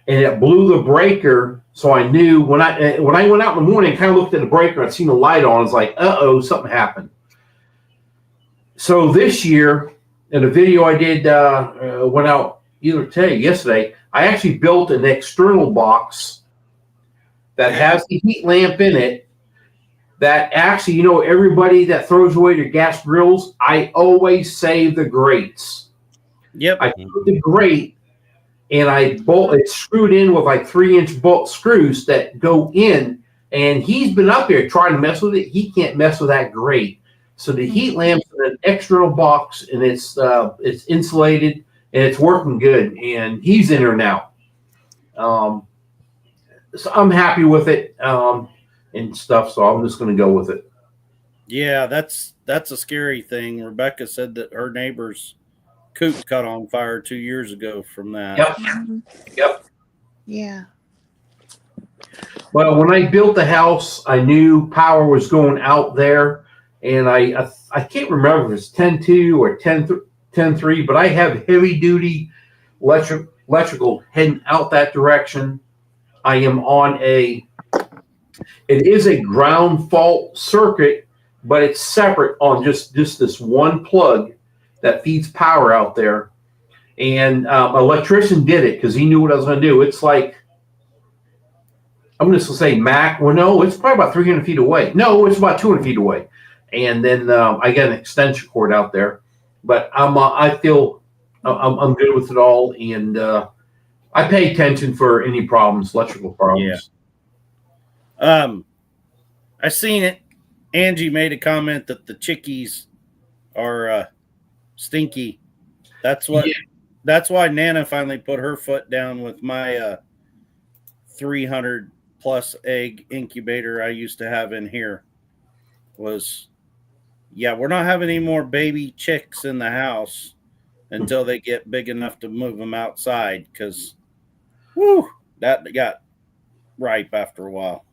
And it blew the breaker, so I knew when I went out in the morning, kind of looked at the breaker, I'd seen the light on. I was like, something happened. So this year, in a video I did, went out either yesterday, I actually built an external box that has the heat lamp in it. That actually, everybody that throws away their gas grills, I always save the grates. Yep. I put the grate, and it's screwed in with like 3-inch bolt screws that go in. And he's been up there trying to mess with it. He can't mess with that grate. So the heat lamp's in an external box, and it's insulated, and it's working good. And he's in there now. So I'm happy with it and stuff. So I'm just going to go with it. Yeah, that's a scary thing. Rebecca said that her neighbor's coop caught on fire 2 years ago from that. Yep. Yeah. Well, when I built the house, I knew power was going out there, and I can't remember if it's 10.2 or 10.3, but I have heavy duty electrical heading out that direction. I am on it is a ground fault circuit, but it's separate on just this one plug that feeds power out there. And electrician did it because he knew what I was going to do. It's like, I'm just going to say Mac. Well, no, it's probably about 300 feet away. No, it's about 200 feet away. And then I got an extension cord out there. But I feel I'm good with it all. And I pay attention for any problems, electrical problems. Yeah. I seen it. Angie made a comment that the chickies are stinky. That's why Nana finally put her foot down with my 300 plus egg incubator I used to have in here. We're not having any more baby chicks in the house until they get big enough to move them outside, because that got ripe after a while.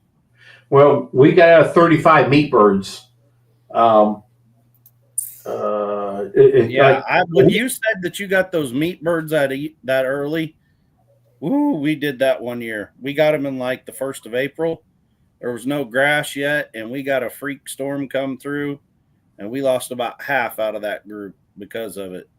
Well, we got 35 meat birds. Yeah, when you said that you got those meat birds that early, ooh, we did that one year. We got them in like the 1st of April. There was no grass yet, and we got a freak storm come through, and we lost about half out of that group because of it.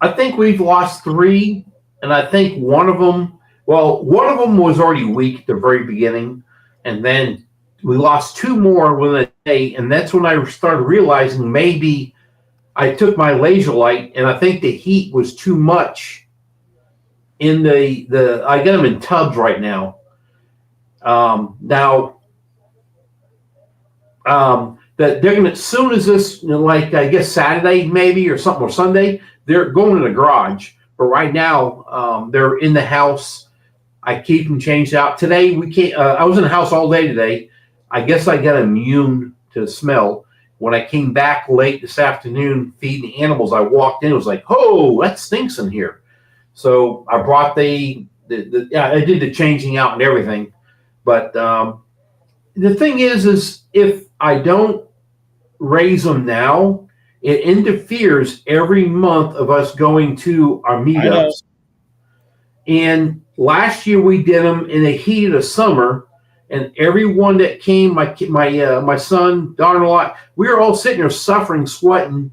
I think we've lost 3, and I think one of them was already weak at the very beginning, and then we lost 2 more within a day, and that's when I started realizing maybe I took my laser light, and I think the heat was too much in I got them in tubs right now. That they're gonna, as soon as this, like I guess Saturday maybe or something, or Sunday, they're going in the garage. But right now, they're in the house. I keep them changed out. Today we can't. I was in the house all day today. I guess I got immune to the smell. When I came back late this afternoon feeding the animals, I walked in. It was like, oh, that stinks in here. So I brought I did the changing out and everything. But the thing is if I don't raise them now, it interferes every month of us going to our meetups. And last year we did them in the heat of the summer, and everyone that came, my son, daughter-in-law, we were all sitting there suffering, sweating,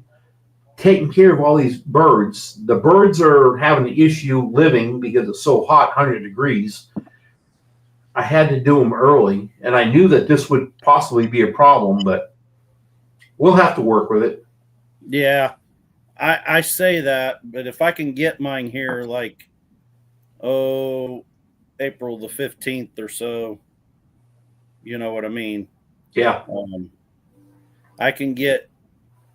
taking care of all these birds. The birds are having an issue living because it's so hot, 100 degrees. I had to do them early, and I knew that this would possibly be a problem, but we'll have to work with it. Yeah, I say that, but if I can get mine here, like, April the 15th or so, you know what I mean? Yeah. I can get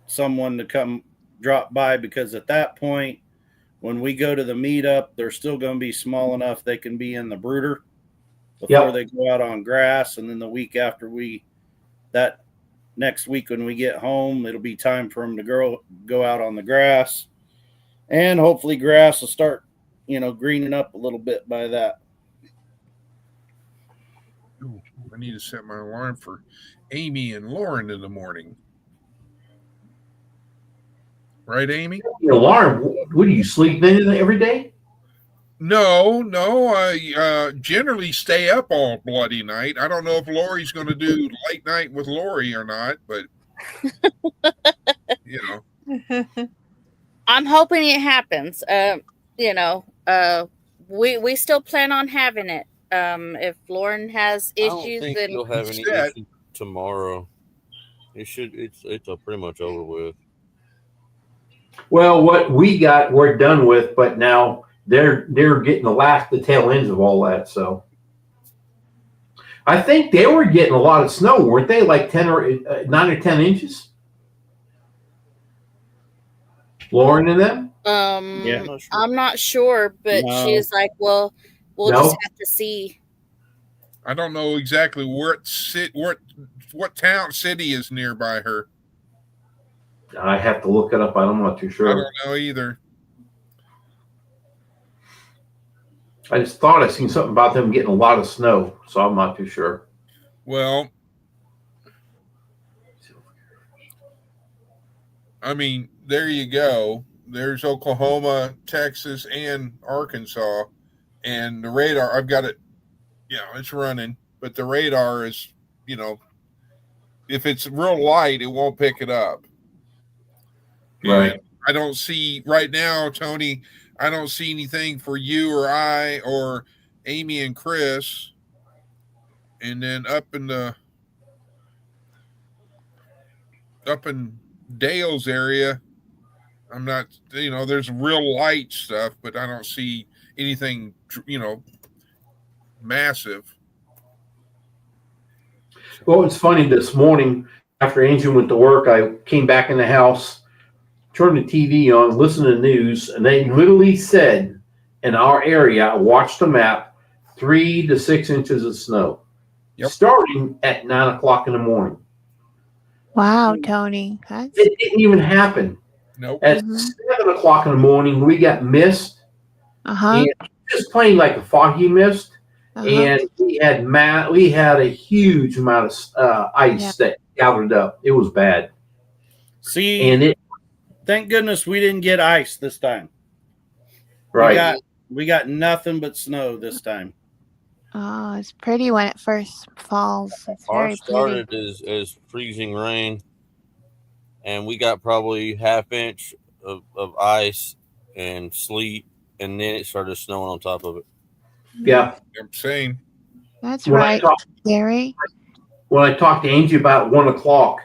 someone to come drop by, because at that point, when we go to the meetup, they're still going to be small enough they can be in the brooder before they go out on grass. And then the week after that next week when we get home, it'll be time for them to go out on the grass. And hopefully grass will start, greening up a little bit by that. Ooh, I need to set my alarm for Amy and Lauren in the morning. Right, Amy? Your alarm? What do you sleep in every day? No. I generally stay up all bloody night. I don't know if Lori's going to do late night with Lori or not, but I'm hoping it happens. We still plan on having it. If Lauren has issues, I don't think then you'll have any issues tomorrow. It's pretty much over with. Well, what we got, we're done with, but now they're getting the tail ends of all that. So I think they were getting a lot of snow, weren't they? Like 9 or 10 inches. Lauren and them. I'm not sure, but she's like, well, we'll just have to see. I don't know exactly what city is nearby her. I have to look it up. I'm not too sure. I don't know either. I just thought I seen something about them getting a lot of snow, so I'm not too sure. Well, I mean, there you go. There's Oklahoma, Texas, and Arkansas. And the radar, I've got it, it's running. But the radar is, if it's real light, it won't pick it up. Right. And I don't see, right now, Tony, I don't see anything for you or I or Amy and Chris. And then up in Dale's area, I'm not, there's real light stuff, but I don't see anything, massive. Well, it's funny, this morning after Angel went to work, I came back in the house, turned the TV on, listened to the news, and they literally said in our area, I watched the map, 3 to 6 inches of snow, starting at 9 o'clock in the morning. Wow, Tony. It didn't even happen. Nope. At 7 o'clock in the morning, we got mist. And just plain like a foggy mist. And we had a huge amount of ice that gathered up. It was bad. See, And it thank goodness we didn't get ice this time. right. We got nothing but snow this time. Oh, it's pretty when it first falls. It's very Ours pretty. started as freezing rain, and we got probably half inch of ice and sleet, and then it started snowing on top of it. Yeah. I'm saying. That's When I right, talked Gary. to Angie about 1 o'clock,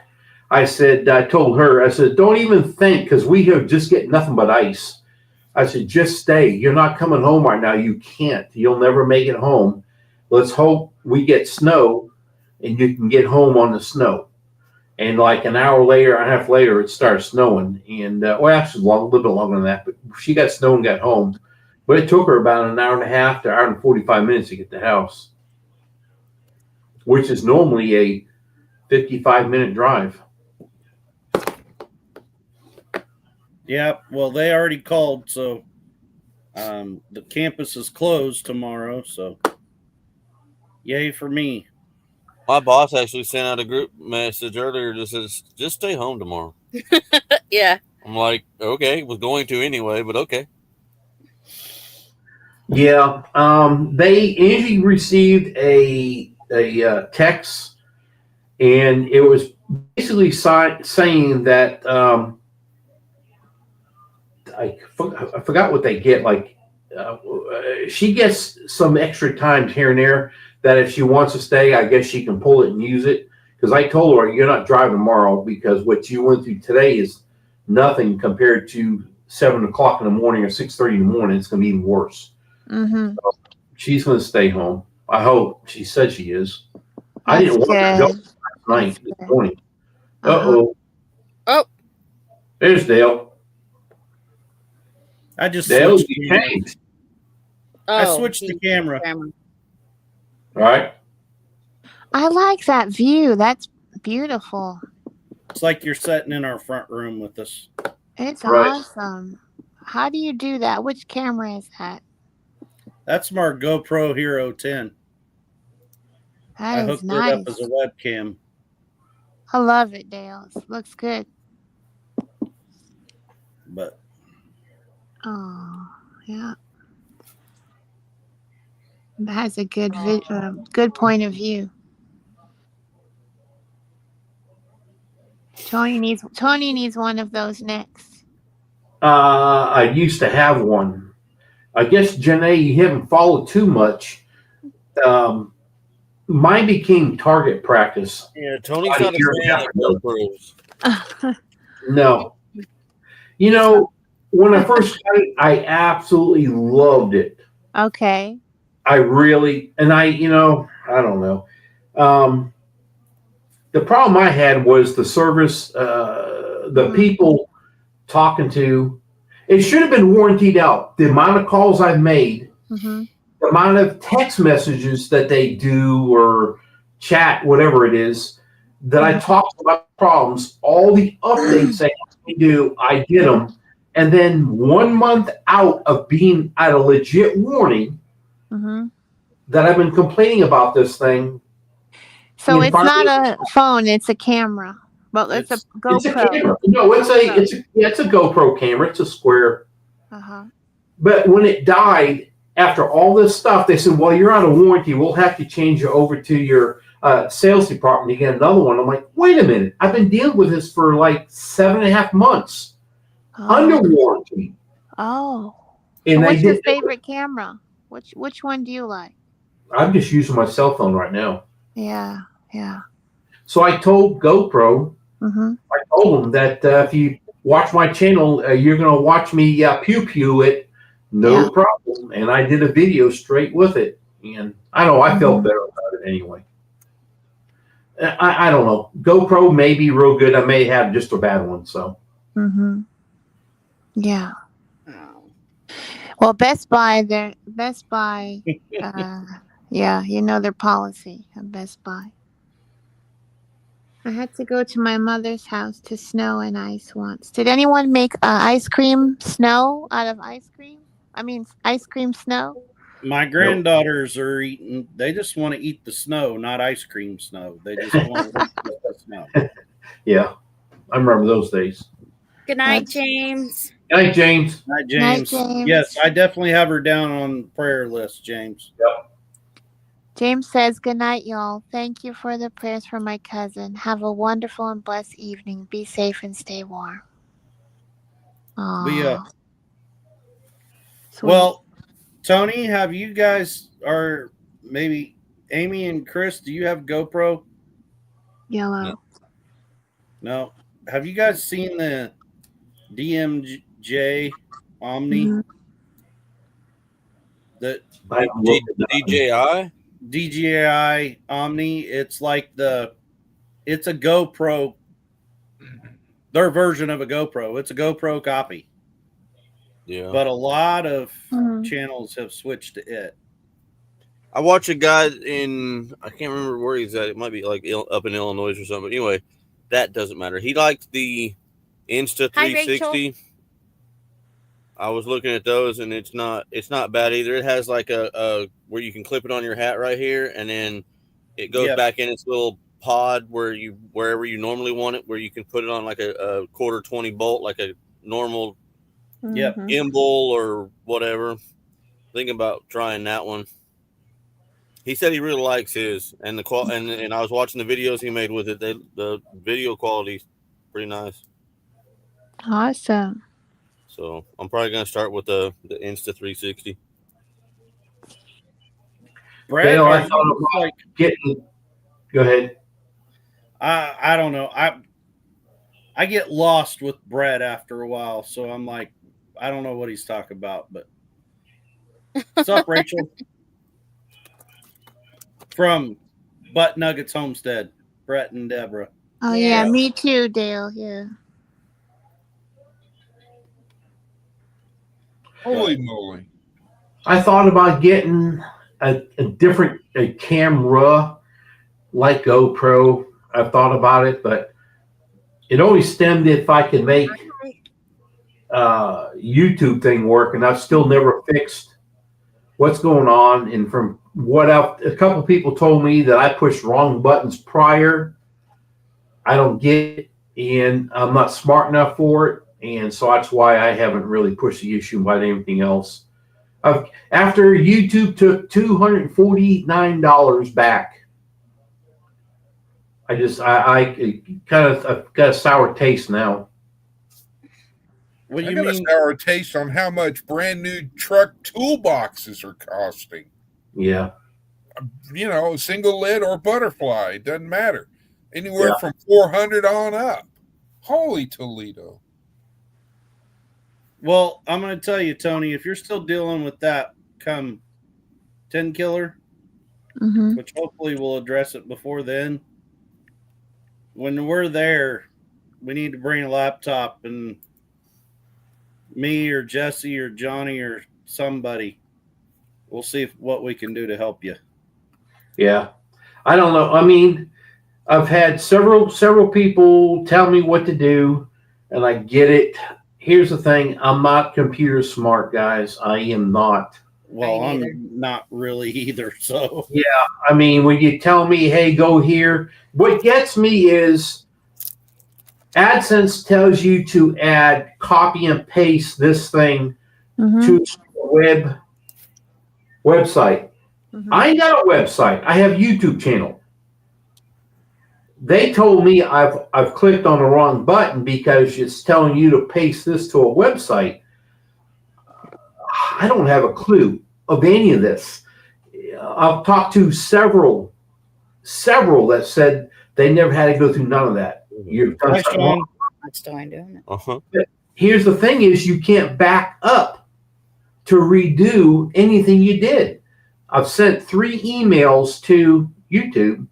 I told her, I said, don't even think, because we have just get nothing but ice. I said, just stay. You're not coming home right now. You can't. You'll never make it home. Let's hope we get snow and you can get home on the snow. And like an hour later, a half later, it started snowing. And actually, a little bit longer than that. But she got snow and got home. But it took her about an hour and a half to an hour and 45 minutes to get to the house, which is normally a 55-minute drive. Yeah, well, they already called, so the campus is closed tomorrow, so yay for me. My boss actually sent out a group message earlier that says, just stay home tomorrow. Yeah. I'm like, okay, was going to anyway, but okay. Yeah, Angie received a text, and it was basically saying that I forgot what they get. Like she gets some extra time here and there that if she wants to stay, I guess she can pull it and use it. Because I told her, you're not driving tomorrow because what you went through today is nothing compared to 7 o'clock in the morning or 6:30 in the morning. It's going to be even worse. Mm-hmm. So she's going to stay home. I hope. She said she is. I didn't want her to go last night, this morning. Uh-oh. Oh. There's Dale. I just Dale, switched you cameras. changed. I switched the camera. All right. I like that view. That's beautiful. It's like you're sitting in our front room with us. It's Right. awesome. How do you do that? Which camera is that? That's my GoPro Hero 10. I That is hooked nice. it up as a webcam. I love it, Dale. It looks good. But Oh, yeah. That has a good good point of view. Tony needs one of those next. I used to have one. I guess, Janae, you haven't followed too much. Mine became target practice. Yeah, Tony's not a fan of GoPros. No. You know, when I first got it, I absolutely loved it. Okay. I really, and I don't know. The problem I had was the service, the people talking to. It should have been warrantied out. The amount of calls I've made, Mm-hmm. the amount of text messages that they do or chat, whatever it is, that I talked about problems, all the updates they do, I did them. And then 1 month out of being at a legit warning Mm-hmm. that I've been complaining about this thing. So And it's finally- not a phone; it's a camera. Well, it's a GoPro. It's a camera. No, it's a GoPro camera. It's a square. Uh-huh. But when it died, after all this stuff, they said, well, you're out of warranty. We'll have to change you over to your sales department to get another one. I'm like, wait a minute. I've been dealing with this for like 7.5 months under warranty. Oh. And So they what's your did. favorite camera? Which one do you like? I'm just using my cell phone right now. Yeah. So I told GoPro, Mm-hmm. I told them that if you watch my channel, you're going to watch me pew it. No problem. And I did a video straight with it. And I know I felt better about it anyway. I don't know. GoPro may be real good. I may have just a bad one. So. Mm-hmm. Yeah. Well, Best Buy, yeah, you know their policy at Best Buy. I had to go to my mother's house to snow and ice once. Did anyone make ice cream snow out of ice cream? I mean, ice cream snow? my granddaughters are eating. They just want to eat the snow, not ice cream snow. They just want to eat the snow. Yeah. I remember those days. Good night, James. Good night, James. Night, Night, James. James. Yes, I definitely have her down on prayer list, James. James says, "Good night, y'all. Thank you for the prayers for my cousin. Have a wonderful and blessed evening. Be safe and stay warm." We Aww. Sweet. well, Tony, have you guys, or maybe Amy and Chris, do you have GoPro? Yellow. No. Have you guys seen the DMJ Omni? Mhm. The I haven't looked at that. DJI. DJI Omni? It's like it's a GoPro, their version of a GoPro. It's a GoPro copy. Yeah. But a lot of Mhm. channels have switched to it. I watch a guy I can't remember where he's at. It might be like up in Illinois or something. But anyway, that doesn't matter. He liked the Insta Hi, 360. I was looking at those, and it's not bad either. It has like a where you can clip it on your hat right here, and then it goes Yep. back in its little pod wherever you normally want it, where you can put it on like a quarter 20 bolt, like a normal Yep. Mhm. gimbal or whatever. Thinking about trying that one. He said he really likes his, and and I was watching the videos he made with it. The video quality's pretty nice. Awesome. So I'm probably gonna start with the Insta 360. Brad, Dale, are I you thought about like, getting. Go ahead. I don't know. I get lost with Brad after a while, so I'm like, I don't know what he's talking about. But what's up, Rachel? From Butt Nuggets Homestead, Brett and Deborah. Oh Yeah. yeah, me too, Dale. Yeah. Holy moly. I thought about getting a different camera like GoPro. I've thought about it, but it always stemmed if I can make YouTube thing work, and I've still never fixed what's going on. And from what a couple people told me that I pushed wrong buttons prior. I don't get it, and I'm not smart enough for it, and so that's why I haven't really pushed the issue about anything else. After YouTube took $249 back, I kind of I've got a sour taste now. What I you got mean? a sour taste on how much brand new truck toolboxes are costing. Yeah. You know, single lid or butterfly, it doesn't matter. Anywhere from 400 on up. Holy Toledo. Well, I'm going to tell you, Tony, if you're still dealing with that come 10 killer, Mhm. which hopefully we'll address it before then, when we're there, we need to bring a laptop, and me or Jesse or Johnny or somebody, we'll see what we can do to help you. Yeah. I don't know. I mean, I've had several people tell me what to do, and I get it. Here's the thing. I'm not computer smart, guys. I am not. Well, I I'm neither. not really either. So I mean, when you tell me, hey, go here, what gets me is AdSense tells you to add, copy and paste this thing Mhm. to a website. Mhm. I ain't got a website. I have a YouTube channel. They told me I've clicked on the wrong button because it's telling you to paste this to a website. I don't have a clue of any of this. I've talked to several that said they never had to go through none of that. You've done Hi, something Sean. wrong. I still ain't doing it. Uh-huh. Here's the thing is you can't back up to redo anything you did. I've sent 3 emails to YouTube,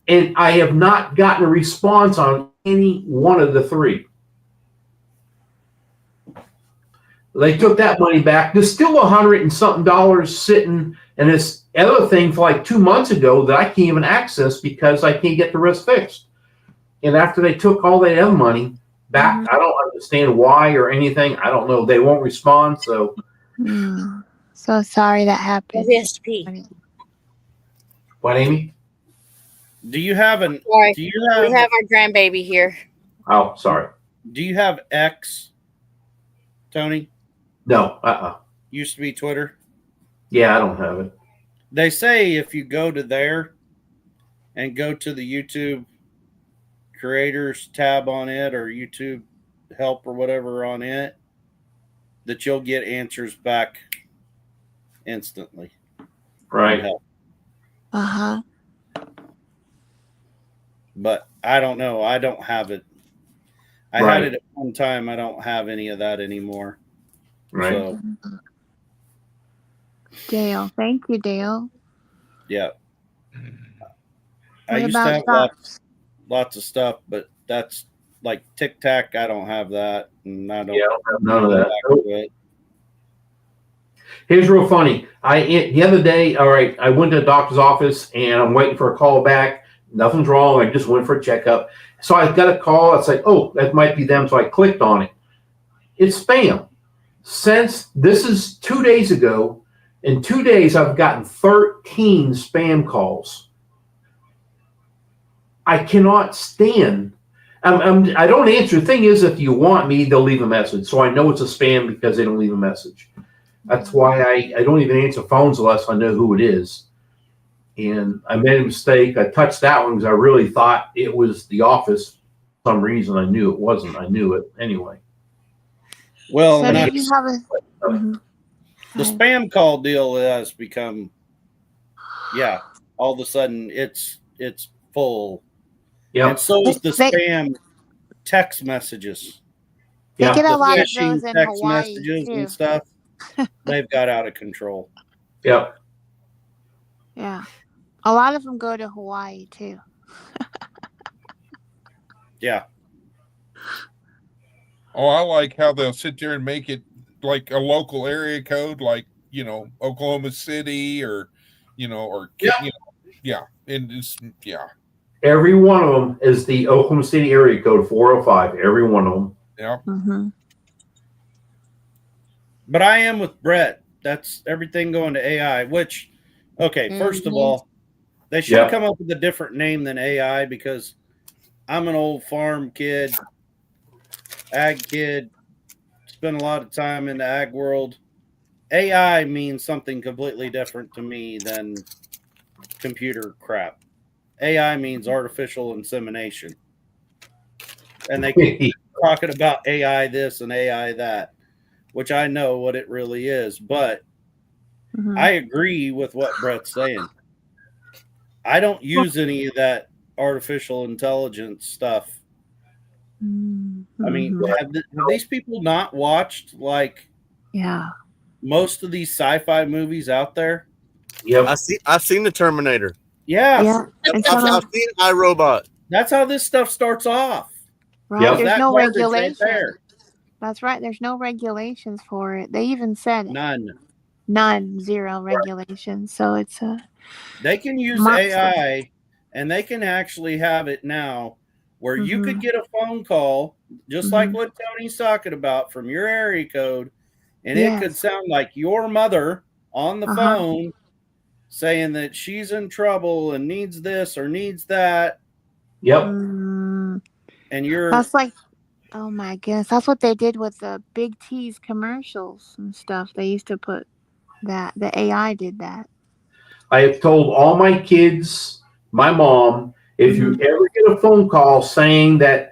and I have not gotten a response on any one of the 3. They took that money back. There's still $100 and something sitting in this other thing for like 2 months ago that I can't even access because I can't get the rest fixed. And after they took all that other money back, I don't understand why or anything. I don't know. They won't respond. So, So sorry that happened. PSP. what, Amy? do you have Sorry. do you We have have our grandbaby here. Oh, sorry. Do you have X, Tony? No. Used to be Twitter. Yeah, I don't have it. They say if you go to there and go to the YouTube creators tab on it or YouTube help or whatever on it, that you'll get answers back instantly. Right. Uh-huh. But I don't know. I don't have it. I had it at one time. I don't have any of that anymore. Right. So, Dale. Thank you, Dale. yeah. I What used to about have Fox? lots of stuff, but that's like Tic Tac. I don't have that. And I don't, Yeah, I don't have none of that. back to it. Here's real funny. The other day, all right, I went to the doctor's office and I'm waiting for a call back. Nothing's wrong. I just went for a checkup. So I got a call. It's like, oh, that might be them. So I clicked on it. It's spam. Since this is 2 days ago, in 2 days, I've gotten 13 spam calls. I cannot stand. I don't answer. The thing is, if you want me, they'll leave a message. So I know it's a spam because they don't leave a message. That's why I don't even answer phones unless I know who it is. And I made a mistake. I touched that one because I really thought it was the office. For some reason, I knew it wasn't. I knew it anyway. Well, So and did you have a... Mhm. the spam call deal has become, yeah, all of a sudden it's full. Yeah. And so is the They- spam text messages. They Yeah. get a The lot of phishing those in text Hawaii, messages too. and stuff. They've got out of control. Yep. Yeah. A lot of them go to Hawaii, too. Yeah. Oh, I like how they'll sit there and make it like a local area code, like, Oklahoma City or, or, yeah. And it's, yeah. Every one of them is the Oklahoma City area code 405. Every one of them. Yeah. Mm-hmm. But I am with Brett. That's everything going to AI, which, okay, first of all, they should Yeah. come up with a different name than AI because I'm an old farm kid, ag kid, spent a lot of time in the ag world. AI means something completely different to me than computer crap. AI means artificial insemination. And they keep talking about AI this and AI that, which I know what it really is. But Mm-hmm. I agree with what Brett's saying. I don't use any of that artificial intelligence stuff. Mm-hmm. I mean, have these people not watched like Yeah. most of these sci-fi movies out there? Yep. I've seen the Terminator. Yeah. Yeah. It's I've seen iRobot. That's how this stuff starts off. right. Yep. There's That no garbage ain't regulations. there. That's right. There's no regulations for it. They even said it. None. Zero regulations. So it's a... They can use Monster. AI and they can actually have it now where you could get a phone call, just like what Tony's talking about, from your area code, and it could Yes. sound like your mother on the phone saying that she's in trouble and needs this or needs that, Yep. Mm, and you're that's like... Oh my goodness. That's what they did with the Big T's commercials and stuff. They used to put that. The AI did that. I have told all my kids, my mom, if you ever get a phone call saying that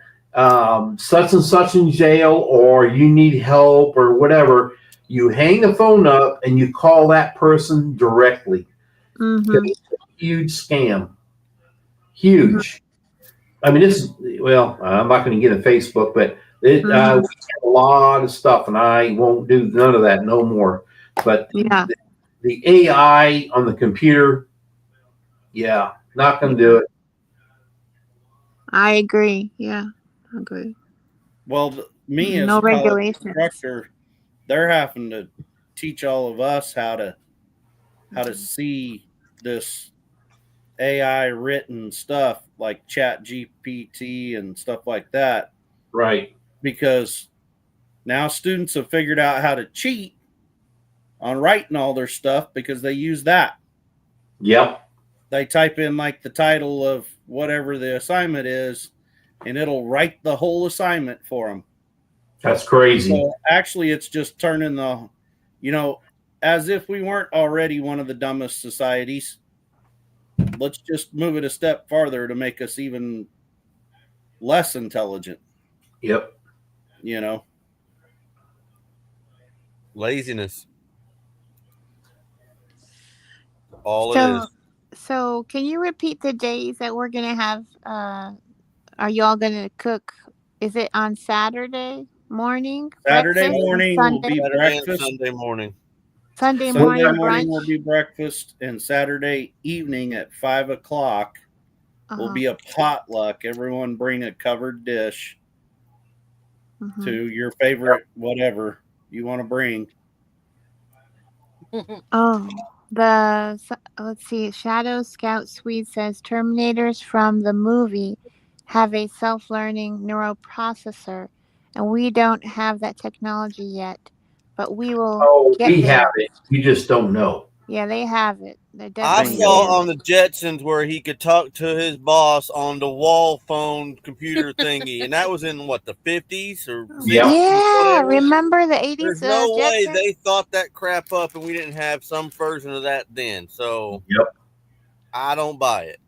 such and such in jail or you need help or whatever, you hang the phone up and you call that person directly. Mm-hmm. It's a huge scam. Huge. I mean, I'm not going to get on Facebook, but we have a lot of stuff, and I won't do none of that no more. But the AI on the computer, not going to do it. I agree. Yeah, I agree. well, me as No a college regulations. instructor, they're having to teach all of us how to see this AI written stuff like Chat GPT and stuff like that. Right. Because now students have figured out how to cheat on writing all their stuff because they use that. Yep. They type in like the title of whatever the assignment is, and it'll write the whole assignment for them. That's crazy. So actually, it's just turning the, as if we weren't already one of the dumbest societies. Let's just move it a step farther to make us even less intelligent. Yep. Laziness. All it is. So can you repeat the days that we're gonna have? Are you all gonna cook? Is it on Saturday morning? Saturday breakfast, morning and will be Saturday and breakfast. Sunday morning. Sunday Sunday morning morning brunch. will be breakfast, and Saturday evening at 5:00 will be a potluck. Everyone bring a covered dish to your favorite whatever you want to bring. Oh, let's see. Shadow Scout Swede says Terminators from the movie have a self-learning neuroprocessor, and we don't have that technology yet, but we will get We there. have it. You just don't know. Yeah, they have it. They I definitely saw do. on the Jetsons where he could talk to his boss on the wall phone computer thingy, and that was in what, the 50s or 60s? Yeah, whatever. remember the 80s? There's no way Jetsons? they thought that crap up, and we didn't have some version of that then. So Yep. I don't buy it.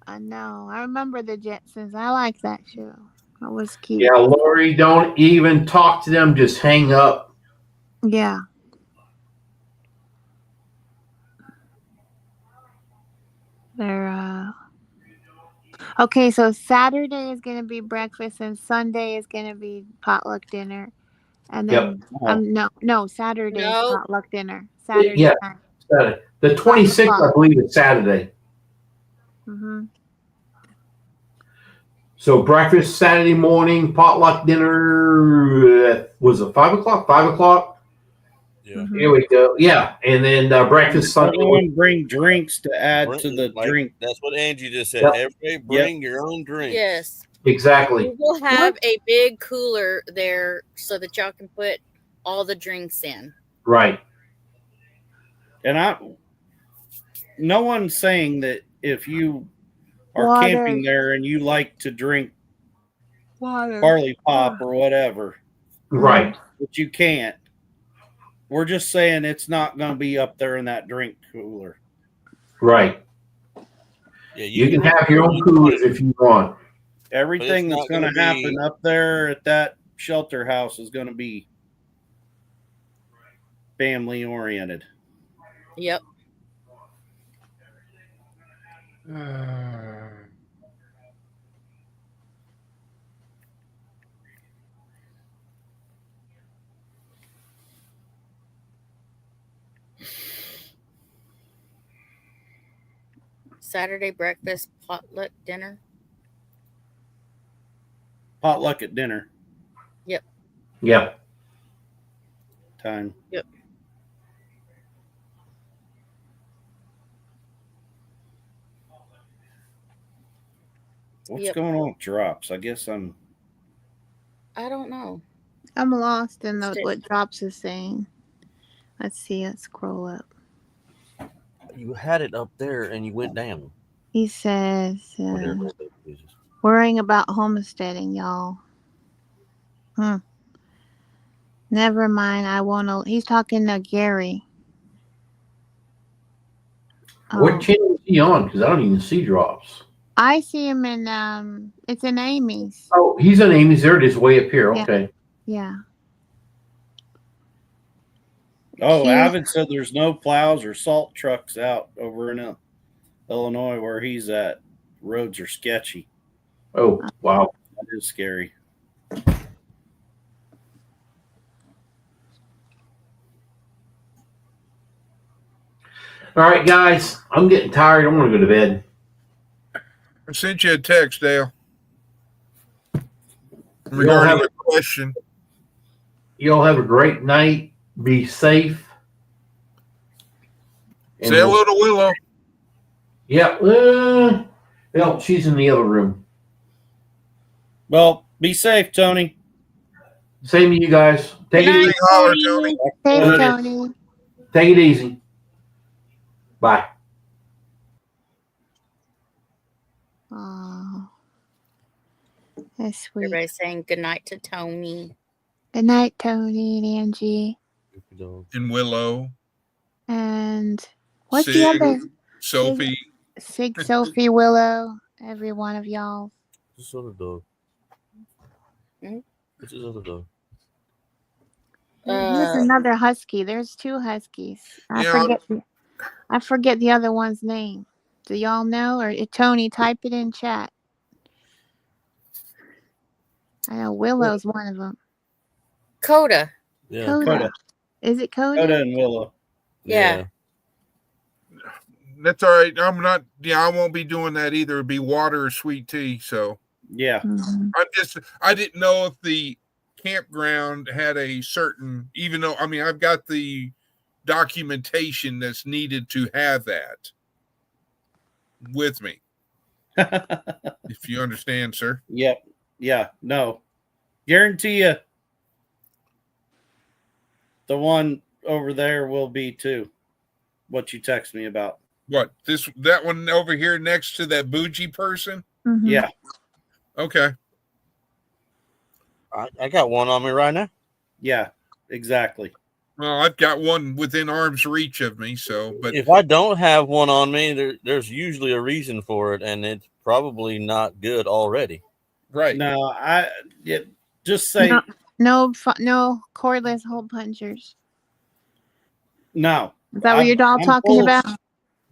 I know. I remember the Jetsons. I like that show. That was cute. Yeah, Lori, don't even talk to them. Just hang up. Yeah. They're okay, so Saturday is gonna be breakfast and Sunday is gonna be potluck dinner. And then no, Saturday is No. potluck dinner. Saturday Yeah. night. Saturday. The 26th, I believe, is Saturday. Mm-hmm. So breakfast Saturday morning, potluck dinner. Was it 5:00? 5:00. Yeah. Here we go. Yeah, and then breakfast Sunday. Everyone bring drinks to add to the Like, drink. That's what Angie just said. Yep. Everybody bring your own drink. Yes. Exactly. We will have a big cooler there so that y'all can put all the drinks in. Right. And no one's saying that if you are Water. camping there and you like to drink Water. barley pop or whatever, Right. that you can't. We're just saying it's not going to be up there in that drink cooler. Right. Yeah, You can have your own coolers if you want. Everything that's not going to gonna be- happen up there at that shelter house is going to be family oriented. Yep. Saturday breakfast, potluck dinner. Potluck at dinner Yep. time. Yep. What's Yep. going on with drops? I guess I don't know. I'm lost in Stick. what Drops is saying. Let's see. Let's scroll up. You had it up there and you went down. He says, Whatever. worrying about homesteading, y'all. Never mind. I won't. He's talking to Gary. What channel is he on? Because I don't even see drops. I see him in it's in Amy's. Oh, he's on Amy's. There it is, way up here. Yeah. Okay. Yeah. Oh, Avid said there's no plows or salt trucks out over in Illinois where he's at. Roads are sketchy. Oh, wow. That is scary. All right, guys. I'm getting tired. I want to go to bed. I sent you a text, Dale, You all regarding have a question. You all have a great night. Be safe. And Say hello to Willow. Yep. Well, she's in the other room. Well, be safe, Tony. Same to you guys. Take it easy. Holler, Tony. Thanks, Tony. Take it easy. Bye. That's sweet. Everybody's saying goodnight to Tony. Good night, Tony and Angie. And Willow. And what's Sig, the other? Sophie. Sig, Sophie, Willow, every one of y'all. This other dog. Hmm? What's this other dog? There's another husky. There's 2 huskies. I forget the other one's name. Do y'all know? Or Tony, type it in chat. I know Willow's one of them. Coda. Yeah. Coda. Is it Coda? Coda and Willow. Yeah. That's all right. I won't be doing that either. It'd be water or sweet tea. So Yeah. Mhm. I didn't know if the campground had a certain, even though, I've got the documentation that's needed to have that with me. If you understand, sir. Yep. Yeah. No. Guarantee you the one over there will be too. What you text me about. What, that one over here next to that bougie person? Mhm. Yeah. Okay. I got one on me right now. Yeah. Exactly. Well, I've got one within arm's reach of me. So, but If I don't have one on me, there's usually a reason for it, and it's probably not good already. right. No, just say No cordless hole punchers. no. Is that what you're all talking about?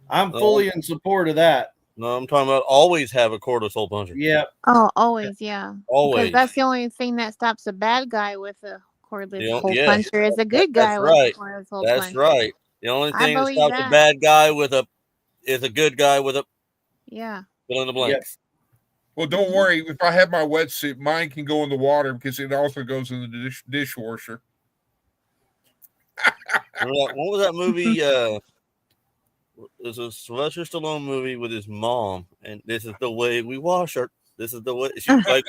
I'm fully in support of that. No, I'm talking about always have a cordless hole puncher. Yeah. Oh, always, yeah. Always. Because that's the only thing that stops a bad guy with a cordless hole Yeah. puncher is a good guy That's with right. a cordless hole That's puncher. right. The only I thing that believe stops that. a bad guy is a good guy with a Yeah. fill in the blanks. Well, don't worry. If I have my wetsuit, mine can go in the water because it also goes in the dishwasher. What was that movie? There's a Sylvester Stallone movie with his mom, and this is the way we wash our. This is the way she was like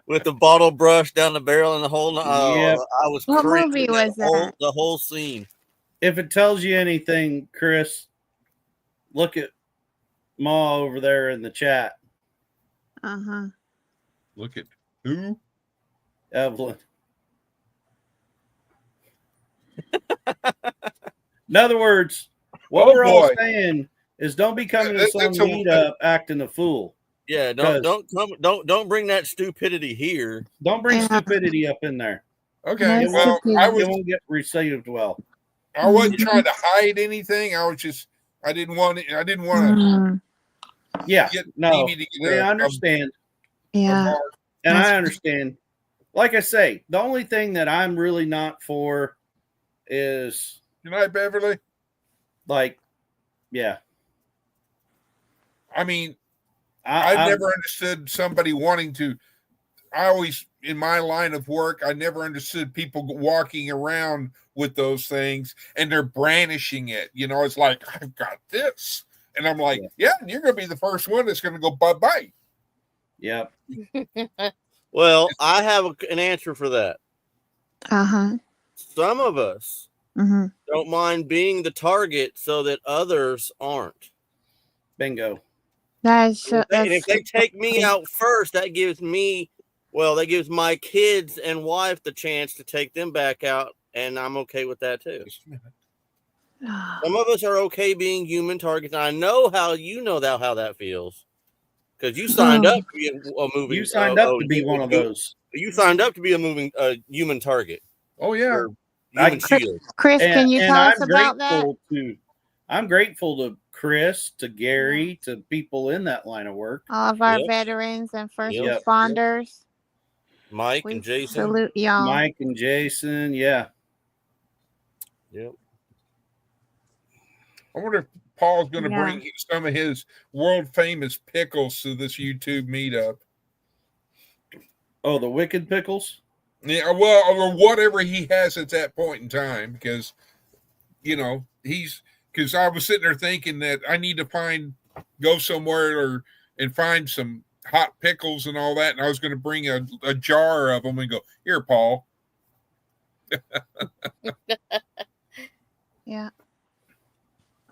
with the bottle brush down the barrel and the whole. Yep. I was What cringing movie was that? The whole scene. If it tells you anything, Chris, look at Ma over there in the chat. Uh-huh. Look at who? Evelyn. In other words, what we're all saying is don't be coming to some meetup acting a fool. Yeah, don't bring that stupidity here. Don't bring stupidity up in there. Okay, It well, won't get received well. I wasn't trying to hide anything. I didn't want to. Yeah, no, Amy to get we understand. Yeah. And I understand. Like I say, the only thing that I'm really not for is Good night, Beverly. like, yeah. I mean, I've never understood somebody wanting to. I always, in my line of work, I never understood people walking around with those things and they're brandishing it. You know, it's like, I've got this. And I'm like, yeah, you're going to be the first one that's going to go bye-bye. Yep. Well, I have an answer for that. Uh-huh. Some of us don't mind being the target so that others aren't. Bingo. If they take me out first, that gives my kids and wife the chance to take them back out, and I'm okay with that too. Some of us are okay being human targets. I know how how that feels because you signed up to be a moving. You signed up to be one of those. You signed up to be a moving human target. Oh yeah, Chris, can you tell us about that? I'm grateful to Chris, to Gary, to people in that line of work. All of our veterans and first responders. Mike and Jason. Salute y'all. Mike and Jason, yeah. Yep. I wonder if Paul's going to bring some of his world famous pickles to this YouTube meetup. Oh, the wicked pickles? Yeah, well, or whatever he has at that point in time, because because I was sitting there thinking that I need to go somewhere and find some hot pickles and all that, and I was going to bring a jar of them and go, here, Paul. Yeah.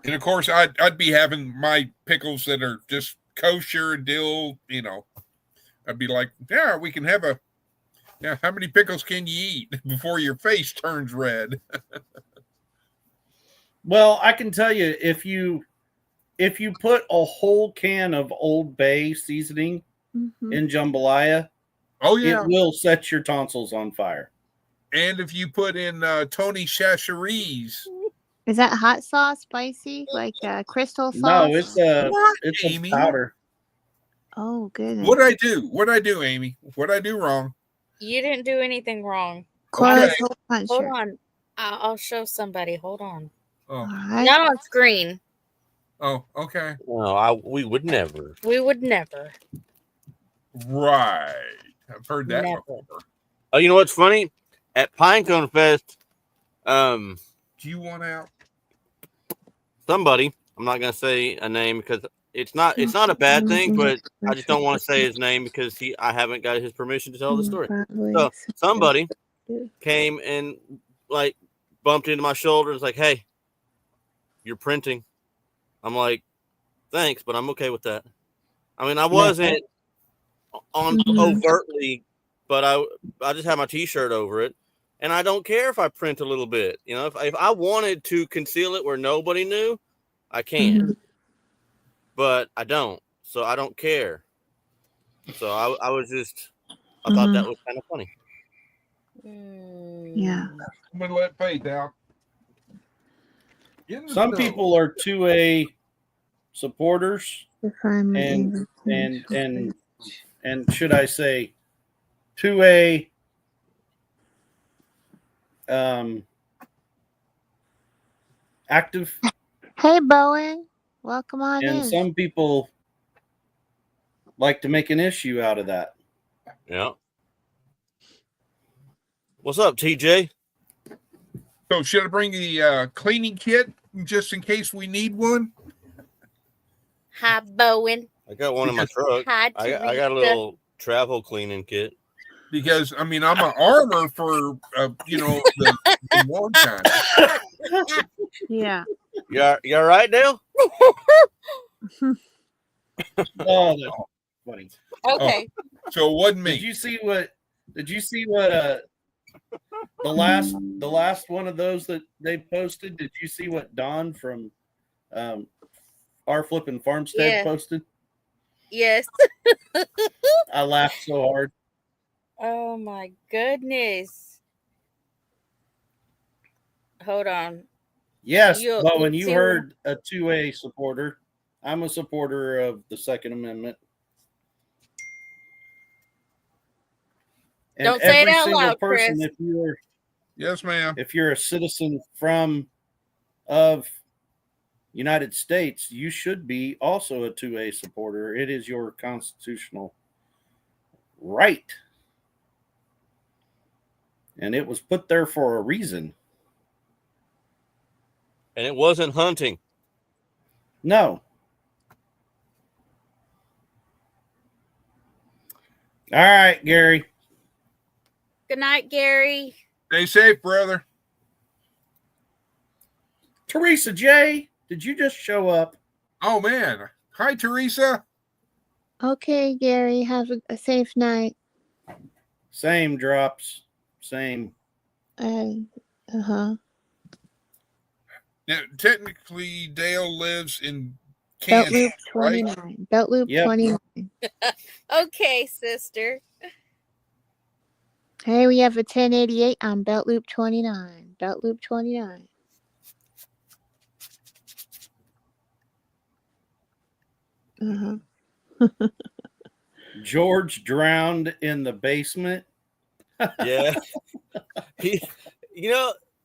And of course, I'd be having my pickles that are just kosher, dill, I'd be like, yeah, we can have a. Yeah, how many pickles can you eat before your face turns red? Well, I can tell you if you put a whole can of Old Bay seasoning in jambalaya, Oh yeah, it will set your tonsils on fire. and if you put in Tony Chachere's. Is that hot sauce, spicy, like crystal sauce? No, it's a Amy? powder. Oh goodness. What'd I do? What'd I do, Amy? What'd I do wrong? You didn't do anything wrong. Close Okay. hole puncher. Hold on. I'll show somebody. Hold on. Oh, All right. Not on screen. oh, okay. No, we would never. We would never. Right. I've heard that Never. before. Oh, you know what's funny? At Pinecone Fest, Do you want out? somebody, I'm not gonna say a name because it's not a bad thing, but I just don't want to say his name because I haven't got his permission to tell the story. So somebody came and like bumped into my shoulder and was like, "Hey, you're printing." I'm like, "Thanks, but I'm okay with that." I mean, I wasn't on overtly, but I just had my T-shirt over it, and I don't care if I print a little bit. You know, if I wanted to conceal it where nobody knew, I can, but I don't. So I don't care. So I was just, I thought that was kind of funny. Yeah. I'm gonna let Faith out. Get in the Some snow. people are 2A supporters, Define my and English. and should I say 2A active, Hey, Bowen. Welcome on and in. some people like to make an issue out of that. Yeah. What's up, TJ? So should I bring the cleaning kit just in case we need one? Hi, Bowen. I got one in my truck. Hi, I got a Teresa. little travel cleaning kit. Because I mean, I'm an armor for the long time. Yeah. You all right, Dale? Oh, that's funny. Okay. So it wasn't me. Did you see what the last one of those that they posted? Did you see what Don from our flipping farmstead Yeah. posted? Yes. I laughed so hard. Oh my goodness. Hold on. Yes, You'll Bowen, you see heard a 2A supporter. I'm a supporter of the Second Amendment. And Don't say it every out single loud, person, Chris. Yes, ma'am. if you're a citizen of United States, you should be also a 2A supporter. It is your constitutional right. And it was put there for a reason. And it wasn't hunting. No. All right, Gary. Good night, Gary. Stay safe, brother. Teresa J., did you just show up? Oh man. Hi, Teresa. Okay, Gary. Have a safe night. Same drops. Same. Uh-huh. Now, technically, Dale lives in Belt Loop Kansas, right? 29. Belt Loop Yep. 29. Okay, sister. Hey, we have a 1088 on Belt Loop 29. Belt Loop 29. Uh-huh. George drowned in the basement. Yeah.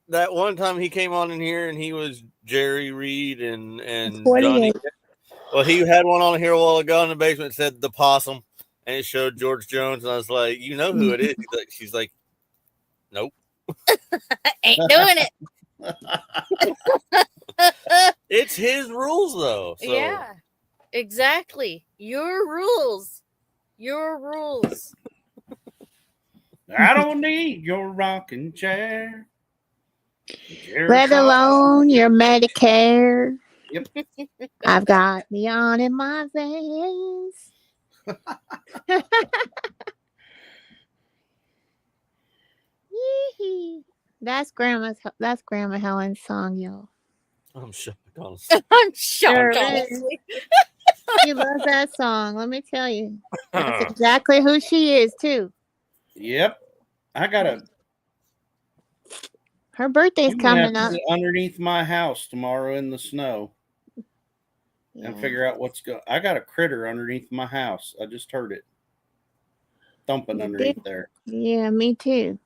That one time he came on in here and he was Jerry Reed and Johnny. 48. Well, he had one on here a while ago in the basement that said the possum, and it showed George Jones, and I was like, you know who it is? She's like, nope. Ain't doing it. It's his rules though. So. Yeah. Exactly. Your rules. Your rules. I don't need your rocking chair. Let alone your Medicare. Yep. I've got neon in my veins. Yee-hee. That's Grandma Helen's song, y'all. I'm shocked, honestly. I'm shocked, Sure is. honestly. She loves that song. Let me tell you. That's exactly who she is too. Yep. I gotta. Her birthday's I'm gonna have coming to up. sit underneath my house tomorrow in the snow and Yeah. figure out what's going. I got a critter underneath my house. I just heard it thumping You underneath did? there. Yeah, me too.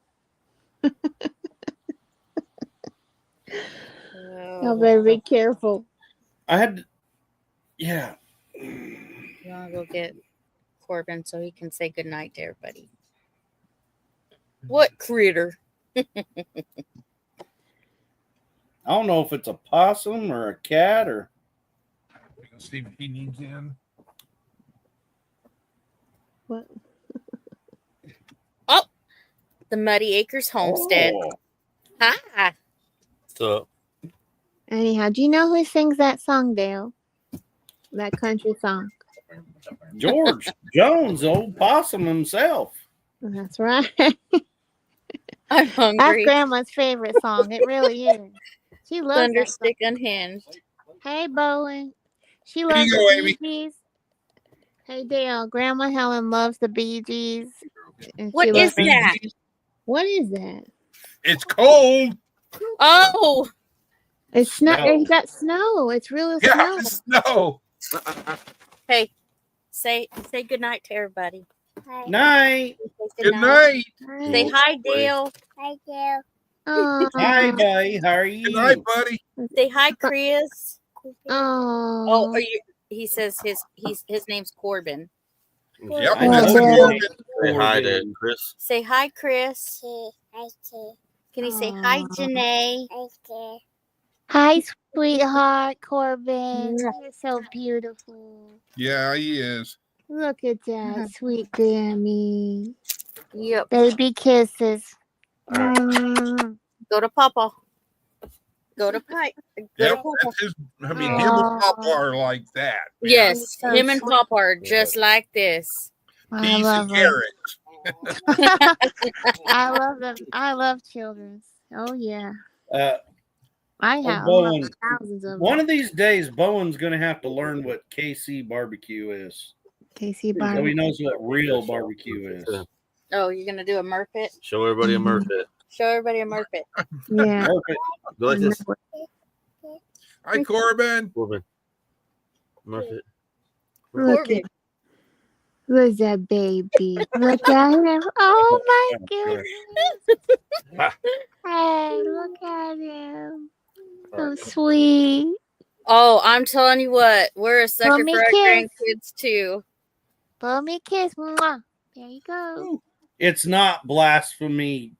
Y'all better be careful. I had. Yeah. You want to go get Corbin so he can say goodnight to everybody? What critter? I don't know if it's a possum or a cat or. See if he needs in. What? Oh, the Muddy Acres Homestead. Oh, Hi. So Anyhow, do you know who sings that song, Dale? That country song. George Jones, the old possum himself. That's right. I'm That's hungry. Grandma's favorite song. It really is. She loves that song. Thunderstick Unhinged. Hey, Bowen. She Here loves you go, the Amy. Bee Gees. Hey, Dale. Grandma Helen loves the Bee Gees. And What she is loves that? What is that? It's cold. Oh, It's snow. Snow. It's got snow. It's real Yeah, snow. snow. hey, say goodnight to everybody. Night. Say Good night. Say hi, Dale. Oh, Hi, buddy. How are you? Good night, buddy. Say hi, Chris. Oh, oh. are you? He says his name's Corbin. Yep, I that's know a your Corbin. name's say hi to Corbin. Chris. Say hi, Chris. Can you say hi, Aw. Janae? Hi, sweetheart, Corbin. Mwah. You're so beautiful. Yeah, he is. Look at that, sweet Grammy. Yep. Baby kisses. All right. Go to Papa. Go to Pike. Go to Yep, Papa. that's his. I mean, him and Papa are like that. man. Yes, So him and sweet. Papa are just like this. I Peas love and them. carrots. I love them. I love children. Oh yeah, Uh, I Oh, have Bowen, thousands of one them. of these days, Bowen's going to have to learn what KC barbecue is. KC So Barbie. he knows what real barbecue is. Oh, you're gonna do a Murphy? Show everybody a Murphy. Show everybody a Murphy. Yeah. Perfect. Go like this. Hi, Corbin. Corbin. Murphy. Look at who's that baby? Look at him. Oh my goodness. Hey, look at him. So sweet. Oh, I'm telling you what, we're a sucker me for our kiss. grandkids too. Blow me a kiss. Mwah. There you go. It's not blasphemy.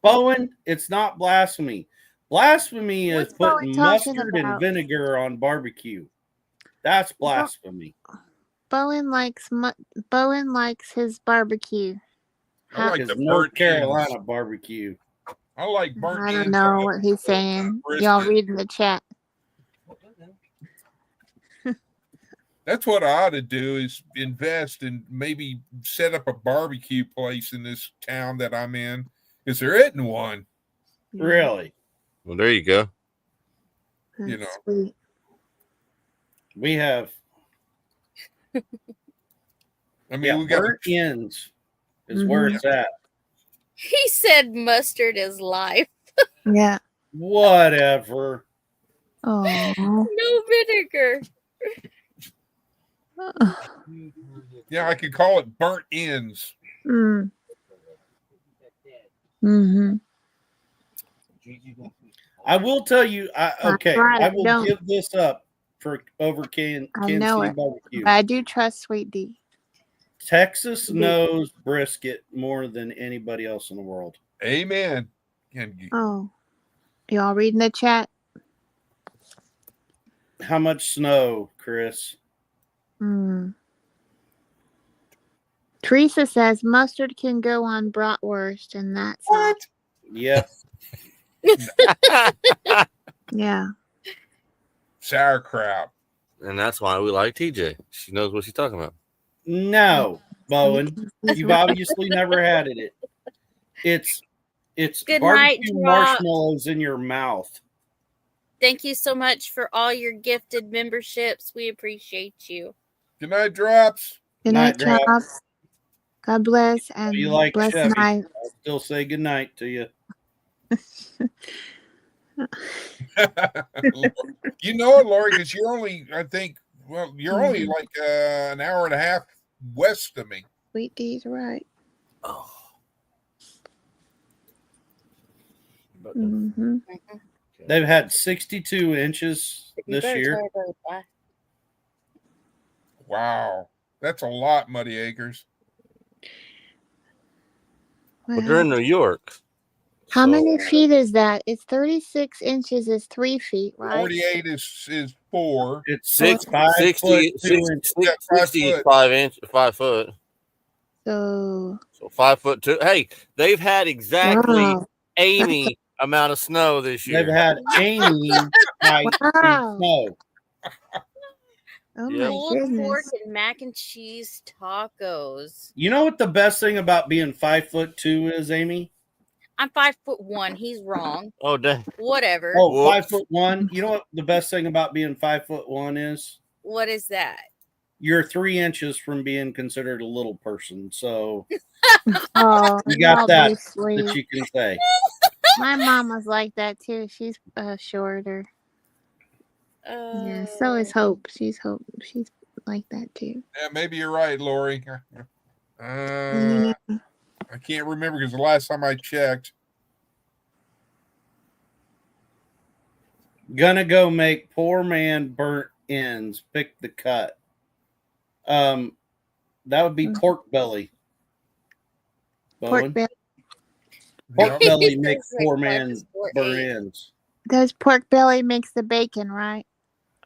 Bowen, it's not blasphemy. Blasphemy is What's Bowen putting talking mustard about? and vinegar on barbecue. That's blasphemy. Bowen likes his barbecue. I like It's the North burnt Carolina ends. barbecue. I like burnt I don't ends know on what he's saying. brisket. Y'all read in the chat. That's what I ought to do is invest and maybe set up a barbecue place in this town that I'm in. Because there isn't one. Really? Well, there you go. That's You know. sweet. We have I mean, we got burnt ends is where it's at. He said mustard is life. Yeah. Whatever. Oh. No vinegar. yeah, I could call it burnt ends. Mm. Mm-hmm. I will tell you. Okay, right, I will don't. give this up for over Kansas I know City it. barbecue. But I do trust Sweet D. Texas knows brisket more than anybody else in the world. Amen. Oh. Y'all reading the chat? How much snow, Chris? Mm. Teresa says mustard can go on bratwurst, and that's What? Yep. Yeah. Sauerkraut. And that's why we like TJ. She knows what she's talking about. No, Bowen, He's you've right. obviously never had it. It's Good barbecue night, Drop. marshmallows in your mouth. Thank you so much for all your gifted memberships. We appreciate you. Good night, Drops. Good Night, night, Drop. Drops. God bless and You like bless Chevy. night. I'll still say good night to you. You know it, Lori, because you're only, I think, well, you're only like an hour and a half west of me. Sweet D's right. Oh. Mm-hmm. They've had 62 inches You this better year. try those, bye. Wow. That's a lot, Muddy Acres. Well, they're in New York. How so- many feet is that? It's 36 inches is 3 feet, right? 48 is 4. It's Six- 5 60, foot 2 six- inches. 60 is 5 foot. So So 5'2". Hey, they've had exactly wow. Amy amount of snow this year. They've had Amy height in Wow. snow. Oh Yep. my Pulled pork goodness. and mac and cheese tacos. You know what the best thing about being 5'2" is, Amy? I'm 5'1". He's wrong. Oh, dang. Whatever. Oh, Whoops. 5'1". You know what the best thing about being 5'1" is? What is that? You're 3 inches from being considered a little person. So Oh, you got y'all that be sweet. that you can say. My mom was like that too. She's shorter. Yeah, so is Hope. She's like that too. Yeah, maybe you're right, Lori. Yeah. I can't remember because the last time I checked. Gonna go make poor man burnt ends. Pick the cut. That would be pork belly. Pork Bowen. belly. Pork belly He makes says poor like man it's 4'8". burnt ends. Does pork belly makes the bacon, right?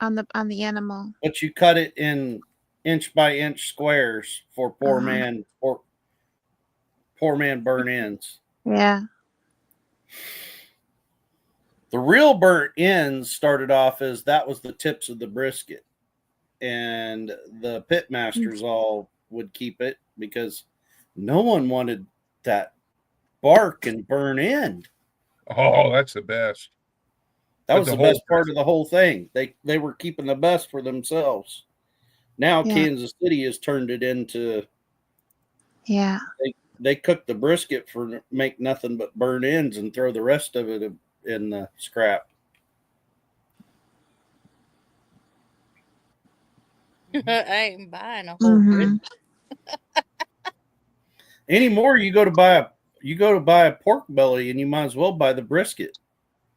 On the animal. But you cut it in inch by inch squares for poor man burnt ends. Yeah. The real burnt ends started off as that was the tips of the brisket. And the pit masters all would keep it because no one wanted that bark and burn end. Oh, that's the best. That But was the the whole best part of the whole thing. They were keeping the best for themselves. Now Yeah. Kansas City has turned it into Yeah. they cook the brisket for make nothing but burn ends and throw the rest of it in the scrap. I ain't buying a whole Mhm. Anymore, you go to buy a pork belly and you might as well buy the brisket.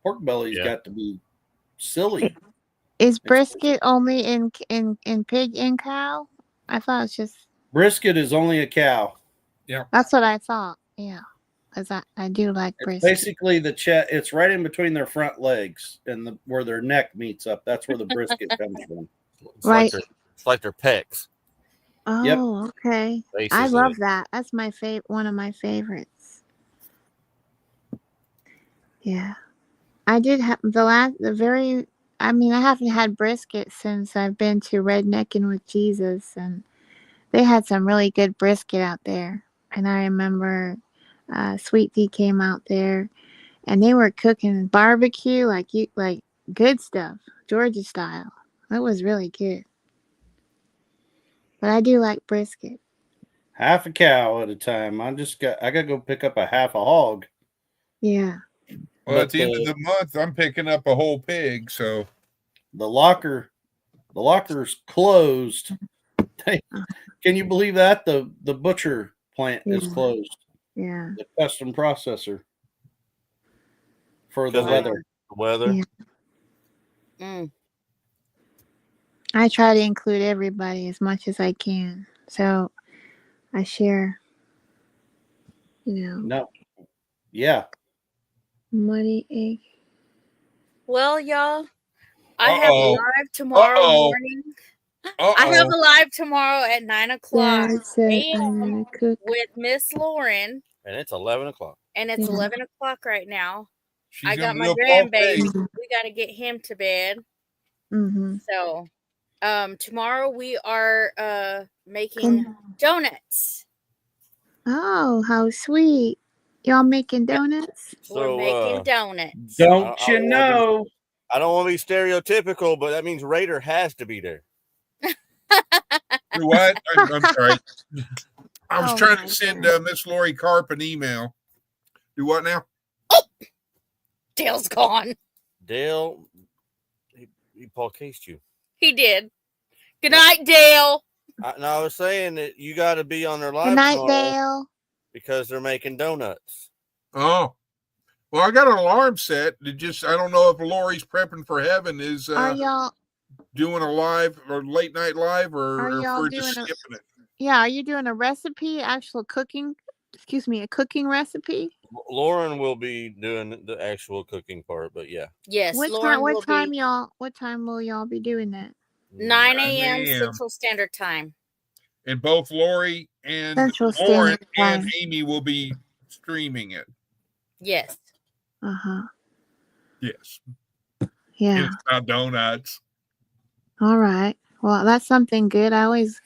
Pork belly's Yeah. got to be silly. Is brisket only in pig and cow? I thought it's just Brisket is only a cow. that's what I thought. Yeah. Because I do like It's brisket. basically the chest. It's right in between their front legs and where their neck meets up. That's where the brisket comes from. Right. It's like their pecs. Oh, okay. I Basically. love that. That's my one of my favorites. Yeah. I did have I haven't had brisket since I've been to Redneckin' with Jesus, and they had some really good brisket out there. And I remember Sweet D came out there, and they were cooking barbecue like good stuff, Georgia style. It was really good. But I do like brisket. Half a cow at a time. I gotta go pick up a half a hog. Yeah. Well, at But the end of the month, I'm picking up a whole pig. So the locker's closed. Can you believe that? The butcher plant is Yeah. closed. Yeah. The custom processor for the Because weather. The weather. Yeah. Mm. I try to include everybody as much as I can. So I share, No. Yeah. muddy egg. Well, y'all, I have a Uh-oh. live tomorrow Uh-oh. morning. I have a live tomorrow at 9 o'clock Dad said a.m. I'm gonna cook. with Miss Lauren, And it's 11 o'clock. and it's Yeah. 11 o'clock right now. she's I got gonna my do a grandbaby. pig. We got to get him to bed. Mm-hmm. So Tomorrow we are making donuts. Oh, how sweet! Y'all making donuts? We're So making donuts. Don't I you don't wanna be- know? I don't want to be stereotypical, but that means Raider has to be there. Do what? I'm sorry. I was Oh trying my to send goodness. Miss Lori Carp an email. Do what now? Dale's gone. Dale, he Paul cased you. He did. Good night, Dale. I was saying that you got to be on their Good live night, tomorrow Dale. because they're making donuts. Oh, well, I got an alarm set. I don't know if Lori's prepping for heaven is Are y'all? doing a live or late night live Are or if y'all we're doing just a? skipping it. Yeah, are you doing a recipe? Actual cooking? Excuse me, a cooking recipe? Lauren will be doing the actual cooking part, but yeah. Yes, What Lauren time? will What time be y'all? What time will y'all be doing that? 9 a.m. 9 a.m. Central Standard Time. And both Lori and Central Lauren Standard and Time. Amy will be streaming it. Yes. Yes. Yeah. It's not donuts. All right. Well, that's something good. I always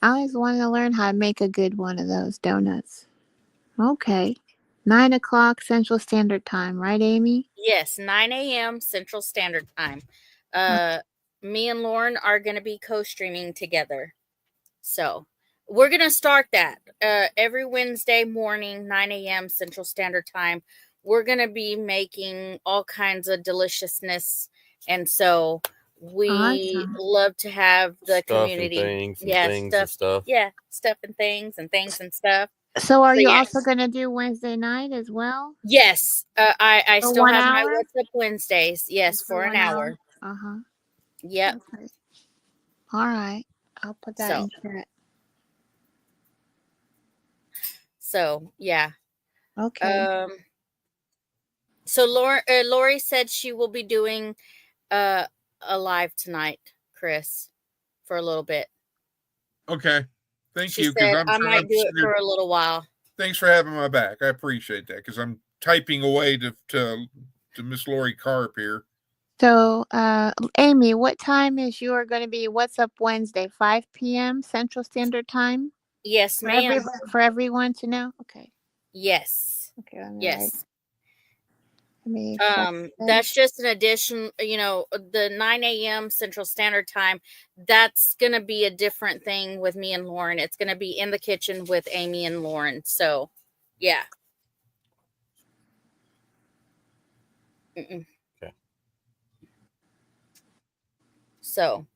wanted to learn how to make a good one of those donuts. Okay. 9 o'clock Central Standard Time, right, Amy? Yes, 9 a.m. Central Standard Time. Me and Lauren are going to be co-streaming together. So we're going to start that every Wednesday morning, 9 a.m. Central Standard Time. We're going to be making all kinds of deliciousness. And so we Awesome. love to have the Stuff community. and things and Yeah, things stuff. and stuff. Yeah, stuff and things and stuff. So are So, you yeah. also going to do Wednesday night as well? Yes, I For still 1 have my hour? What's Up Wednesdays. Yes, for an 1 hour. Uh-huh. Yep. Okay. All right. I'll put that So. in chat. So yeah. Okay. So Lori said she will be doing a live tonight, Chris, for a little bit. Okay. Thank She you. said I'm I trying might do it for a little while. Thanks for having my back. I appreciate that because I'm typing away to Miss Lori Carp here. So, Amy, what time is you are going to be What's Up Wednesday? 5 p.m. Central Standard Time? Yes, ma'am. For everyone to know? Okay. Yes. Okay. Yes. That's That's just an addition, the 9 a.m. Central Standard Time. That's going to be a different thing with me and Lauren. It's going to be in the kitchen with Amy and Lauren. So, yeah. Okay. So.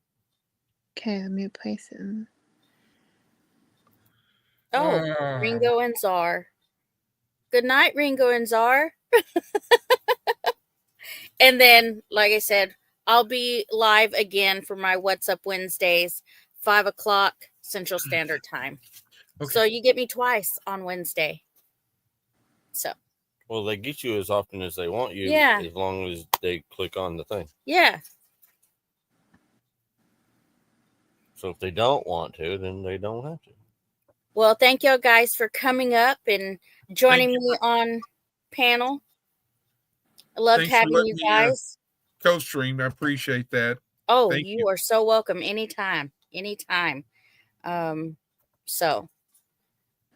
Okay, let me place it. Oh, Ringo and Czar. Good night, Ringo and Czar. And then, like I said, I'll be live again for my What's Up Wednesdays, 5 o'clock Central Standard Time. Okay. So you get me twice on Wednesday. So. Well, they get you as often as they want you, as long as they click on the thing. Yeah. So if they don't want to, then they don't have to. Well, thank y'all guys for coming up and joining me on panel. I loved having you guys. Co-stream. I appreciate that. Oh, you are so welcome. Anytime. So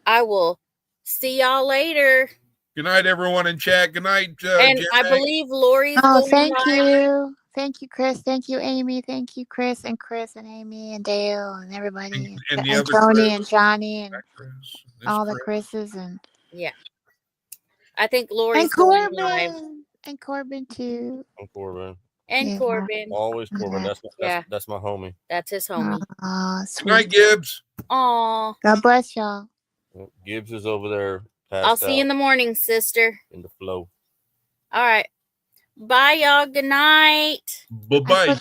I will see y'all later. Good night, everyone in chat. Good night, and Jen. I believe Lori's going thank you. Thank you, Chris. Thank you, Amy. Thank you, Chris and Amy and Dale and everybody. And and Tony and Johnny and all the Chris's and I think Lori's going live. And Corbin too. And Corbin. And Corbin. Always Corbin. That's my homie. That's his homie. Sweet. Good night, Gibbs. Aw. God bless y'all. Gibbs is over there. I'll see you in the morning, sister. In the flow. All right. Bye, y'all. Good night. Bye-bye.